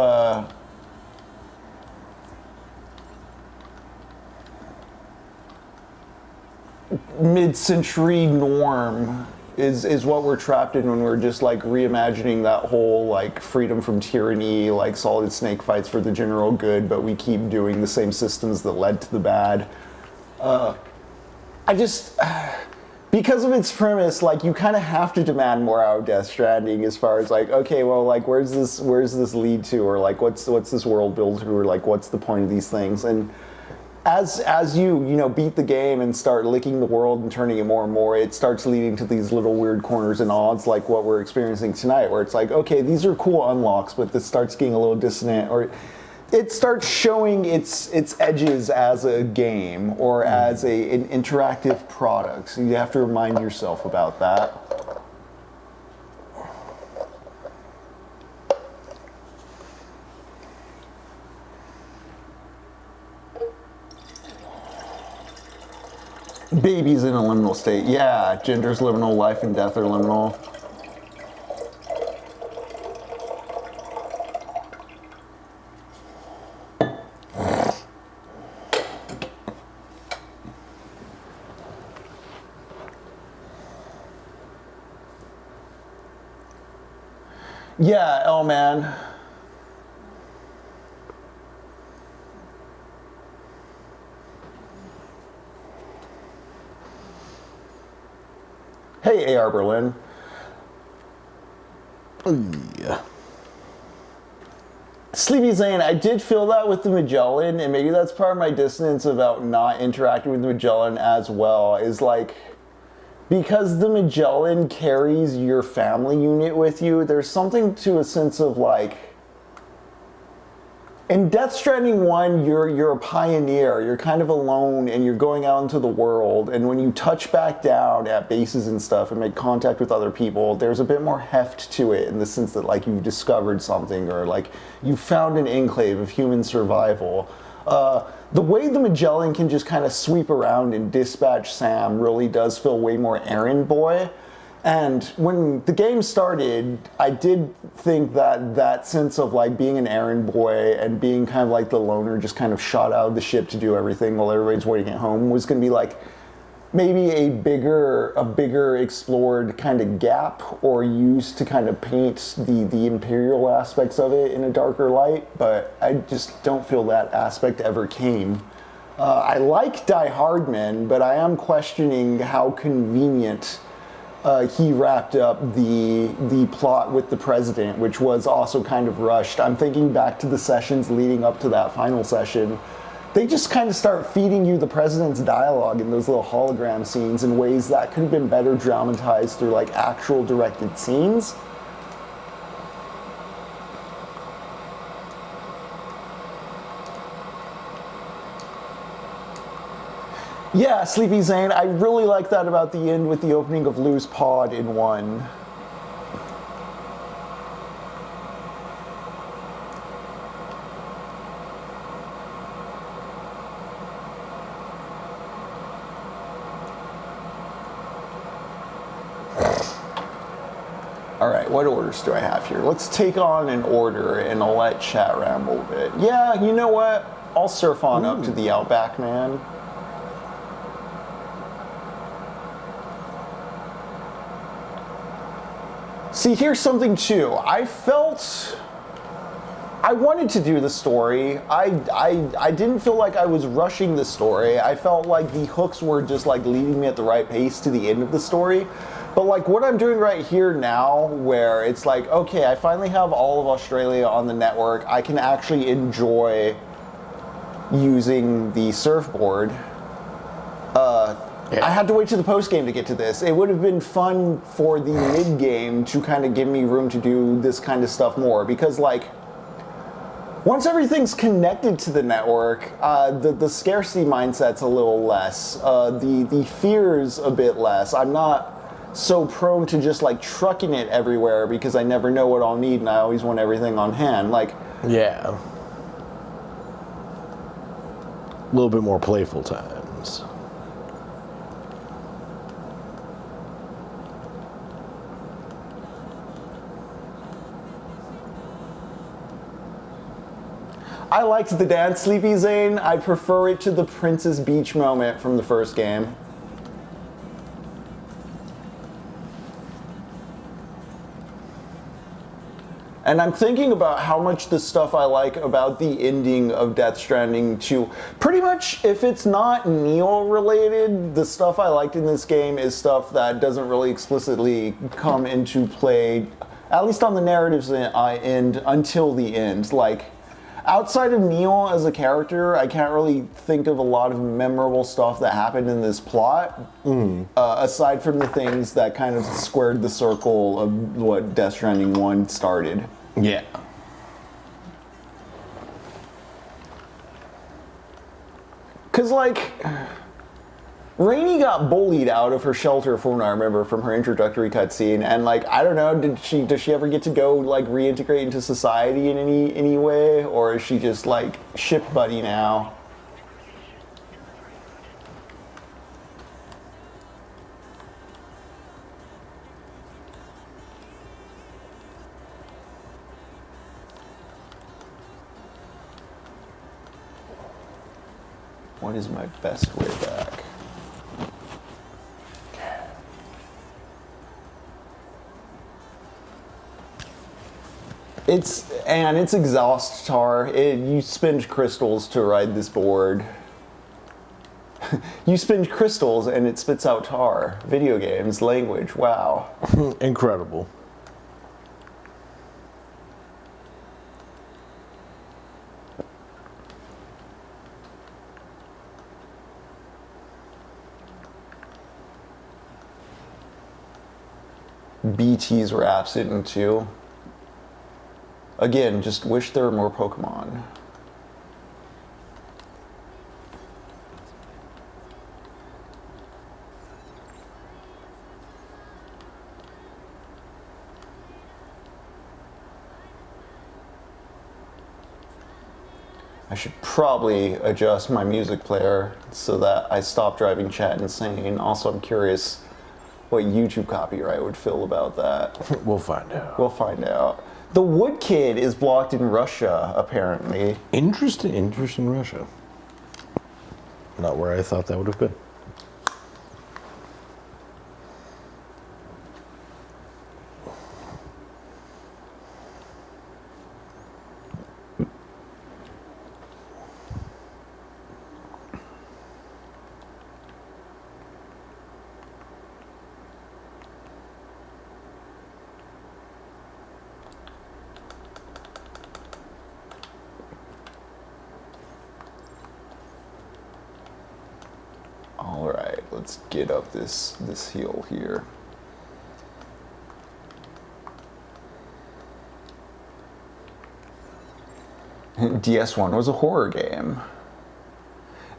mid-century norm is what we're trapped in when we're just like reimagining that whole like freedom from tyranny, like Solid Snake fights for the general good, but we keep doing the same systems that led to the bad. I just, because of its premise, like you kind of have to demand more out of Death Stranding as far as like, okay, well, like where's this lead to, or like what's this world build to, or like what's the point of these things? And as you know, beat the game and start licking the world and turning it more and more, it starts leading to these little weird corners and odds like what we're experiencing tonight, where it's like, okay, these are cool unlocks, but this starts getting a little dissonant, or it starts showing its edges as a game or as an interactive product. So you have to remind yourself about that. Baby's in a liminal state. Yeah, gender's liminal, life and death are liminal. Yeah, oh man. Hey, AR Berlin. Yeah. Sleepy Zane, I did feel that with the Magellan, and maybe that's part of my dissonance about not interacting with the Magellan as well, is like, because the Magellan carries your family unit with you, there's something to a sense of like, in Death Stranding 1, you're a pioneer, you're kind of alone, and you're going out into the world, and when you touch back down at bases and stuff and make contact with other people, there's a bit more heft to it in the sense that like you've discovered something, or like you found an enclave of human survival. The way the Magellan can just kind of sweep around and dispatch Sam really does feel way more errand boy. And when the game started, I did think that that sense of like being an errand boy and being kind of like the loner just kind of shot out of the ship to do everything while everybody's waiting at home was going to be like maybe a bigger explored kind of gap, or used to kind of paint the imperial aspects of it in a darker light, but I just don't feel that aspect ever came. I like Die Hardman, but I am questioning how convenient he wrapped up the plot with the president, which was also kind of rushed. I'm thinking back to the sessions leading up to that final session. They just kind of start feeding you the president's dialogue in those little hologram scenes in ways that could have been better dramatized through like actual directed scenes. Yeah, Sleepy Zane, I really like that about the end with the opening of Lou's pod in 1. Alright, what orders do I have here? Let's take on an order and I'll let chat ramble a bit. Yeah, you know what? I'll surf on up to the Outback, man. See, here's something too. I wanted to do the story. I didn't feel like I was rushing the story. I felt like the hooks were just like leading me at the right pace to the end of the story. But like what I'm doing right here now, where it's like, okay, I finally have all of Australia on the network. I can actually enjoy using the surfboard. I had to wait to the post game to get to this. It would have been fun for the mid game to kind of give me room to do this kind of stuff more, because like once everything's connected to the network, the scarcity mindset's a little less. The fear's a bit less. I'm not so prone to just like trucking it everywhere because I never know what I'll need and I always want everything on hand. Like, yeah, a little bit more playful times. I liked the dance, Sleepy Zane. I prefer it to the Princess Beach moment from the first game. And I'm thinking about how much the stuff I like about the ending of Death Stranding 2, pretty much if it's not Neo related, the stuff I liked in this game is stuff that doesn't really explicitly come into play, at least on the narrative's end, until the end. Like, outside of Neo as a character, I can't really think of a lot of memorable stuff that happened in this plot, aside from the things that kind of squared the circle of what Death Stranding 1 started. Yeah. Because, like, Rainey got bullied out of her shelter, from what I remember, from her introductory cutscene, and, like, I don't know, does she ever get to go, like, reintegrate into society in any way, or is she just, like, ship buddy now? What is my best way back? It's exhaust tar. You spend crystals to ride this board. You spend crystals and it spits out tar. Video games, language, wow. Incredible. BTs were absent in 2. Again, just wish there were more Pokemon. I should probably adjust my music player so that I stop driving chat insane. Also, I'm curious what YouTube copyright would feel about that. We'll find out. We'll find out. The Wood Kid is blocked in Russia, apparently. Interesting Russia. Not where I thought that would have been. Alright, let's get up this hill here. DS1 was a horror game.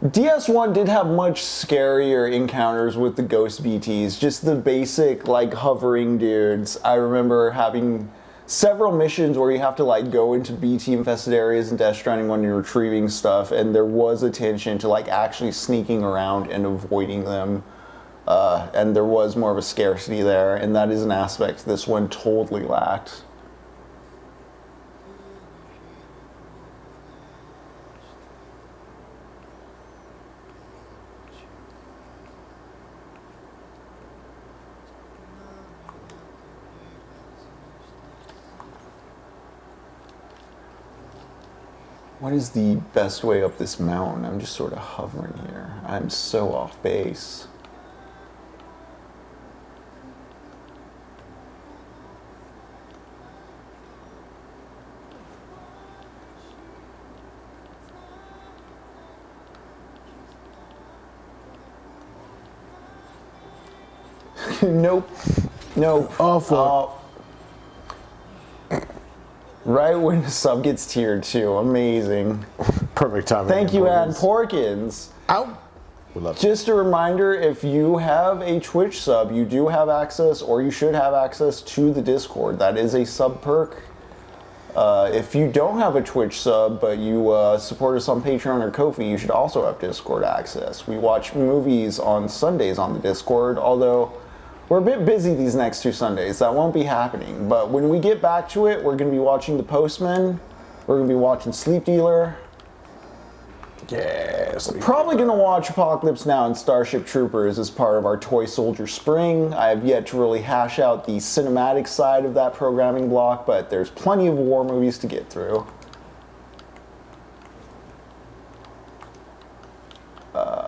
DS1 did have much scarier encounters with the ghost BTs, just the basic like hovering dudes. I remember having several missions where you have to like go into BT infested areas in Death Stranding when you're retrieving stuff, and there was attention to like actually sneaking around and avoiding them. And there was more of a scarcity there, and that is an aspect this one totally lacked. What is the best way up this mountain? I'm just sort of hovering here. I'm so off base. Nope. Nope. Awful. Right when the sub gets tiered too. Amazing. Perfect timing. Thank you, Ann Porkins. Ow. We love Just a reminder, if you have a Twitch sub, you do have access, or you should have access to the Discord. That is a sub perk. If you don't have a Twitch sub, but you support us on Patreon or Ko-fi, you should also have Discord access. We watch movies on Sundays on the Discord, although we're a bit busy these next 2 Sundays. That won't be happening. But when we get back to it, we're going to be watching The Postman. We're going to be watching Sleep Dealer. Yes. Probably going to watch Apocalypse Now and Starship Troopers as part of our Toy Soldier Spring. I have yet to really hash out the cinematic side of that programming block, but there's plenty of war movies to get through.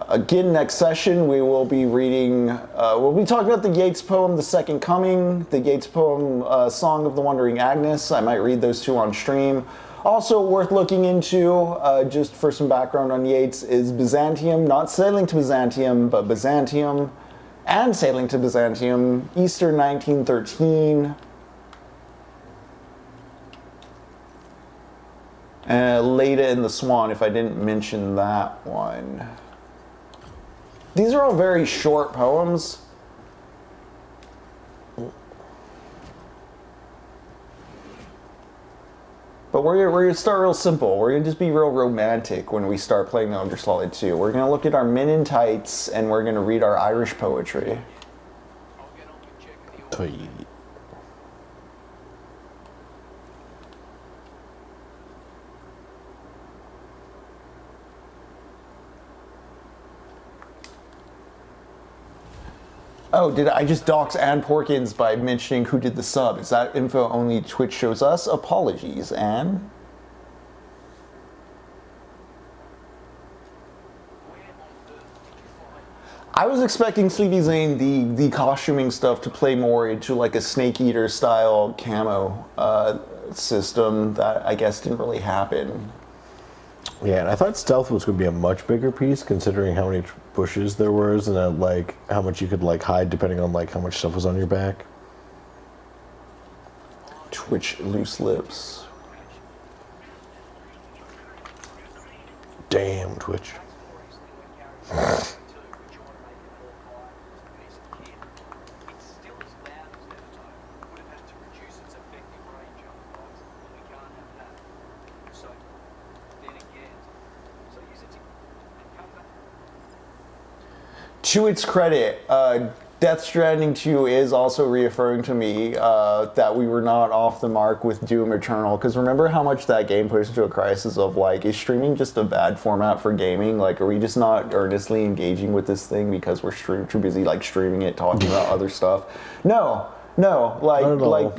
Again, next session we will be reading, we'll be talking about the Yeats poem, The Second Coming, the Yeats poem, Song of the Wandering Agnes. I might read those 2 on stream. Also worth looking into, just for some background on Yeats, is Byzantium, not Sailing to Byzantium, but Byzantium and Sailing to Byzantium, Easter 1913. Leda and the Swan, if I didn't mention that one. These are all very short poems. But we're gonna start real simple. We're gonna just be real romantic when we start playing Metal Gear Solid 2. We're gonna look at our men in tights and we're gonna read our Irish poetry. Oh, did I just dox Ann Porkins by mentioning who did the sub? Is that info only Twitch shows us? Apologies, Ann. I was expecting Sleepy Zane, the costuming stuff, to play more into like a Snake Eater style camo system. That I guess didn't really happen. Yeah, and I thought stealth was going to be a much bigger piece, considering how many bushes there was, and like how much you could like hide depending on like how much stuff was on your back. Twitch loose lips. Damn, Twitch. To its credit, Death Stranding 2 is also reaffirming to me that we were not off the mark with Doom Eternal, because remember how much that game pushed into a crisis of, like, is streaming just a bad format for gaming? Like, are we just not earnestly engaging with this thing because we're too busy, like, streaming it, talking about other stuff? No, like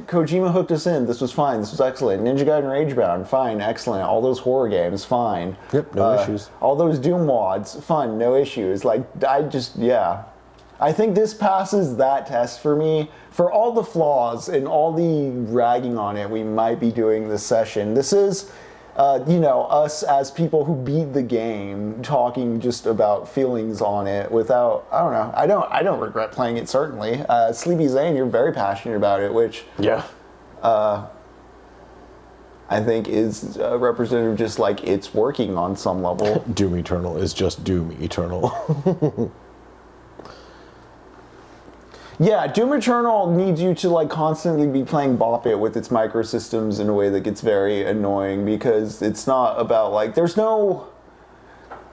Kojima hooked us in. This was fine. This was excellent. Ninja Gaiden Ragebound, fine, excellent. All those horror games, fine. Yep, no issues. All those Doom mods, fun, no issues. Like, I think this passes that test for me. For all the flaws and all the ragging on it we might be doing this session, this is, us as people who beat the game talking just about feelings on it without, I don't know. I don't regret playing it, certainly. Sleepy Zane, you're very passionate about it, which Yeah. I think is representative, just like it's working on some level. Doom Eternal is just Doom Eternal. Yeah, Doom Eternal needs you to like constantly be playing Bop It with its microsystems in a way that gets very annoying, because it's not about like there's no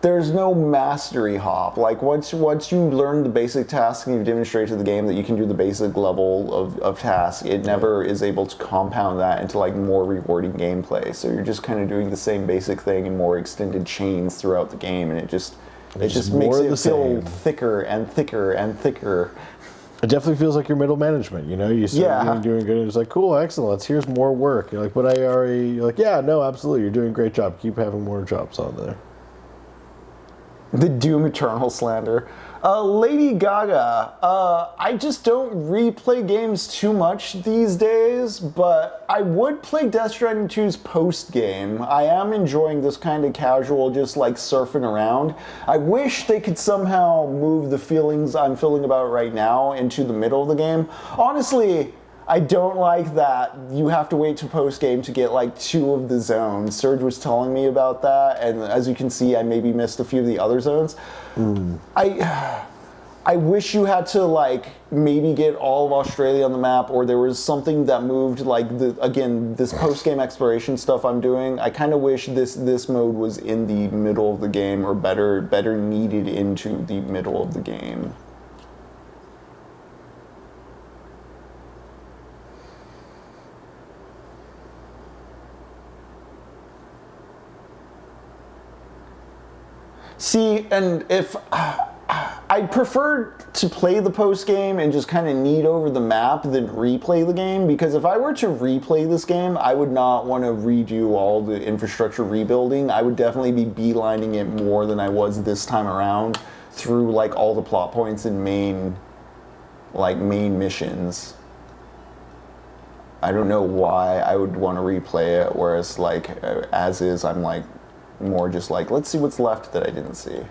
mastery hop. Like once you learn the basic task and you demonstrate to the game that you can do the basic level of task, it never is able to compound that into like more rewarding gameplay. So you're just kind of doing the same basic thing in more extended chains throughout the game, and it just makes it feel thicker and thicker and thicker. It definitely feels like your middle management, you know? You start doing good, and it's like, cool, excellent, here's more work. You're like, but you're like, yeah, no, absolutely, you're doing a great job. Keep having more jobs on there. The Doom Eternal slander. Lady Gaga. I just don't replay games too much these days, but I would play Death Stranding 2's post-game. I am enjoying this kind of casual, just like surfing around. I wish they could somehow move the feelings I'm feeling about it right now into the middle of the game. Honestly, I don't like that you have to wait to post-game to get like 2 of the zones. Serge was telling me about that, and as you can see, I maybe missed a few of the other zones. I wish you had to like maybe get all of Australia on the map, or there was something that moved like this post-game exploration stuff I'm doing. I kind of wish this mode was in the middle of the game, or better kneaded into the middle of the game. See, and if I'd prefer to play the post game and just kind of knead over the map than replay the game, because if I were to replay this game, I would not want to redo all the infrastructure rebuilding. I would definitely be beelining it more than I was this time around through like all the plot points and main missions. I don't know why I would want to replay it, whereas like as is, I'm like more just like, let's see what's left that I didn't see.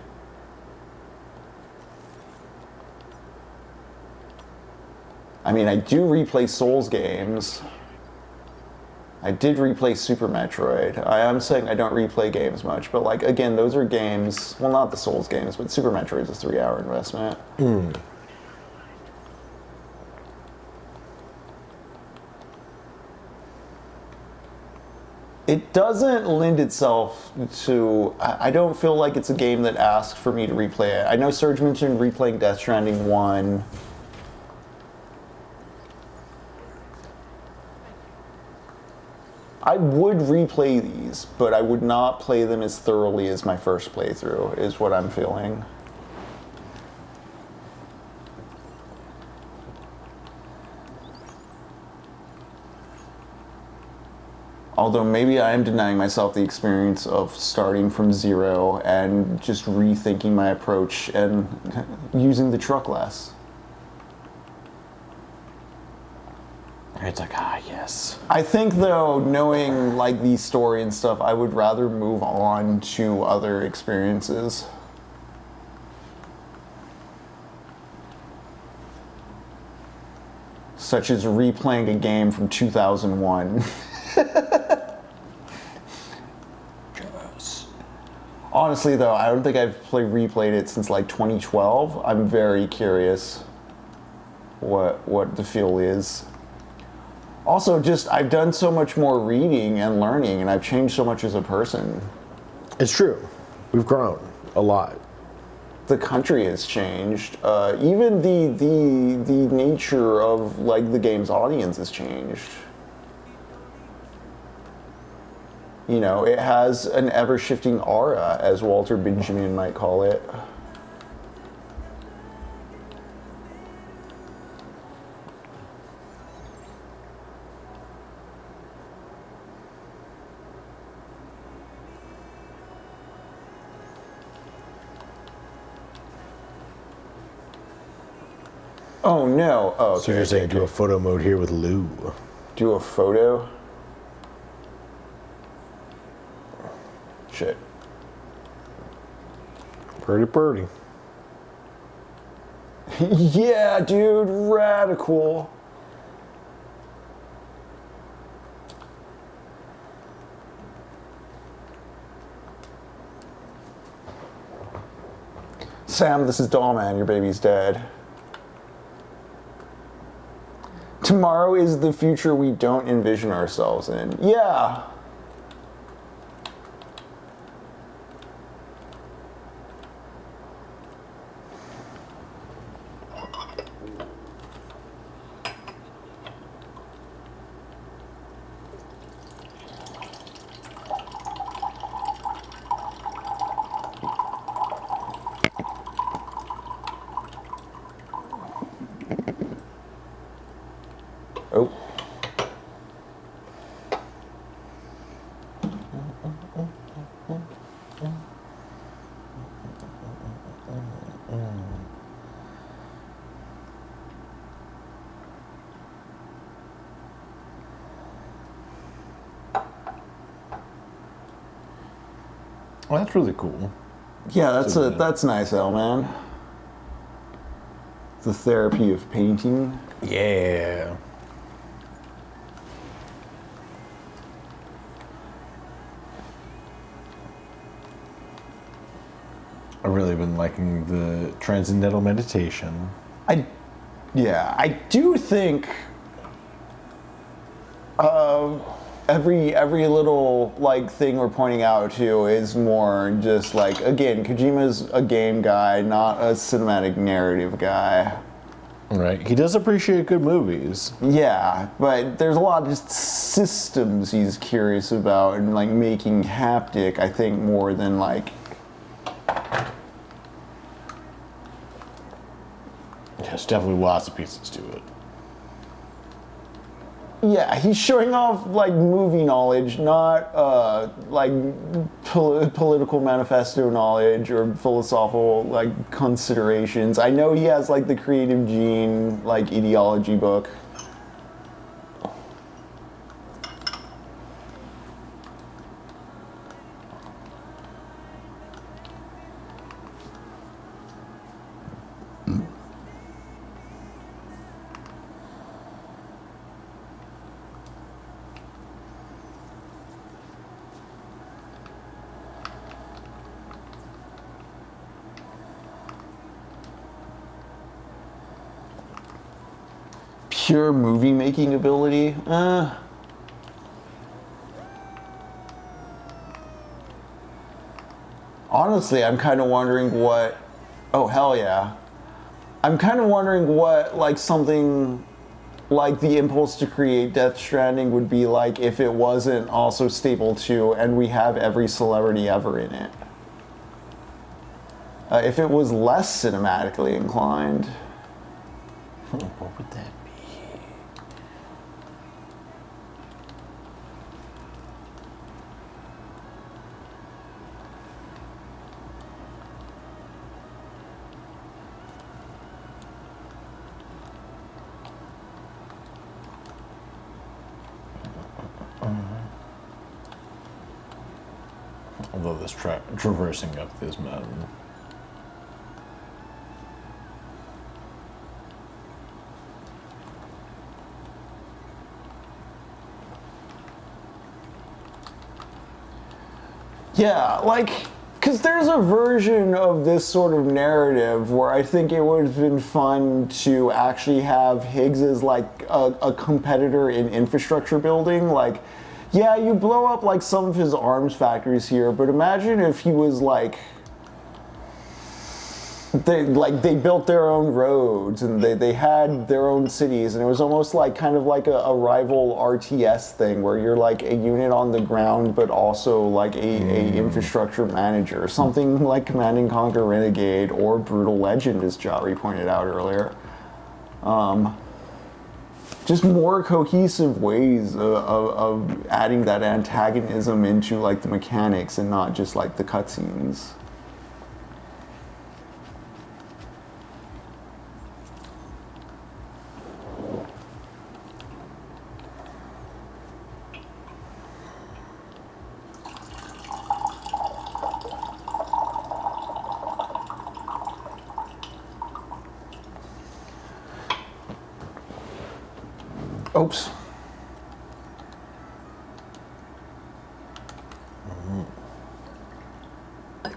I mean, I do replay Souls games. I did replay Super Metroid. I am saying I don't replay games much, but like, again, those are games, well, not the Souls games, but Super Metroid is a 3-hour investment. It doesn't lend itself to, I don't feel like it's a game that asks for me to replay it. I know Serge mentioned replaying Death Stranding 1. I would replay these, but I would not play them as thoroughly as my first playthrough, is what I'm feeling. Although maybe I am denying myself the experience of starting from zero and just rethinking my approach and using the truck less. It's like, yes. I think though, knowing like the story and stuff, I would rather move on to other experiences. such as replaying a game from 2001. Honestly, though, I don't think I've replayed it since like 2012. I'm very curious what the feel is. Also, just I've done so much more reading and learning, and I've changed so much as a person. It's true. We've grown a lot. The country has changed. Even the nature of like the game's audience has changed. You know, it has an ever-shifting aura, as Walter Benjamin might call it. Oh no! Oh, okay, So you're saying do a photo mode here with Lou. Do a photo? Shit. Pretty. Yeah, dude, radical. Sam, this is Dollman, your baby's dead. Tomorrow is the future we don't envision ourselves in. Yeah. Oh. Well, that's really cool. Yeah, that's nice, though, man. The therapy of painting. Yeah. I've really been liking the transcendental meditation. I do think every little like thing we're pointing out to is more just like, again, Kojima's a game guy, not a cinematic narrative guy. Right. He does appreciate good movies. Yeah, but there's a lot of just systems he's curious about and like making haptic, I think, more than like. There's definitely lots of pieces to it. Yeah, he's showing off like movie knowledge, not like political manifesto knowledge or philosophical like considerations. I know he has like the creative gene like ideology book. Pure movie making ability? Honestly, I'm kind of wondering what. Oh, hell yeah. I'm kind of wondering what, like, something like the impulse to create Death Stranding would be like if it wasn't also Staple 2 and we have every celebrity ever in it. If it was less cinematically inclined. What would that be? Although this traversing up this mountain. Yeah, like, because there's a version of this sort of narrative where I think it would have been fun to actually have Higgs as like a competitor in infrastructure building. Like, yeah, you blow up like some of his arms factories here, but imagine if he was like, they built their own roads and they had their own cities, and it was almost like kind of like a rival RTS thing where you're like a unit on the ground but also like a infrastructure manager, something like Command and Conquer Renegade or Brutal Legend, as Jari pointed out earlier. Just more cohesive ways of adding that antagonism into like the mechanics and not just like the cutscenes. Oops.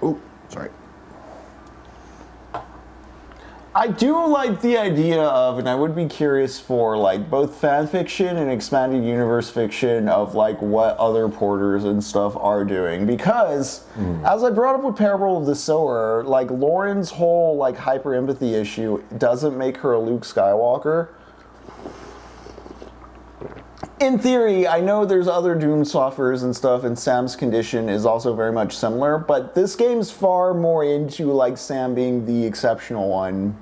Oh, sorry. I do like the idea of, and I would be curious for like both fan fiction and expanded universe fiction of like what other porters and stuff are doing, because as I brought up with Parable of the Sower, like Lauren's whole like hyper empathy issue doesn't make her a Luke Skywalker. In theory, I know there's other Doom softwares and stuff, and Sam's condition is also very much similar, but this game's far more into like Sam being the exceptional one.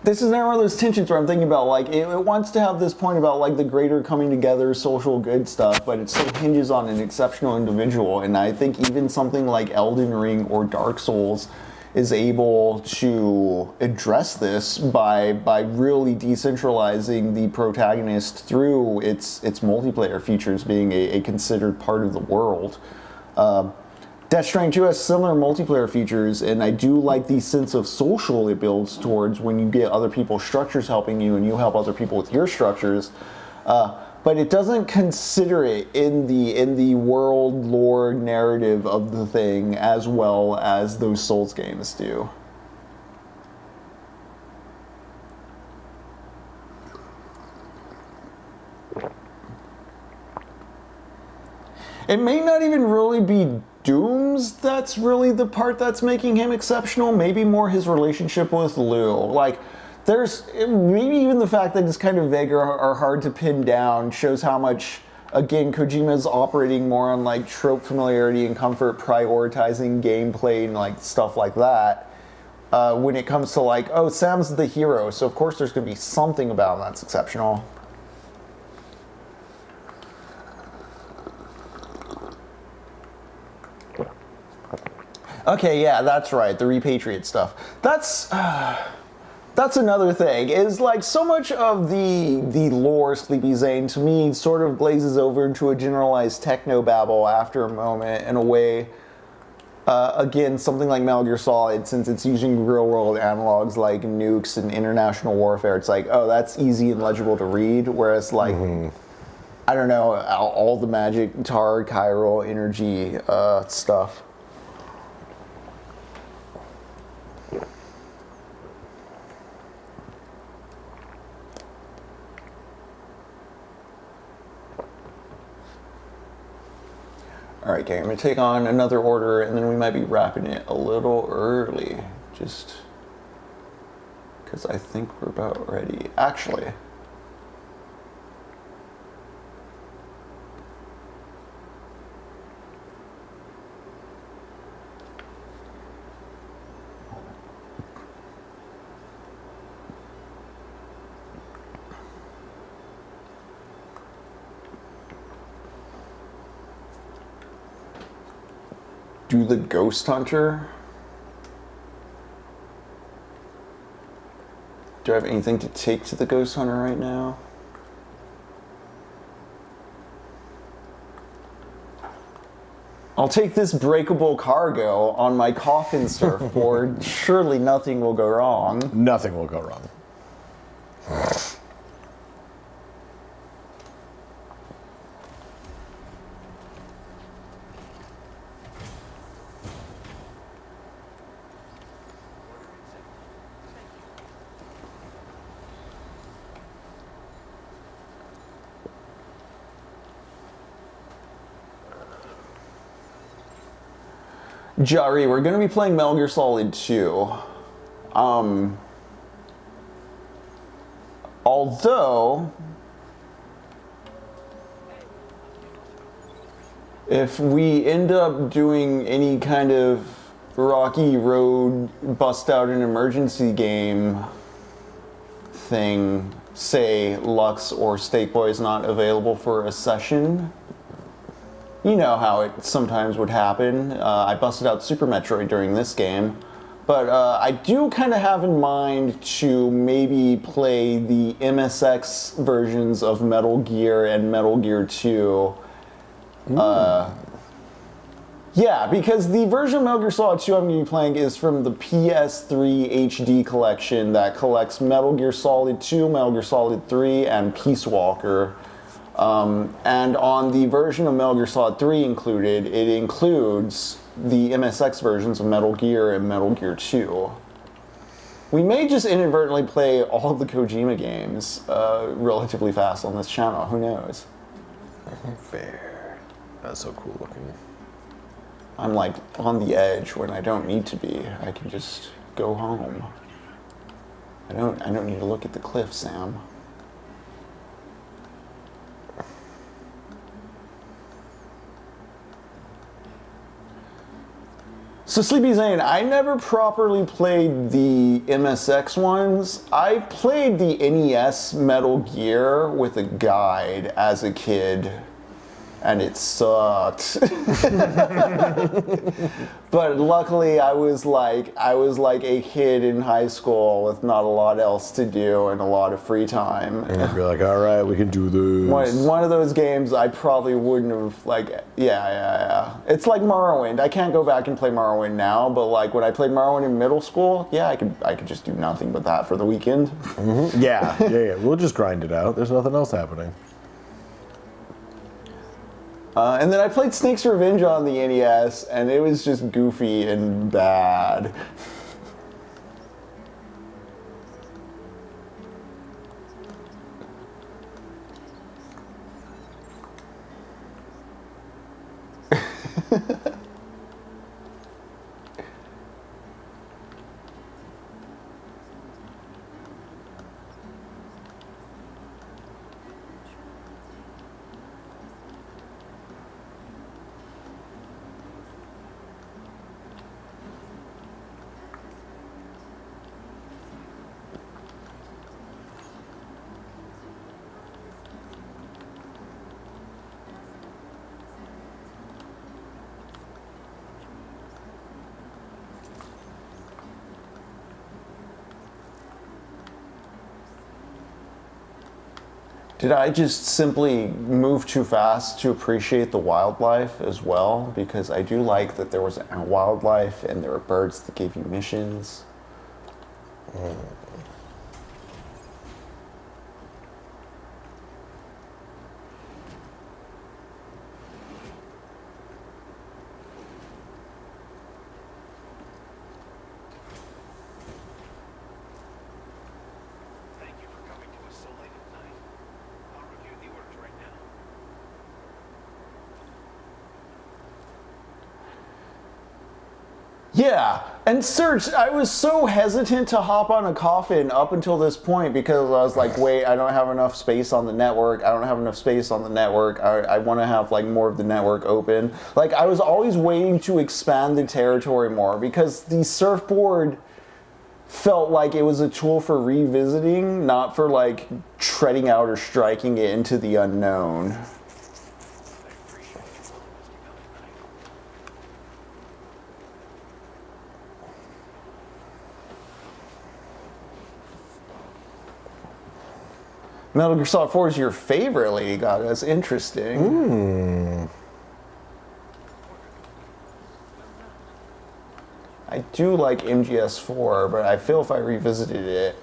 This is now one of those tensions where I'm thinking about like it wants to have this point about like the greater coming together, social good stuff, but it still hinges on an exceptional individual, and I think even something like Elden Ring or Dark Souls is able to address this by really decentralizing the protagonist through its multiplayer features being a considered part of the world. Death Stranding 2 has similar multiplayer features, and I do like the sense of social it builds towards when you get other people's structures helping you and you help other people with your structures. But it doesn't consider it in the world lore narrative of the thing as well as those Souls games do. It may not even really be Doom's that's really the part that's making him exceptional, maybe more his relationship with Lou. Like, there's maybe even the fact that it's kind of vague or hard to pin down shows how much, again, Kojima's operating more on like trope familiarity and comfort, prioritizing gameplay and like stuff like that. When it comes to like, oh, Sam's the hero, so of course there's going to be something about him that's exceptional. Okay, yeah, that's right, the repatriate stuff. That's another thing, is like so much of the lore Sleepy Zane to me sort of glazes over into a generalized techno-babble after a moment in a way, again, something like Metal Gear Solid, since it's using real-world analogs like nukes and international warfare, it's like, oh, that's easy and legible to read, whereas like, I don't know, all the magic, tar, chiral, energy stuff. Alright, okay, I'm going to take on another order, and then we might be wrapping it a little early, just because I think we're about ready. Actually, do the Ghost Hunter. Do I have anything to take to the Ghost Hunter right now? I'll take this breakable cargo on my coffin surfboard. Surely nothing will go wrong. Nothing will go wrong. Jari, we're going to be playing Metal Gear Solid 2. Although, if we end up doing any kind of Rocky Road bust out an emergency game thing, say Lux or Steak Boy is not available for a session, you know how it sometimes would happen. I busted out Super Metroid during this game, but I do kind of have in mind to maybe play the MSX versions of Metal Gear and Metal Gear 2. Yeah, because the version of Metal Gear Solid 2 I'm going to be playing is from the PS3 HD collection that collects Metal Gear Solid 2, Metal Gear Solid 3, and Peace Walker. And on the version of Metal Gear Solid 3 included, it includes the MSX versions of Metal Gear and Metal Gear 2. We may just inadvertently play all of the Kojima games relatively fast on this channel, who knows? Fair. That's so cool looking. I'm like on the edge when I don't need to be. I can just go home. I don't need to look at the cliff, Sam. So Sleepy Zane, I never properly played the MSX ones. I played the NES Metal Gear with a guide as a kid, and it sucked. But luckily I was like a kid in high school with not a lot else to do and a lot of free time. And you'd be like, all right, we can do this. One of those games I probably wouldn't have, like, yeah. It's like Morrowind. I can't go back and play Morrowind now, but like when I played Morrowind in middle school, yeah, I could just do nothing but that for the weekend. Mm-hmm. Yeah. We'll just grind it out. There's nothing else happening. And then I played Snake's Revenge on the NES, and it was just goofy and bad. Did I just simply move too fast to appreciate the wildlife as well? Because I do like that there was a wildlife and there were birds that gave you missions. Yeah, and Serge, I was so hesitant to hop on a coffin up until this point because I was like, wait, I don't have enough space on the network. I want to have like more of the network open. Like I was always waiting to expand the territory more because the surfboard felt like it was a tool for revisiting, not for like treading out or striking it into the unknown. Metal Gear Solid 4 is your favorite, Lady Gaga. That's interesting. I do like MGS4, but I feel if I revisited it,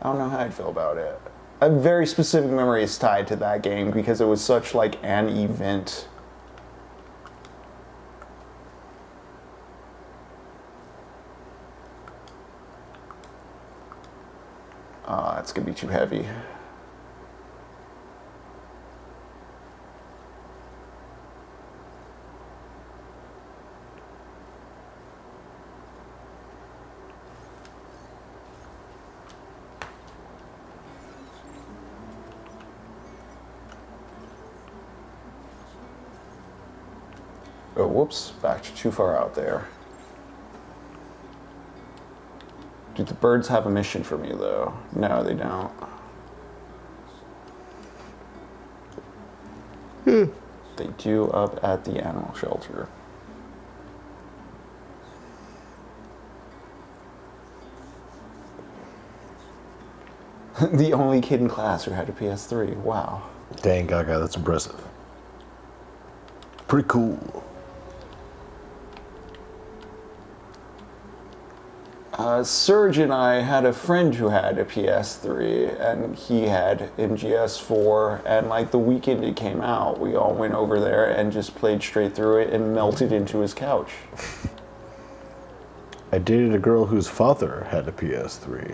I don't know how I'd feel about it. I have very specific memories tied to that game because it was such like an event. It's gonna be too heavy. Oh, whoops. Back too far out there. Do the birds have a mission for me, though? No, they don't. They do up at the animal shelter. The only kid in class who had a PS3. Wow. Dang, Gaga, that's impressive. Pretty cool. Serge and I had a friend who had a PS3, and he had MGS4, and like the weekend it came out, we all went over there and just played straight through it and melted into his couch. I dated a girl whose father had a PS3.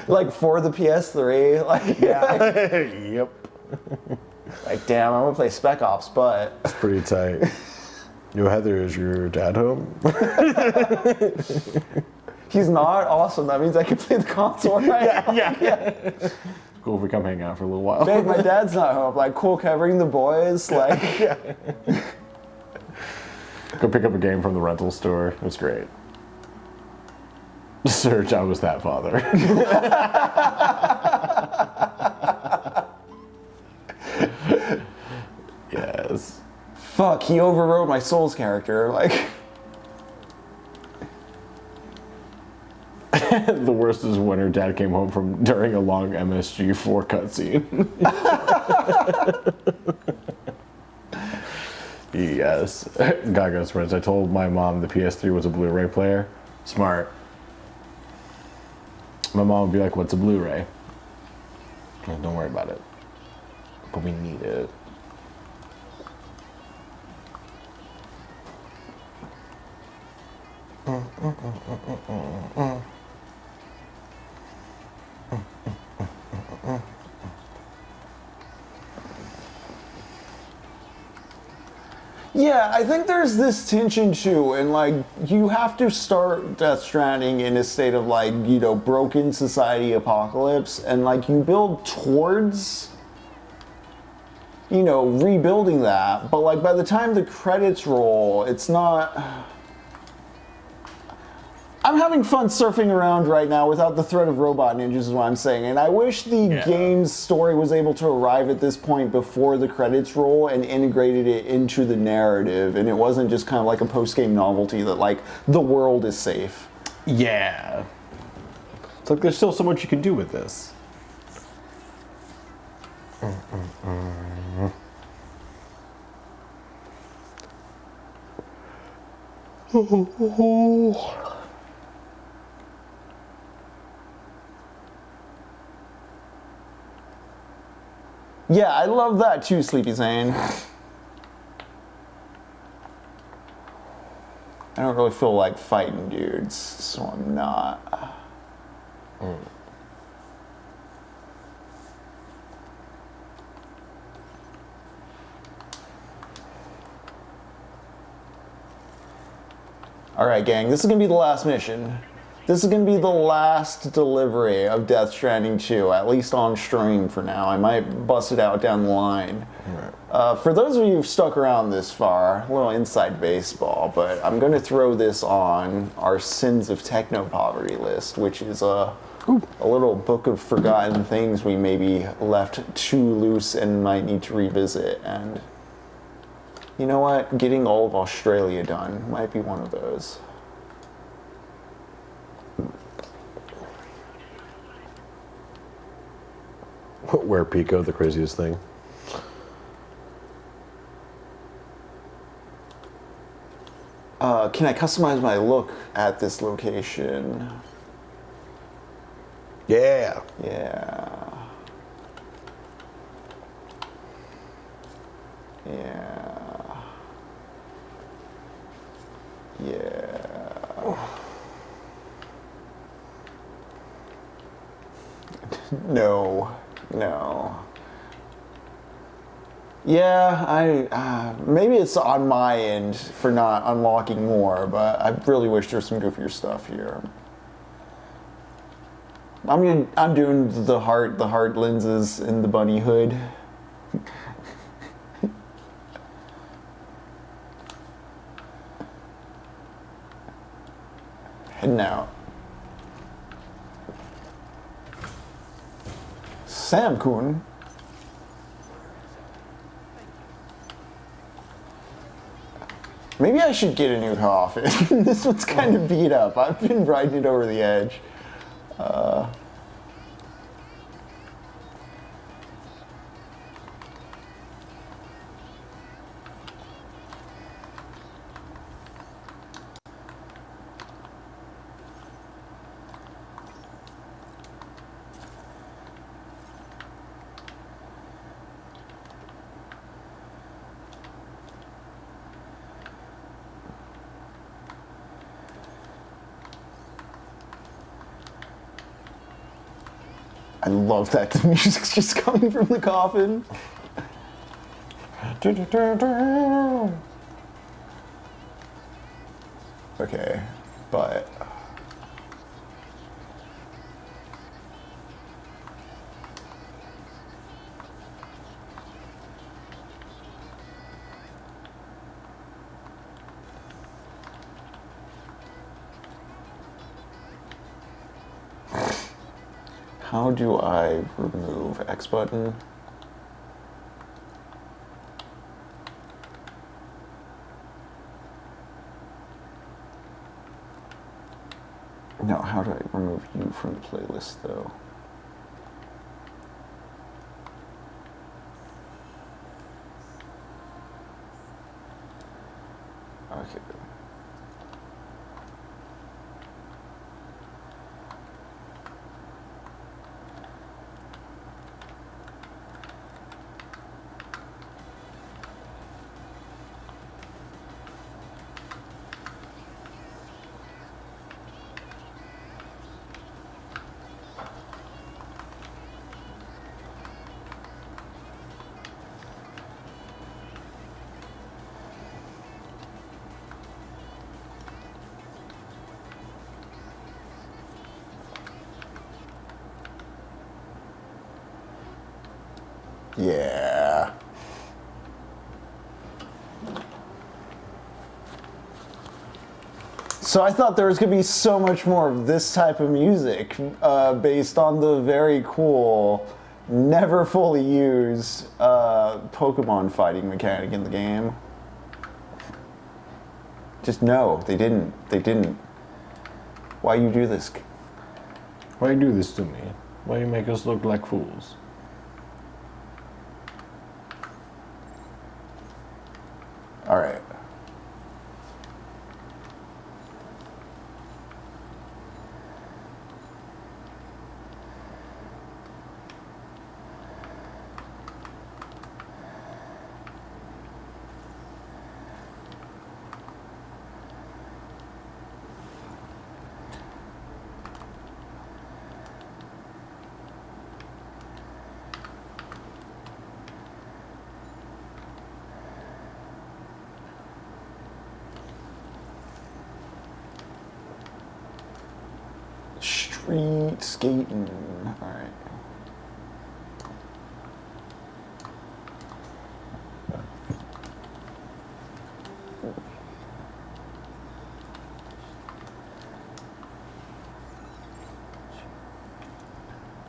Like for the PS3, like Yeah. Yep. like damn, I want to play Spec Ops, but It's pretty tight. Yo, Heather, is your dad home? he's not. Awesome. That means I can play the console right now. Yeah. Cool if we come hang out for a little while. Babe, my dad's not home. Like, cool, can I bring the boys? Like, Go pick up a game from the rental store. It was great. Serge, I was that father. Yes. fuck, he overrode my Souls character. Like, The worst is when her dad came home from during a long MSG4 cutscene. Yes. Gaga's friends. I told my mom the PS3 was a Blu-ray player. Smart. My mom would be like, "What's a Blu-ray?" Like, don't worry about it. But we need it. yeah, I think there's this tension too, and like, you have to start Death Stranding in a state of like, you know, broken society apocalypse, and like, you build towards, you know, rebuilding that, but like, by the time the credits roll, it's not. I'm having fun surfing around right now without the threat of robot ninjas is what I'm saying, and I wish the game's story was able to arrive at this point before the credits roll and integrated it into the narrative, and it wasn't just kind of like a post-game novelty that like, the world is safe. Yeah. It's like there's still so much you can do with this. Yeah, I love that too, Sleepy Zane. I don't really feel like fighting dudes, so I'm not. Alright, gang, this is gonna be the last mission. This is gonna be the last delivery of Death Stranding 2, at least on stream for now. I might bust it out down the line. For those of you who've stuck around this far, a little inside baseball, but I'm gonna throw this on our Sins of Techno-Poverty list, which is a little book of forgotten things we maybe left too loose and might need to revisit. And you know what? Getting all of Australia done might be one of those. Wear Pico, the craziest thing. Can I customize my look at this location? Yeah. Yeah. Yeah. Yeah. No. No. Yeah, maybe it's on my end for not unlocking more, but I really wish there was some goofier stuff here. I'm doing the heart lenses in the bunny hood. Heading out. Sam-kun. Maybe I should get a new coffin. This one's kind of beat up. I've been riding it over the edge. I love that the music's just coming from the coffin. Okay, but how do I remove X button? No, how do I remove you from the playlist though? Okay. Yeah. So I thought there was going to be so much more of this type of music based on the very cool, never fully used Pokemon fighting mechanic in the game. Just no, they didn't. They didn't. Why you do this? Why you do this to me? Why you make us look like fools? All right. Street skating. All right.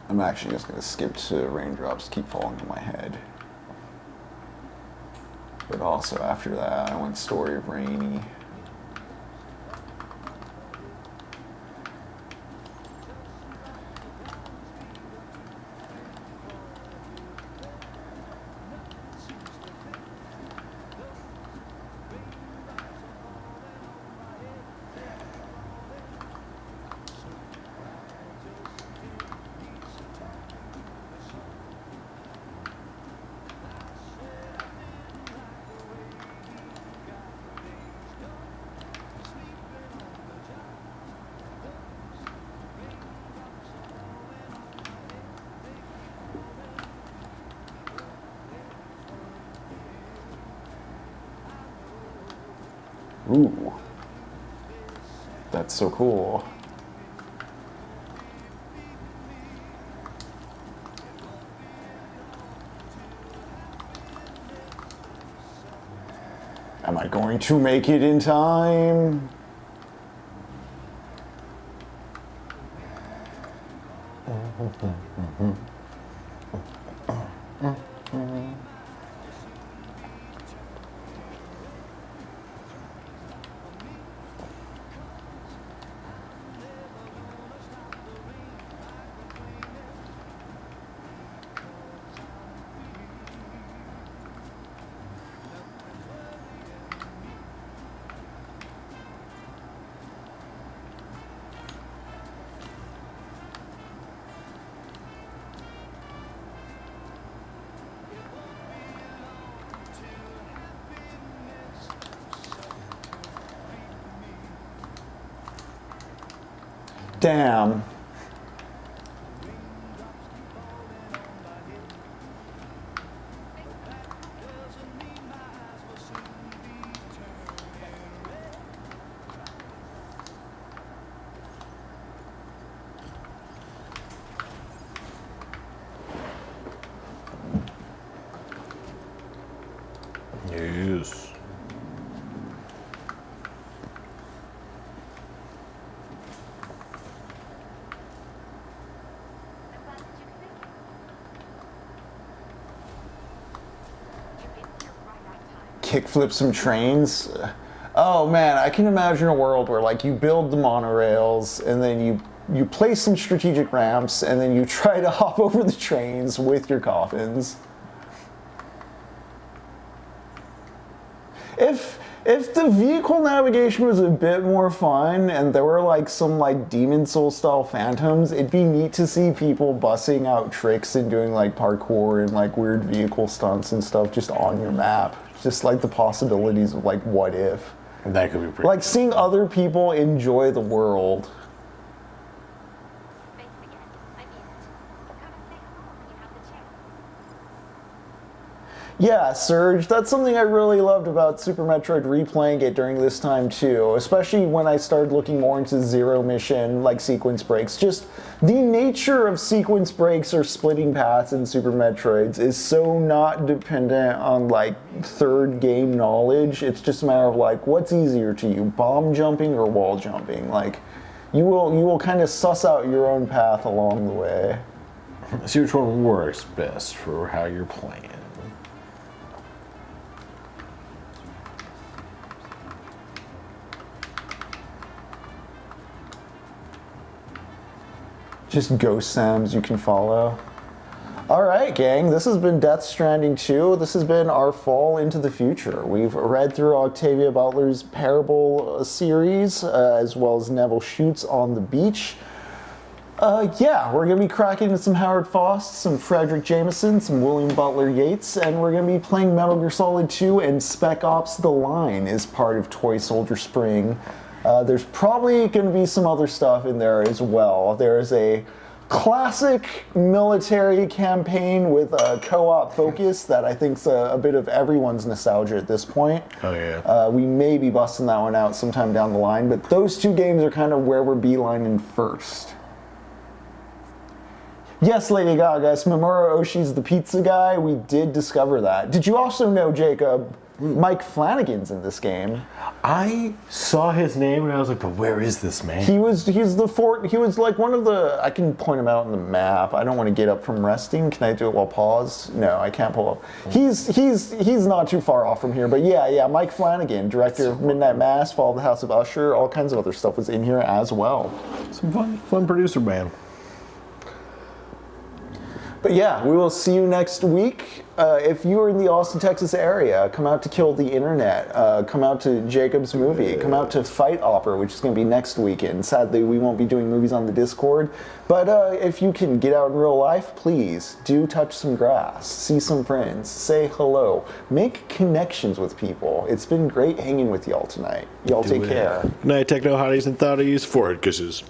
I'm actually just going to skip to raindrops keep falling on my head. But also after that, I want Story of Rainy. Ooh, that's so cool. Am I going to make it in time? Damn. Yes. Kickflip some trains. Oh man, I can imagine a world where like you build the monorails and then you place some strategic ramps and then you try to hop over the trains with your coffins. If the vehicle navigation was a bit more fun and there were like some like Demon Soul style phantoms, it'd be neat to see people bussing out tricks and doing like parkour and like weird vehicle stunts and stuff just on your map. Just like the possibilities of like what if. That could be pretty. Like seeing other people enjoy the world. Thanks again. I mean it. Come and say hello when you have the chance. Yeah, Surge, that's something I really loved about Super Metroid replaying it during this time too, especially when I started looking more into zero mission, like sequence breaks. Just the nature of sequence breaks or splitting paths in Super Metroids is so not dependent on like third game knowledge. It's just a matter of like, what's easier to you, bomb jumping or wall jumping? Like, you will kind of suss out your own path along the way. See which one works best for how you're playing. Just ghost Sams you can follow. Alright gang, this has been Death Stranding 2. This has been our fall into the future. We've read through Octavia Butler's Parable series, as well as Nevil Shute's On the Beach. Yeah, we're going to be cracking into some Howard Faust, some Frederic Jameson, some William Butler Yeats, and we're going to be playing Metal Gear Solid 2 and Spec Ops The Line as part of Toy Soldier Spring. There's probably going to be some other stuff in there as well. There's a classic military campaign with a co-op focus that I think's a bit of everyone's nostalgia at this point. Oh yeah. We may be busting that one out sometime down the line, but those two games are kind of where we're beelining first. Yes, Lady Gaga, Mamoru Oshii's the pizza guy. We did discover that. Did you also know, Jacob, Mike Flanagan's in this game? I saw his name and I was like, but where is this man? He was like one of the, I can point him out on the map. I don't want to get up from resting. Can I do it while paused? No, I can't pull up. He's not too far off from here, but yeah, Mike Flanagan, director of Midnight Mass, Fall of the House of Usher, all kinds of other stuff was in here as well. Some fun producer man. But yeah, we will see you next week. If you are in the Austin, Texas area, come out to Kill the Internet. Come out to Jacob's movie. Come out to Fight Opera, which is going to be next weekend. Sadly, we won't be doing movies on the Discord. But if you can get out in real life, please do touch some grass. See some friends. Say hello. Make connections with people. It's been great hanging with y'all tonight. Y'all take care. Good night, techno hotties and thotties, forehead kisses.